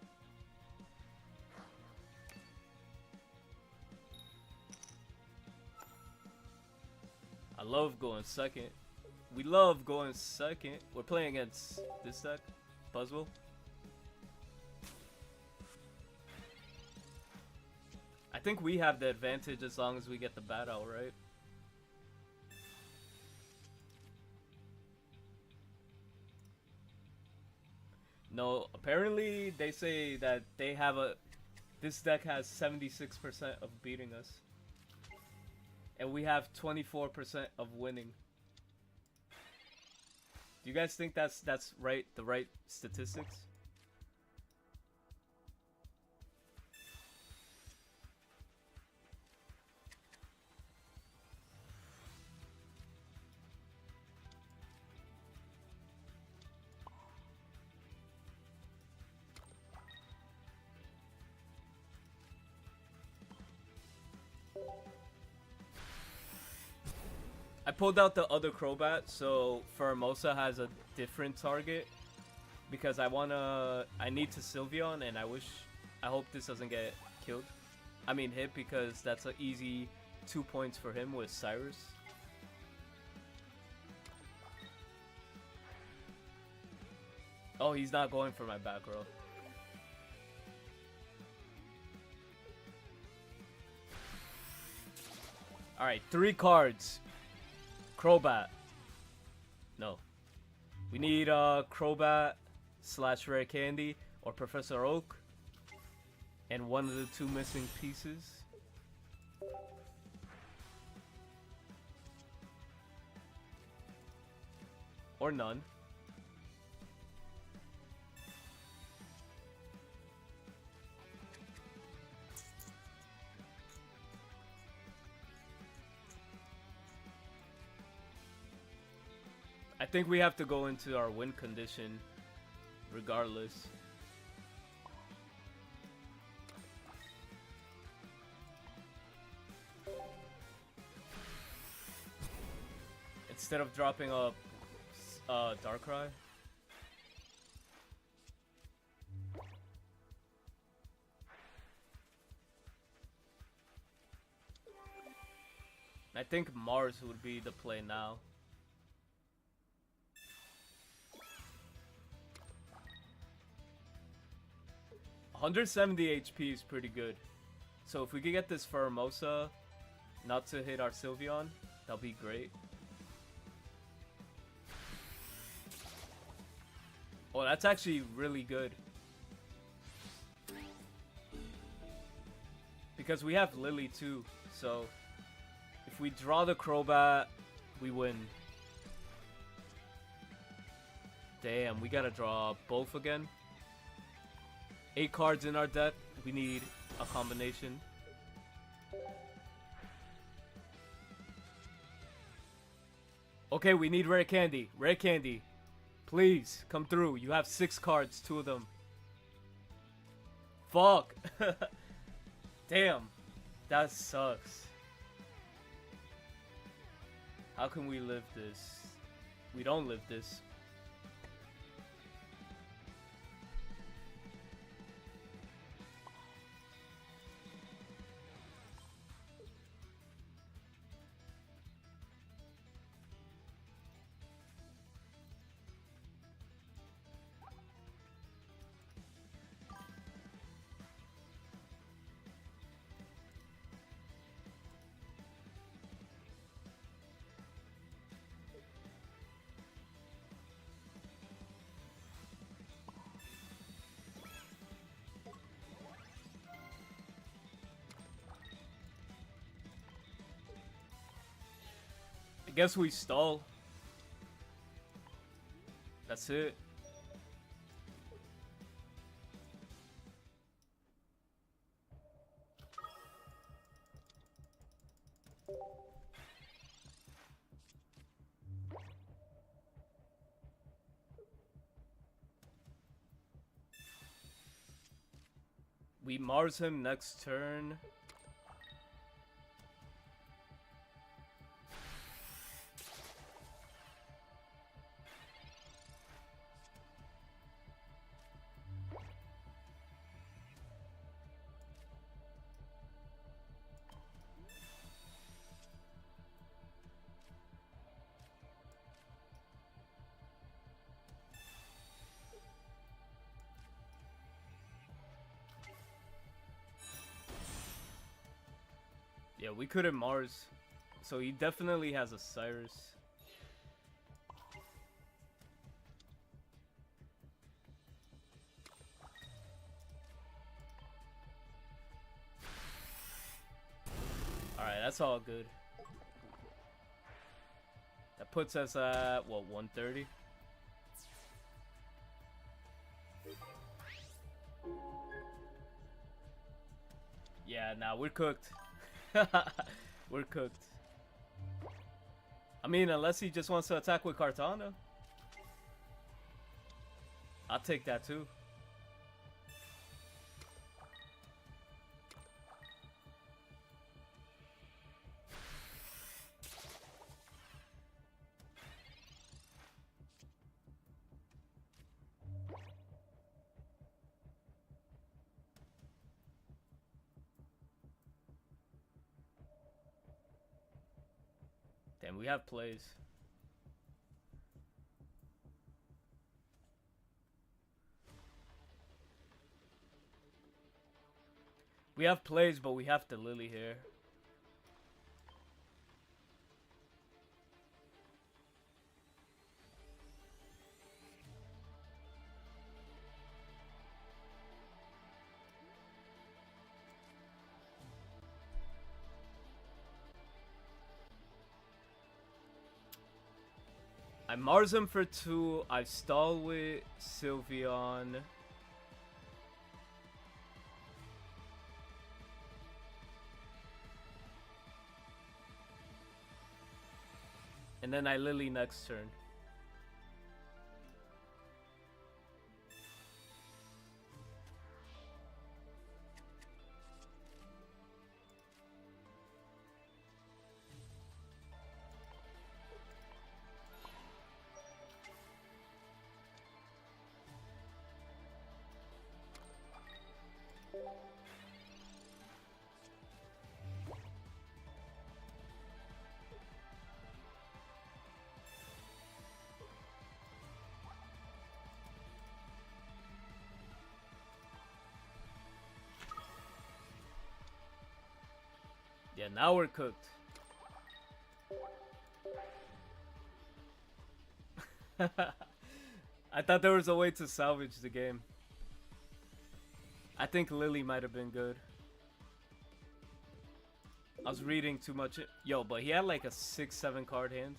I love going second. We love going second. We're playing against this deck, Puzzle. I think we have the advantage as long as we get the bat out, right? No, apparently they say that they have this deck has 76% of beating us. And we have 24% of winning. Do you guys think that's right, the right statistics? I pulled out the other Crobat, so Formosa has a different target because I need to Sylveon, and I hope this doesn't get killed. I mean hit, because that's an easy 2 points for him with Cyrus. Oh, he's not going for my back row. Alright, 3 cards. Crobat. No. We need Crobat / Rare Candy or Professor Oak. And one of the 2 missing pieces. Or none. think we have to go into our win condition regardless. Instead of dropping a Darkrai. I think Mars would be the play now. $170 HP is pretty good. So if we could get this Pheromosa not to hit our Sylveon, that'll be great. Oh, that's actually really good. Because we have Lily too, so if we draw the Crobat, we win. Damn, we gotta draw both again. 8 cards in our deck. We need a combination. Okay, we need rare candy. Rare candy. Please, come through. You have 6 cards, 2 of them. Fuck. Damn. That sucks. How can we live this? We don't live this. I guess we stall. That's it. We Mars him next turn. Yeah, we couldn't Mars. So he definitely has a Cyrus. Alright, that's all good. That puts us at, what, 130? Yeah, nah, we're cooked. We're cooked. I mean, unless he just wants to attack with Kartana. I'll take that too. Damn, we have plays. We have plays, but we have to Lily here. I Mars him for 2. I stall with Sylveon. And then I Lily next turn. Yeah, now we're cooked. I thought there was a way to salvage the game. I think Lily might have been good. I was reading too much. Yo, but he had like a 6-7 card hand.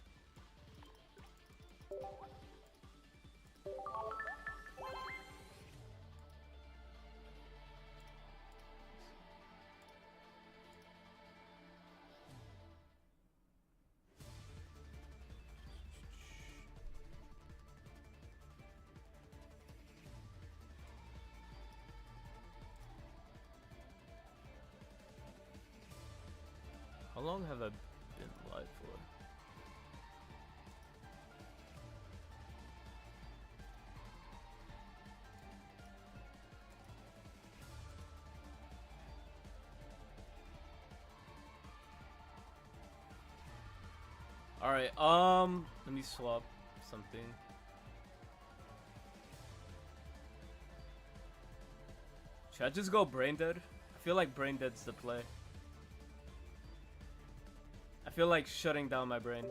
How long have I been live for? Alright, let me swap something. Should I just go Brain Dead? I feel like Brain Dead's the play. I feel like shutting down my brain.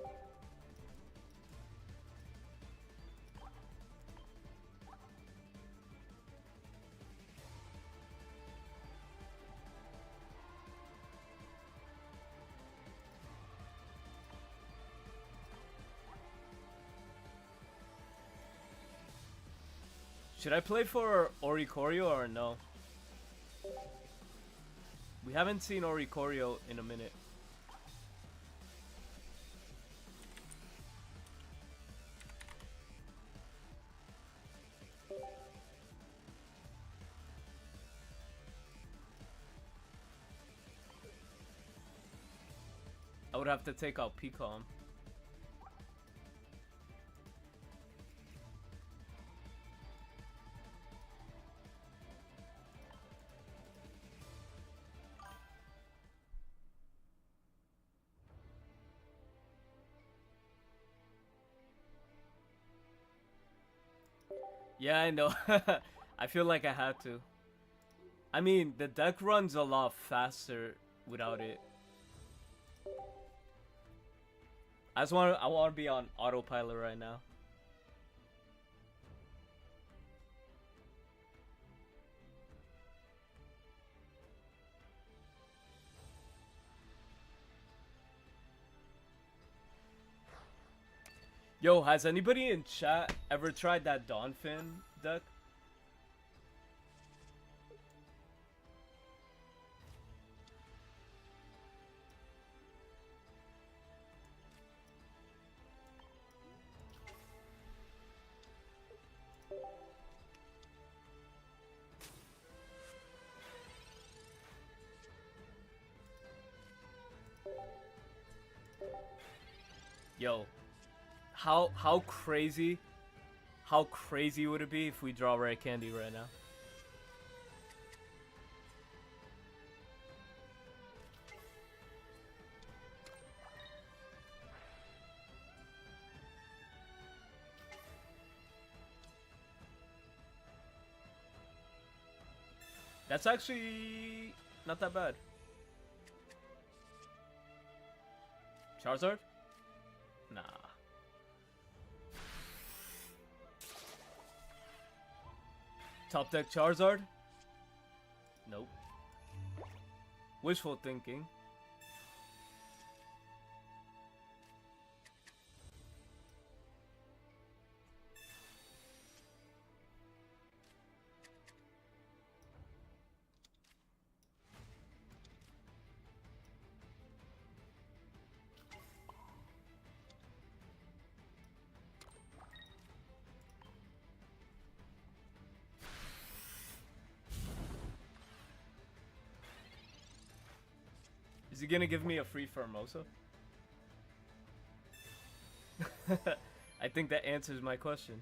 Should I play for Oricorio or no? We haven't seen Oricorio in a minute. I would have to take out Pcom. Yeah, I know. I feel like I had to. I mean, the deck runs a lot faster without it. I want to be on autopilot right now. Yo, has anybody in chat ever tried that Dawnfin deck? Yo, how crazy would it be if we draw rare candy right now? That's actually not that bad. Charizard? Nah. Top deck Charizard? Nope. Wishful thinking. Is he gonna give me a free Formosa? I think that answers my question.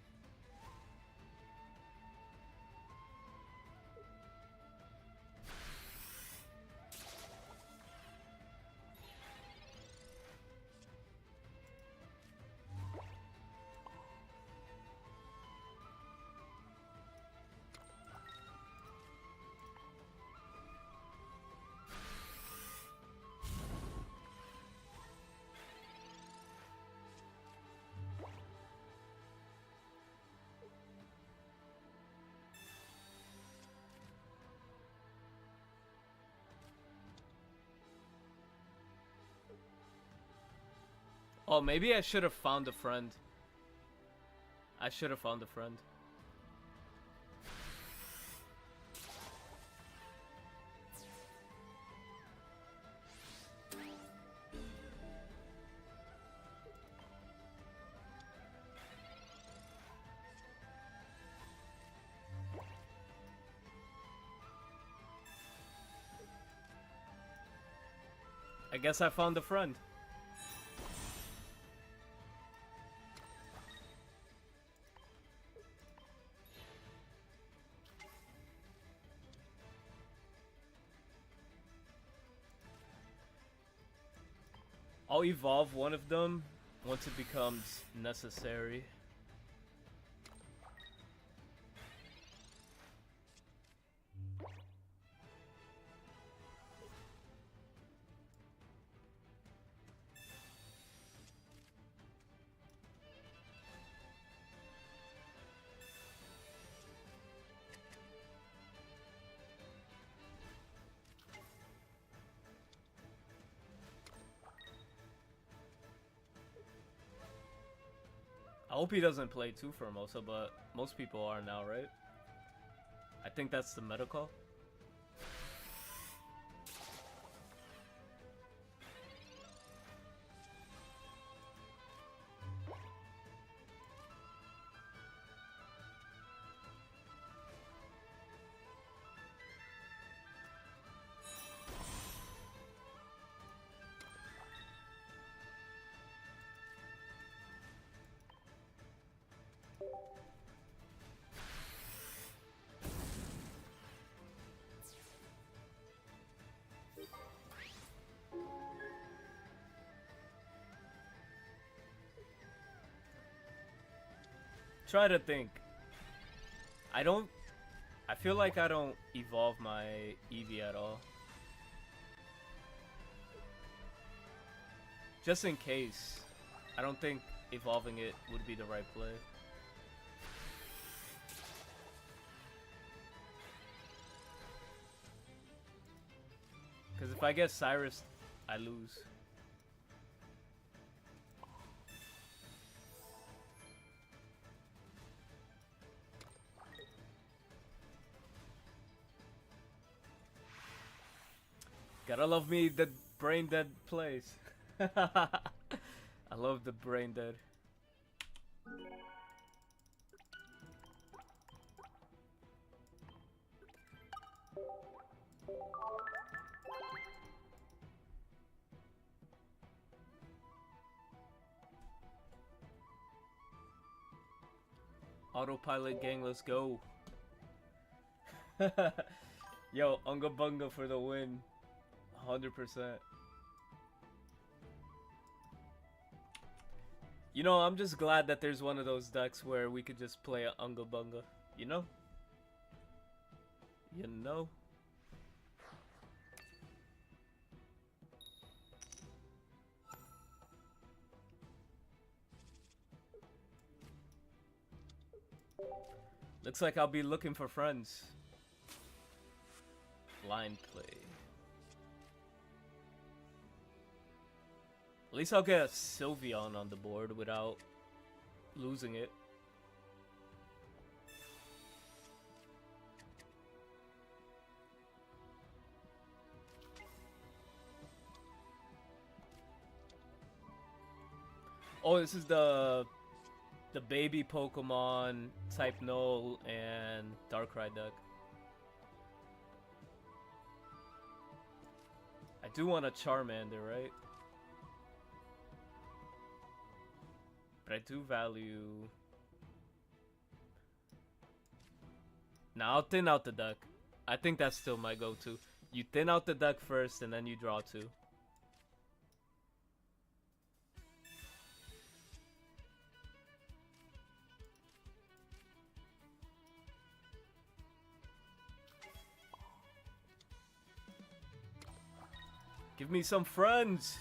Oh, maybe I should have found a friend. I should have found a friend. I guess I found a friend. I'll evolve one of them once it becomes necessary. I hope he doesn't play 2 Formosa, but most people are now, right? I think that's the meta call. Try to think. I feel like I don't evolve my Eevee at all. Just in case. I don't think evolving it would be the right play. Because if I get Cyrus, I lose. Gotta love me the brain dead plays. I love the brain dead. Autopilot gang, let's go. Yo, Unga Bunga for the win. 100%. You know, I'm just glad that there's one of those decks where we could just play a Unga Bunga. You know? You know? Looks like I'll be looking for friends. Line play. At least I'll get a Sylveon on the board without losing it. Oh, this is the baby Pokemon type Null and Darkrai deck. I do want a Charmander, right? But I do value... Now I'll thin out the deck. I think that's still my go-to. You thin out the deck first and then you draw 2. Give me some friends!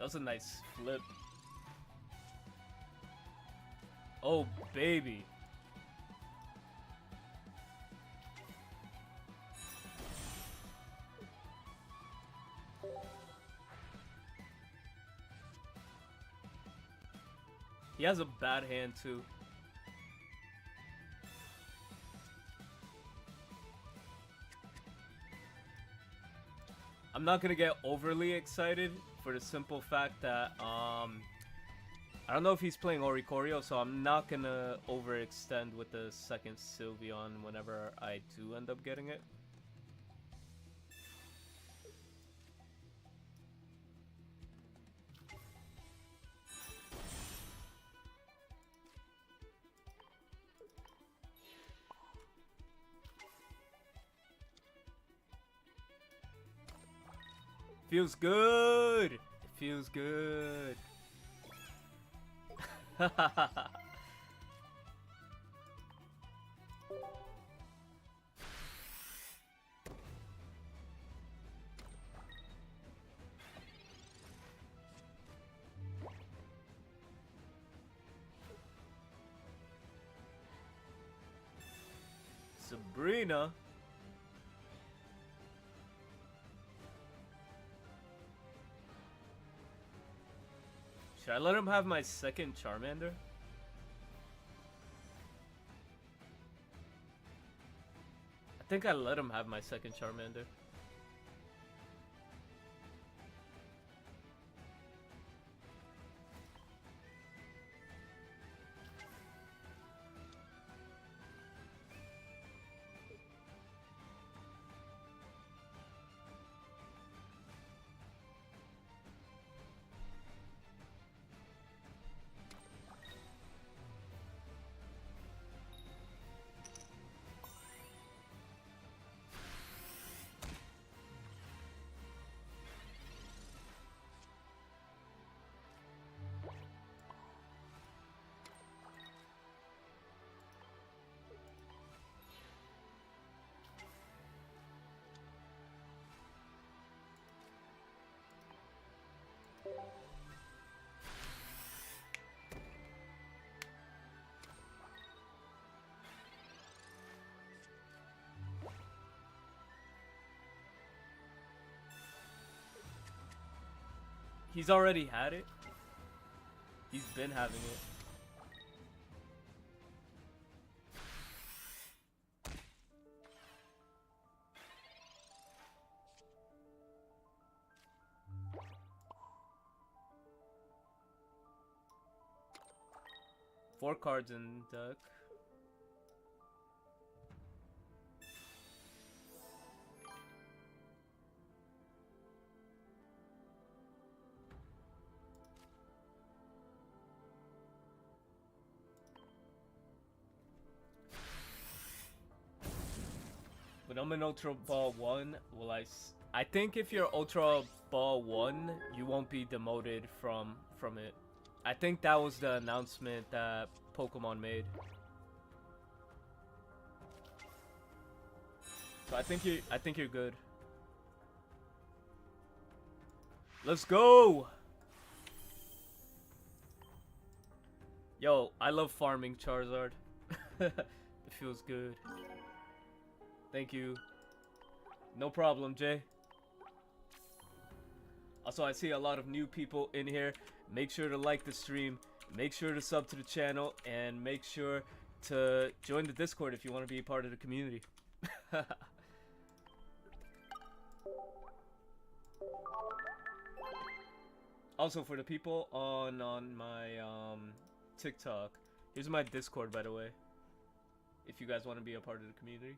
That's a nice flip. Oh, baby. He has a bad hand, too. I'm not gonna get overly excited for the simple fact that, I don't know if he's playing Oricorio, so I'm not gonna overextend with the second Sylveon whenever I do end up getting it. Feels good! It feels good. Sabrina. Should I let him have my second Charmander? I think I let him have my second Charmander. He's already had it. He's been having it. Four cards in deck. When I'm in Ultra Ball 1, will I think if you're Ultra Ball 1, you won't be demoted from it. I think that was the announcement that Pokemon made. So I think you're good. Let's go! Yo, I love farming Charizard. It feels good. Thank you. No problem, Jay. Also, I see a lot of new people in here. Make sure to like the stream. Make sure to sub to the channel. And make sure to join the Discord if you want to be a part of the community. Also, for the people on my TikTok, here's my Discord, by the way. If you guys want to be a part of the community.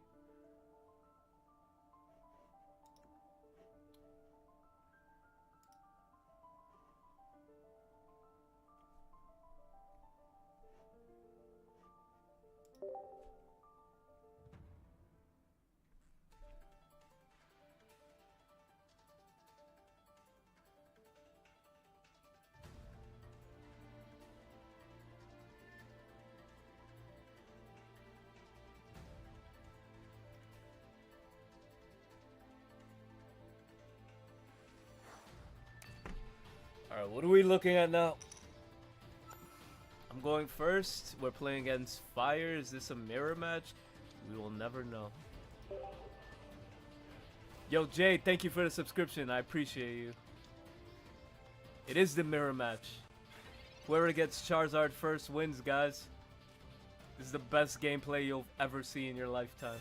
Alright, what are we looking at now? I'm going first. We're playing against Fire. Is this a mirror match? We will never know. Yo, Jay, thank you for the subscription. I appreciate you. It is the mirror match. Whoever gets Charizard first wins, guys. This is the best gameplay you'll ever see in your lifetime.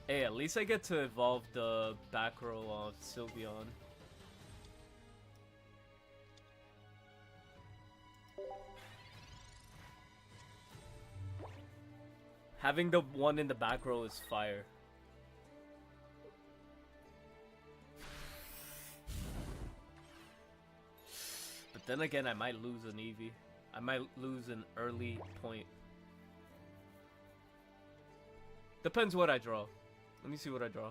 Hey, at least I get to evolve the back row of Sylveon. Having the one in the back row is fire. But then again, I might lose an Eevee. I might lose an early point. Depends what I draw. Let me see what I draw.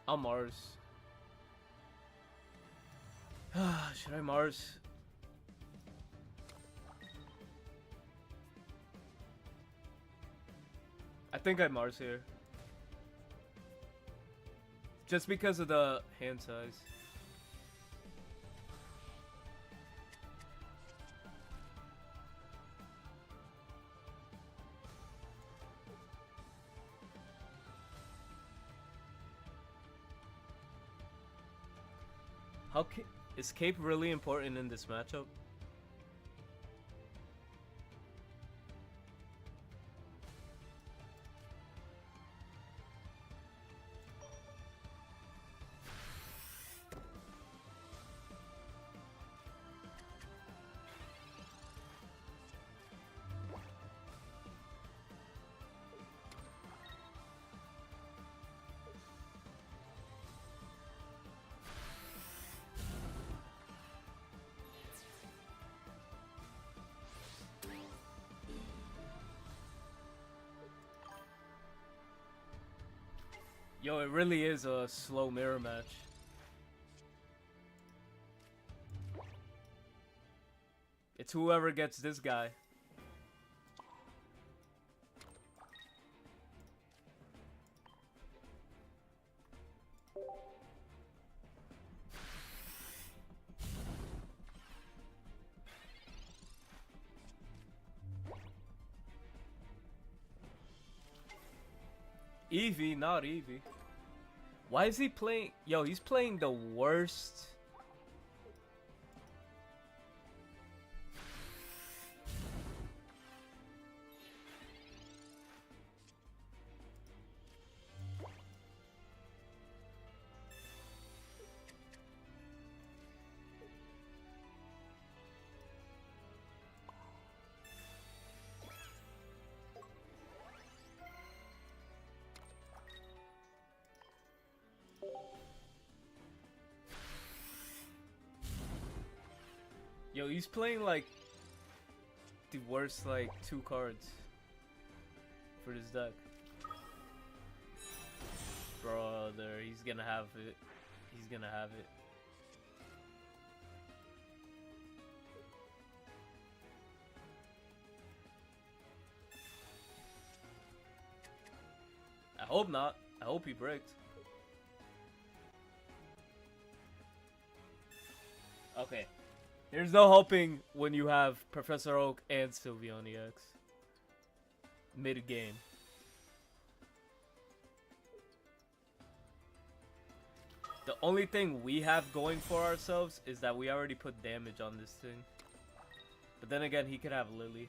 I'll Mars. Should I Mars? I think I Mars here. Just because of the hand size. Is Cape really important in this matchup? Yo, it really is a slow mirror match. It's whoever gets this guy. Eevee, not Eevee. Why is he playing? Yo, he's playing the worst. Yo, he's playing like the worst like 2 cards for this deck. Brother, he's gonna have it. He's gonna have it. I hope not. I hope he bricked. Okay. There's no hoping when you have Professor Oak and Sylveon EX. Mid-game. The only thing we have going for ourselves is that we already put damage on this thing. But then again, he could have Lily.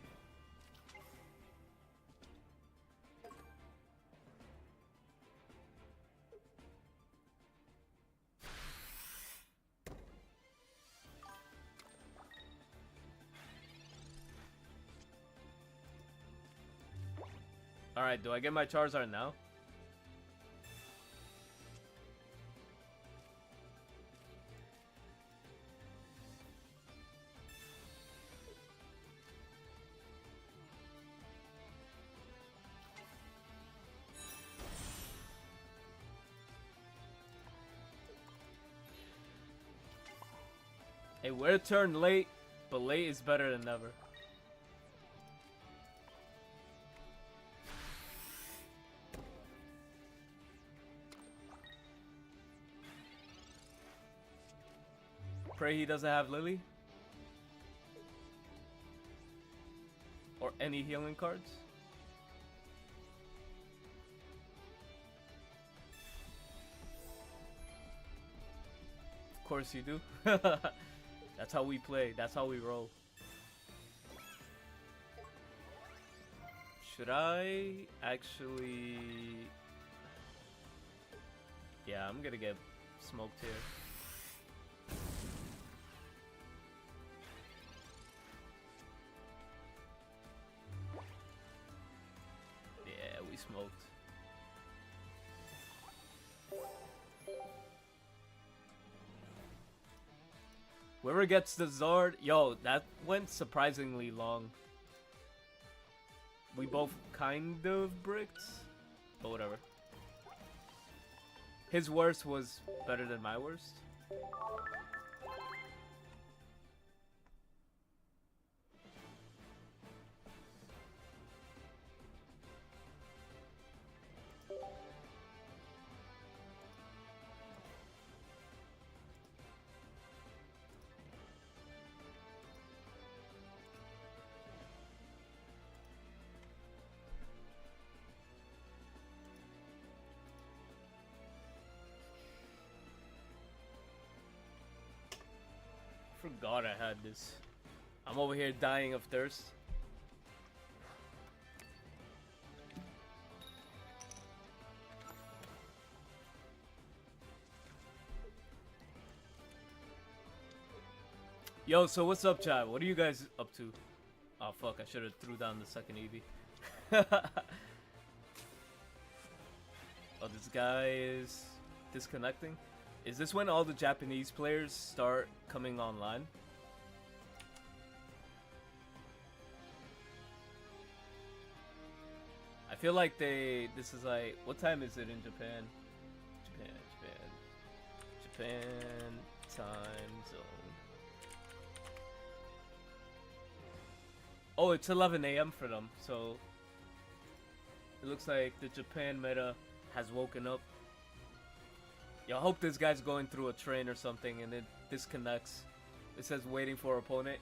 Alright, do I get my Charizard now? Hey, we're a turn late, but late is better than never. Pray he doesn't have Lily. Or any healing cards. Of course you do. That's how we play. That's how we roll. Should I actually... Yeah, I'm gonna get smoked here. Yeah, we smoked. Whoever gets the Zard... Yo, that went surprisingly long. We both kind of bricked, but whatever. His worst was better than my worst. Forgot I had this. I'm over here dying of thirst. Yo, so what's up, chat? What are you guys up to? Oh fuck, I should have threw down the second EV. Oh, this guy is disconnecting. Is this when all the Japanese players start coming online? I feel like this is like, what time is it in Japan? Japan time zone. Oh, it's 11 a.m. for them, so it looks like the Japan meta has woken up. Yo, I hope this guy's going through a train or something and it disconnects. It says waiting for opponent.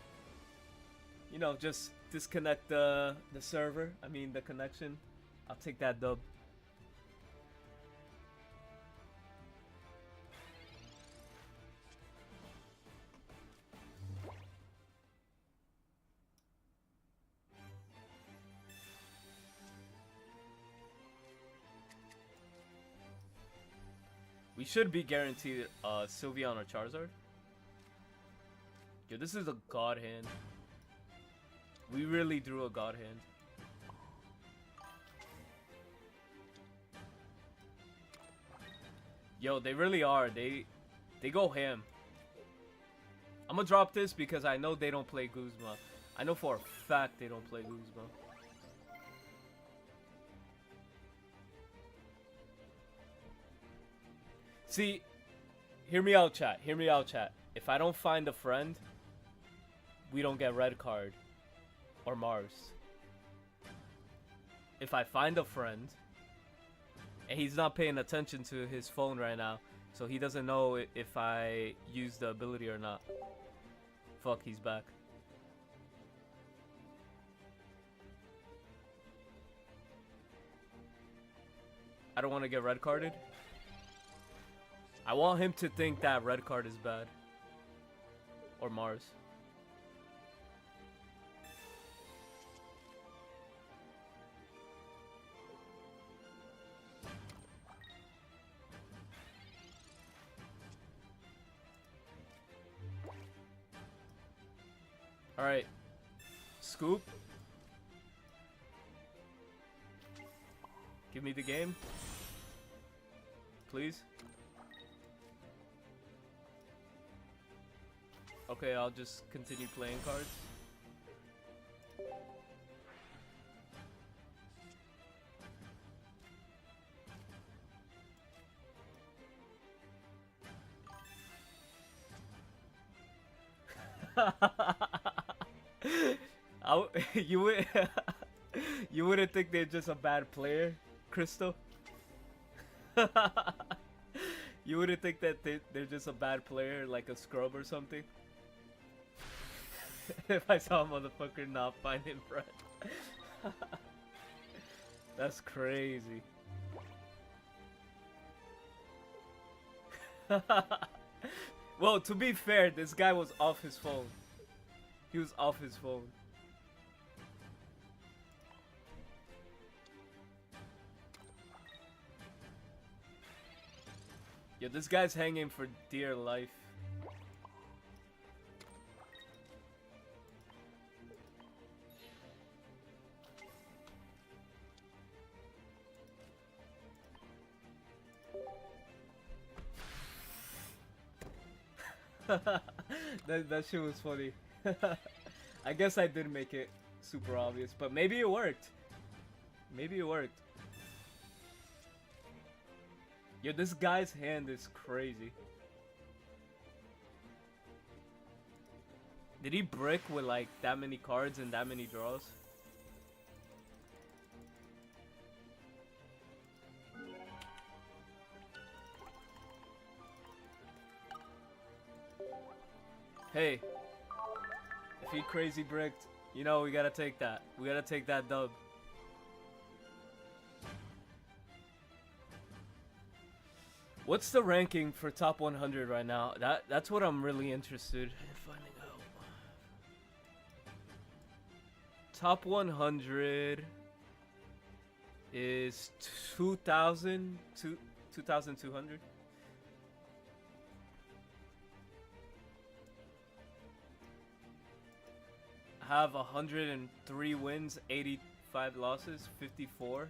You know, just disconnect the server. I mean the connection. I'll take that dub. We should be guaranteed Sylveon or Charizard. Yo, this is a god hand. We really drew a god hand. Yo, they really are. They go ham. I'm gonna drop this because I know they don't play Guzma. I know for a fact they don't play Guzma. See, hear me out, chat. Hear me out, chat. If I don't find a friend, we don't get red card or Mars. If I find a friend, and he's not paying attention to his phone right now, so he doesn't know if I use the ability or not. Fuck, he's back. I don't want to get red carded. I want him to think that red card is bad. Or Mars. Alright. Scoop. Give me the game. Please. Okay, I'll just continue playing cards. You would you wouldn't think they're just a bad player, Crystal? You wouldn't think that they're just a bad player, like a scrub or something? If I saw a motherfucker not find in front. That's crazy. Well, to be fair, this guy was off his phone. He was off his phone. Yo, this guy's hanging for dear life. that shit was funny. I guess I did make it super obvious, but maybe it worked. Maybe it worked. Yo, this guy's hand is crazy. Did he brick with like that many cards and that many draws? Hey, if he crazy bricked, you know we gotta take that. We gotta take that dub. What's the ranking for top 100 right now? That's what I'm really interested in finding out. Top 100 is 2,200. Have 103 wins, 85 losses, 54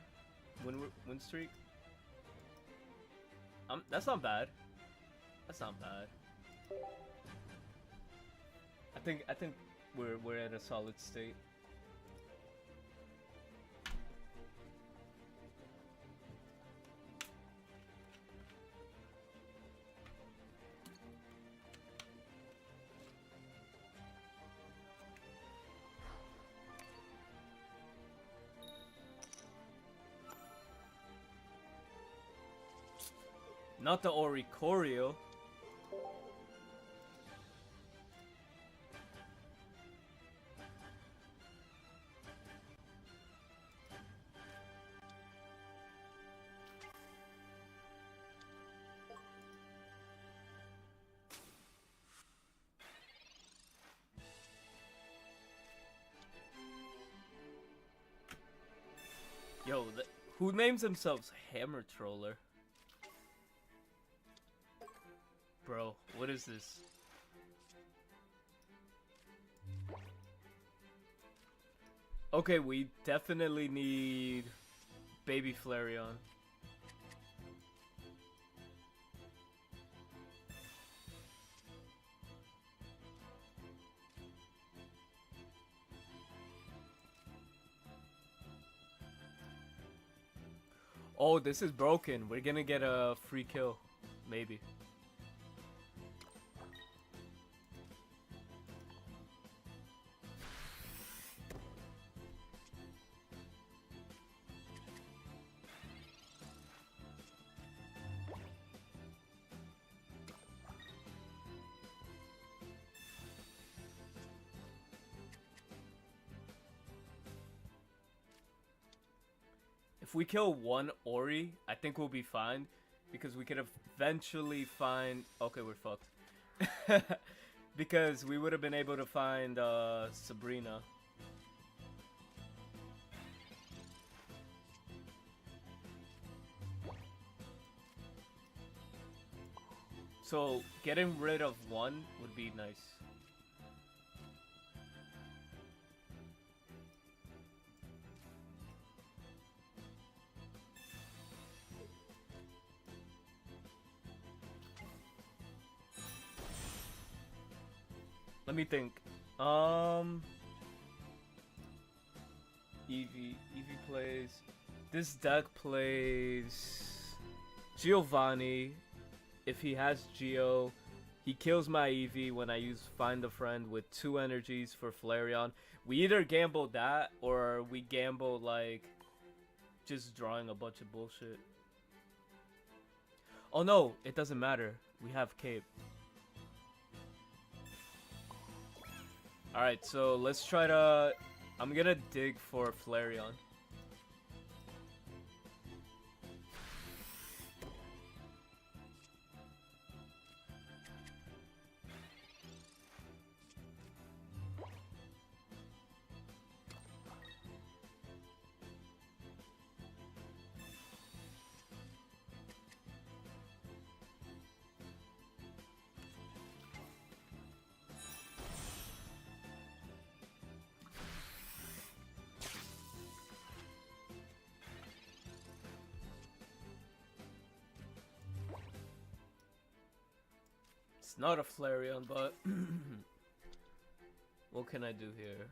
win streak. That's not bad. That's not bad. I think we're at a solid state. Not the Oricorio. Yo, who names themselves Hammer Troller? Bro, what is this? Okay, we definitely need Baby Flareon. Oh, this is broken. We're gonna get a free kill. Maybe. If we kill one Ori, I think we'll be fine. Because we could eventually find... Okay, we're fucked. Because we would have been able to find Sabrina. So, getting rid of one would be nice. Let me think. Eevee plays. This deck plays Giovanni. If he has Geo, He kills my EV when I use Find a Friend with 2 energies for Flareon. We either gamble that or we gamble like just drawing a bunch of bullshit. Oh no, it doesn't matter. We have Cape. Alright, so let's try to... I'm gonna dig for Flareon. It's not a Flareon, but what can I do here?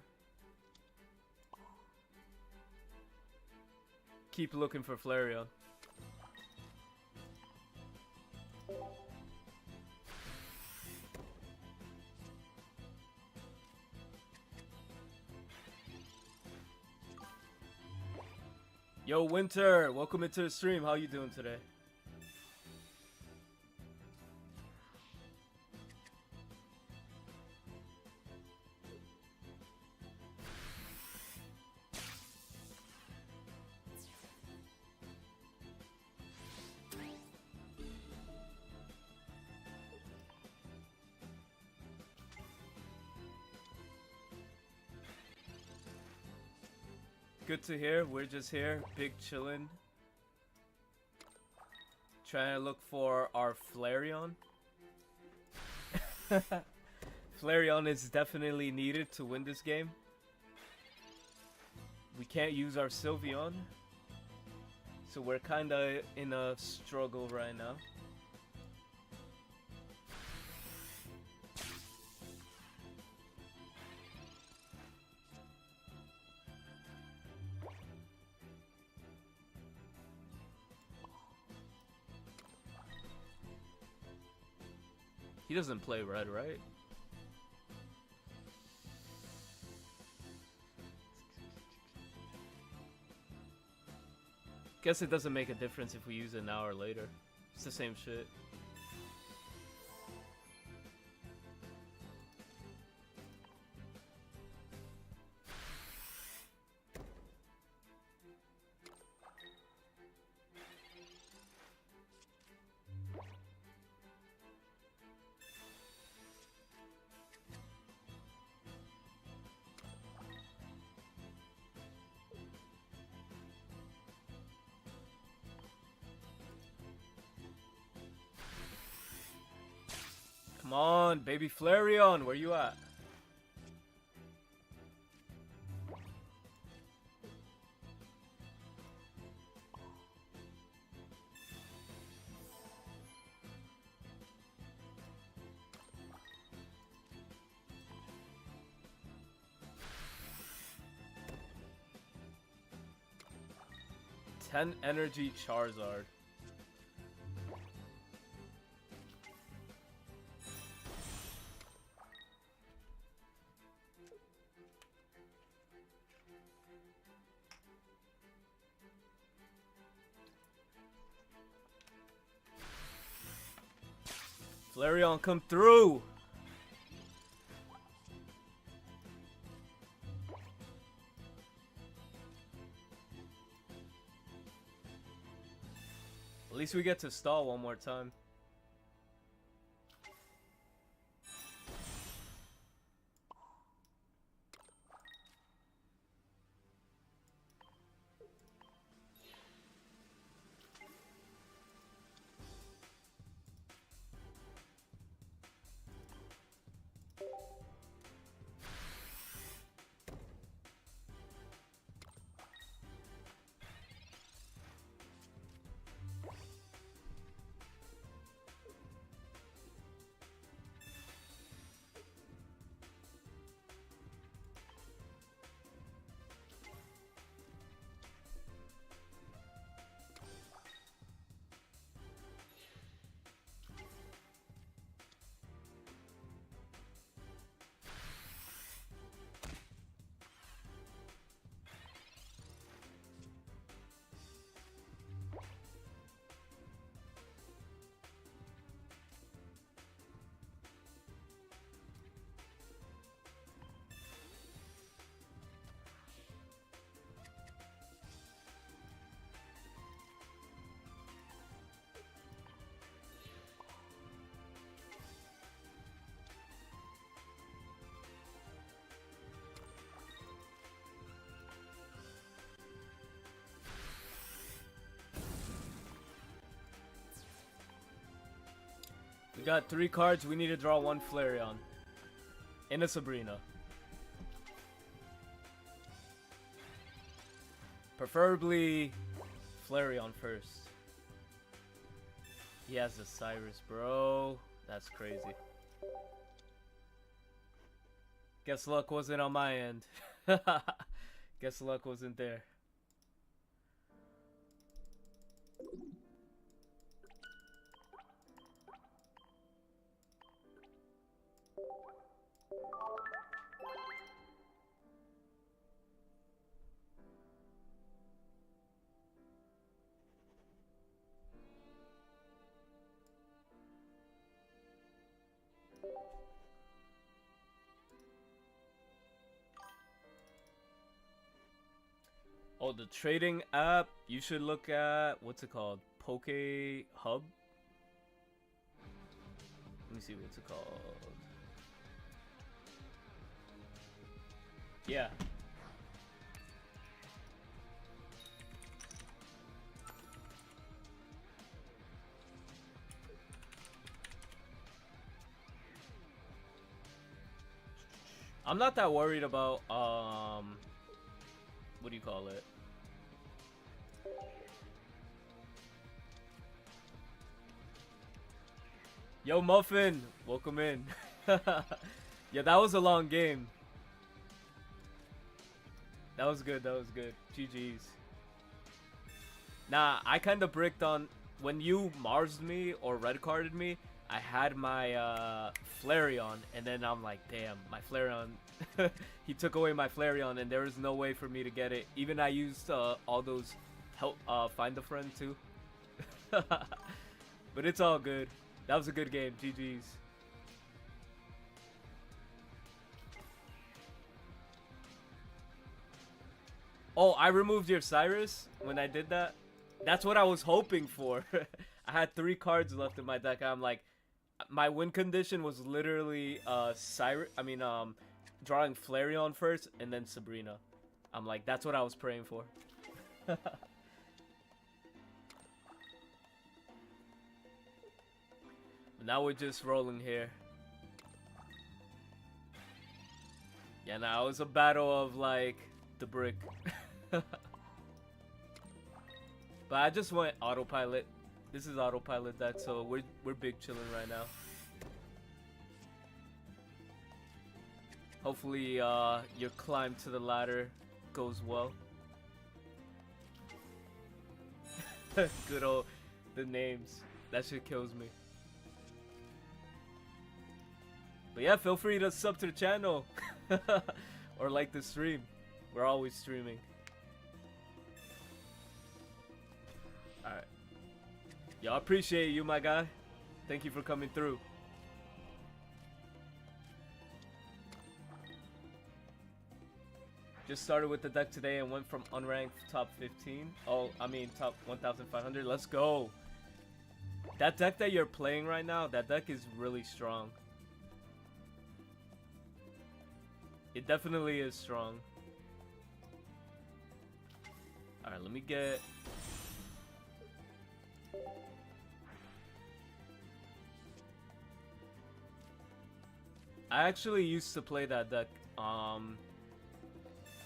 Keep looking for Flareon. Yo, Winter, welcome into the stream. How you doing today? Good to hear. We're just here, big chillin'. Trying to look for our Flareon. Flareon is definitely needed to win this game. We can't use our Sylveon, so we're kinda in a struggle right now. He doesn't play red, right? Guess it doesn't make a difference if we use it now or later. It's the same shit. Come on, baby Flareon, where you at? Ten energy Charizard. Flareon, come through! At least we get to stall one more time. Got 3 cards. We need to draw 1 Flareon. And a Sabrina. Preferably Flareon first. He has the Cyrus, bro. That's crazy. Guess luck wasn't on my end. Guess luck wasn't there. Oh, the trading app, you should look at, what's it called? Poke Hub? Let me see what's it called. Yeah. I'm not that worried about, what do you call it? Yo, Muffin, welcome in. Yeah, that was a long game. That was good, that was good. GG's. Nah, I kind of bricked on, when you Mars'd me or red carded me, I had my Flareon, and then I'm like, damn, my Flareon. He took away my Flareon, and there was no way for me to get it. Even I used all those help find a friend too. But it's all good. That was a good game. GG's. Oh, I removed your Cyrus when I did that. That's what I was hoping for. I had 3 cards left in my deck. I'm like, my win condition was literally Cyrus. I mean, drawing Flareon first and then Sabrina. I'm like, that's what I was praying for. Now we're just rolling here. Yeah, now it was a battle of like the brick. But I just went autopilot. This is autopilot deck, so we're big chilling right now. Hopefully your climb to the ladder goes well. Good old the names. That shit kills me. But yeah, feel free to sub to the channel or like the stream. We're always streaming. Alright. Yo, I appreciate you, my guy. Thank you for coming through. Just started with the deck today and went from unranked top 15. Oh, I mean top 1,500. Let's go. That deck that you're playing right now, that deck is really strong. It definitely is strong. Alright, let me get... I actually used to play that deck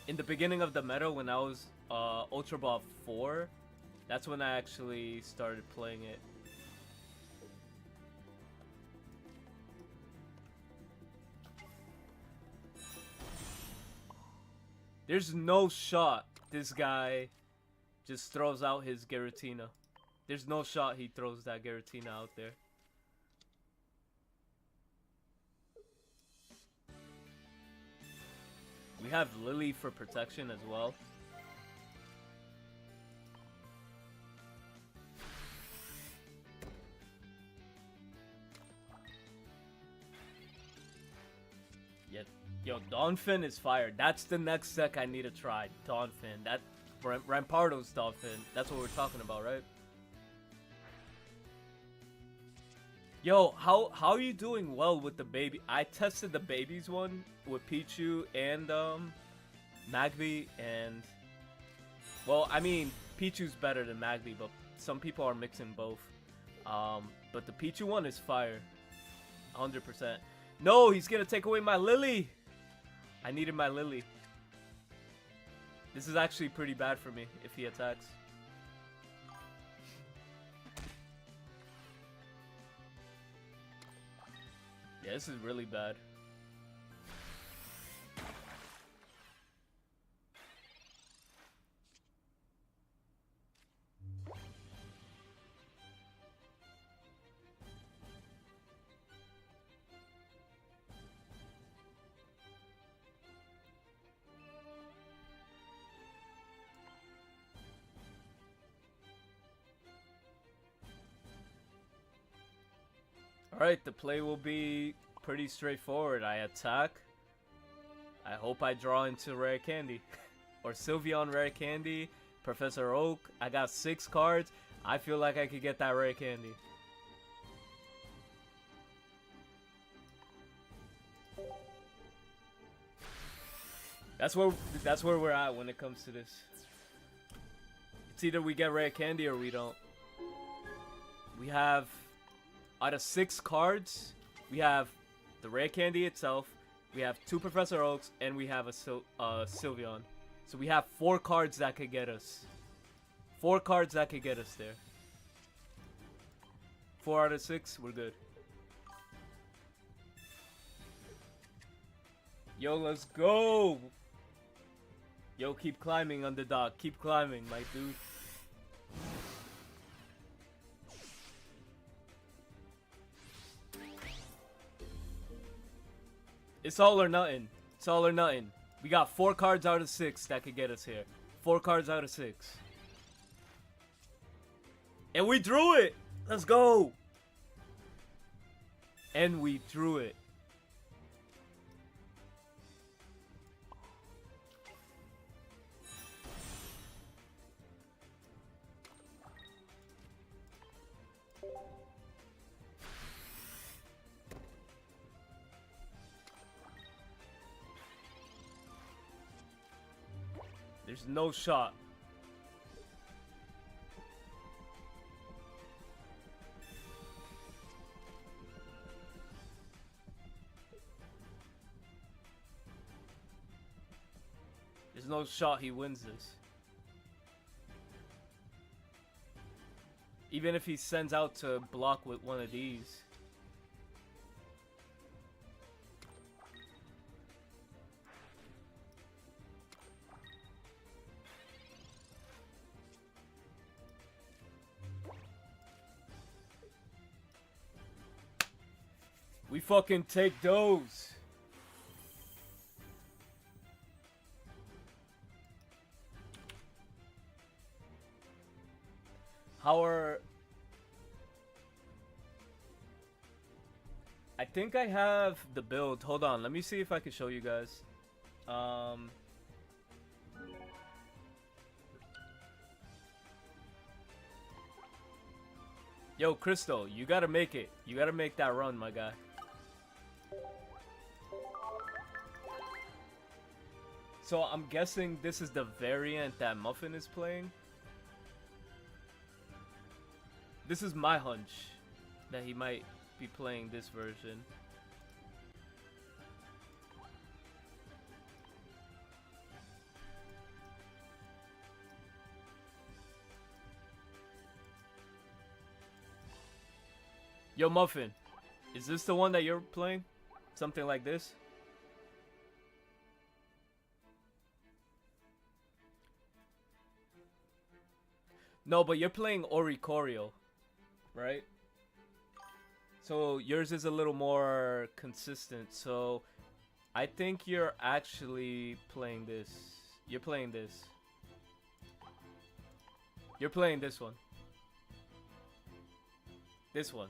in the beginning of the meta when I was Ultra Ball 4. That's when I actually started playing it. There's no shot this guy just throws out his Giratina. There's no shot he throws that Giratina out there. We have Lily for protection as well. Yo, Donphin is fire. That's the next deck I need to try. Donphin. That Rampardo's Donphin. That's what we're talking about, right? Yo, how are you doing well with the baby? I tested the babies one with Pichu and Magby, and well, I mean Pichu's better than Magby, but some people are mixing both. But the Pichu one is fire. 100%. No, he's gonna take away my Lily. I needed my Lily. This is actually pretty bad for me if he attacks. Yeah, this is really bad. Alright, the play will be pretty straightforward. I attack. I hope I draw into Rare Candy. Or Sylveon Rare Candy. Professor Oak. I got 6 cards. I feel like I could get that Rare Candy. That's where we're at when it comes to this. It's either we get Rare Candy or we don't. We have, out of 6 cards, we have the Rare Candy itself, we have 2 Professor Oaks, and we have a Sylveon. So we have 4 cards that could get us. 4 cards that could get us there. 4 out of 6, we're good. Yo, let's go! Yo, keep climbing, underdog. Keep climbing, my dude. It's all or nothing. It's all or nothing. We got 4 cards out of 6 that could get us here. 4 cards out of 6. And we drew it! Let's go! And we drew it. There's no shot. There's no shot he wins this. Even if he sends out to block with one of these. We fucking take those. How are... I think I have the build. Hold on, let me see if I can show you guys. Yo, Crystal, you gotta make it. You gotta make that run, my guy. So I'm guessing this is the variant that Muffin is playing. This is my hunch that he might be playing this version. Yo, Muffin, is this the one that you're playing? Something like this? No, but you're playing Oricorio, right? So yours is a little more consistent. So I think you're actually playing this. You're playing this. You're playing this one. This one.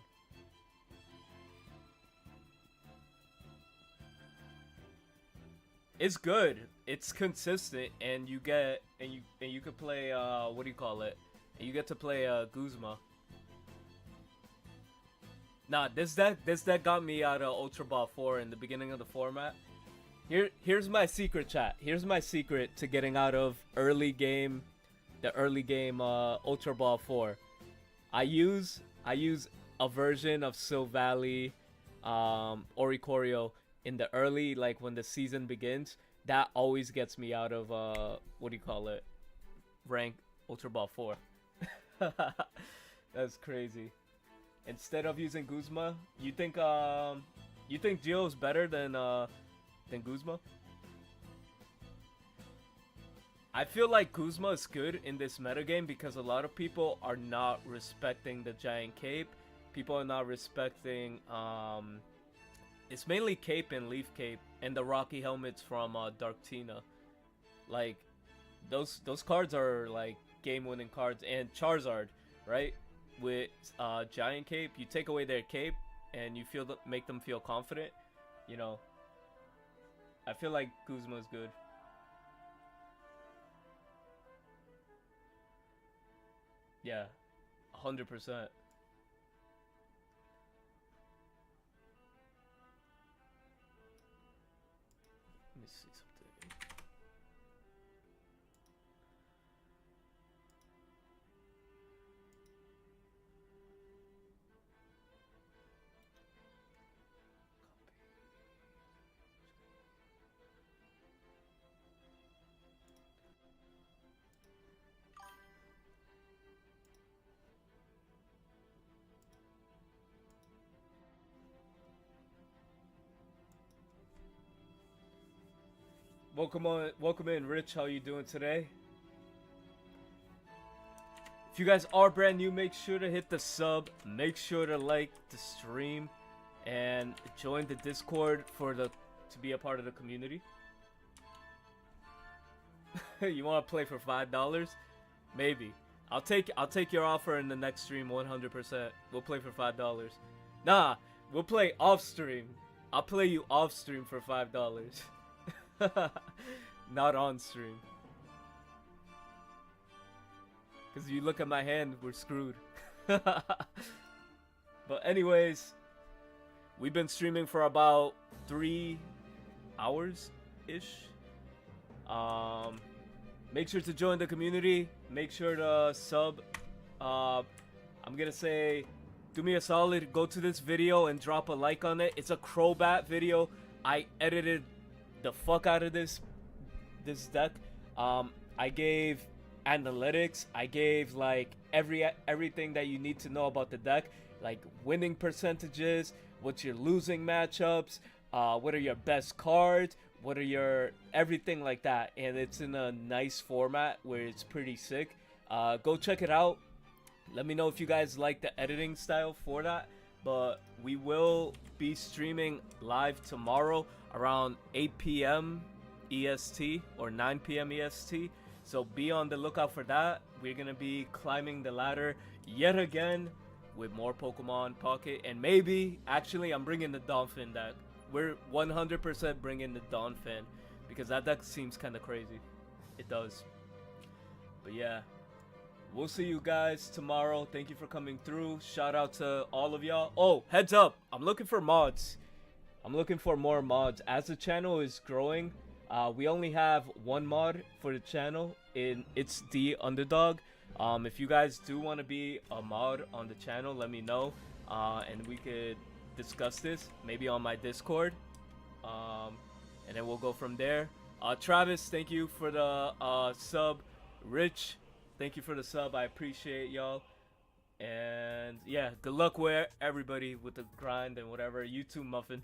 It's good. It's consistent, and you get and you could play what do you call it? And you get to play Guzma. Nah, this deck got me out of Ultra Ball 4 in the beginning of the format. Here's my secret, chat. Here's my secret to getting out of the early game Ultra Ball 4. I use a version of Silvally Oricorio in the early, like when the season begins, that always gets me out of what do you call it? Rank Ultra Ball 4. That's crazy. Instead of using Guzma, you think Gio's better than Guzma? I feel like Guzma is good in this metagame because a lot of people are not respecting the giant cape. People are not respecting it's mainly cape and leaf cape and the rocky helmets from Dark Tina. Like those cards are like game winning cards, and Charizard, right? With giant cape, you take away their cape and you make them feel confident. You know, I feel like Guzma is good. Yeah, 100%. Let me see something. Welcome in, Rich. How you doing today? If you guys are brand new, make sure to hit the sub. Make sure to like the stream, and join the Discord to be a part of the community. You want to play for $5? Maybe. I'll take your offer in the next stream 100%. We'll play for $5. Nah, we'll play off stream. I'll play you off stream for $5. Not on stream. Cause you look at my hand, we're screwed. But anyways, we've been streaming for about 3 hours ish. Make sure to join the community. Make sure to sub. I'm gonna say, do me a solid. Go to this video and drop a like on it. It's a Crobat video. I edited the fuck out of this deck. I gave analytics. I gave like everything that you need to know about the deck, like winning percentages, what's your losing matchups, what are your best cards, what are your everything like that, and it's in a nice format where it's pretty sick. Go check it out. Let me know if you guys like the editing style for that. But we will be streaming live tomorrow around 8 p.m. EST or 9 p.m. EST. So be on the lookout for that. We're going to be climbing the ladder yet again with more Pokemon Pocket. And maybe, actually, I'm bringing the Donphin deck. We're 100% bringing the Donphin because that deck seems kind of crazy. It does. But yeah. We'll see you guys tomorrow. Thank you for coming through. Shout out to all of y'all. Oh, heads up. I'm looking for mods. I'm looking for more mods. As the channel is growing, we only have one mod for the channel. It's the Underdog. If you guys do want to be a mod on the channel, let me know. And we could discuss this. Maybe on my Discord. And then we'll go from there. Travis, thank you for the sub. Rich, thank you for the sub. I appreciate y'all. And yeah, good luck with everybody with the grind and whatever. You too, Muffin.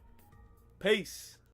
Peace.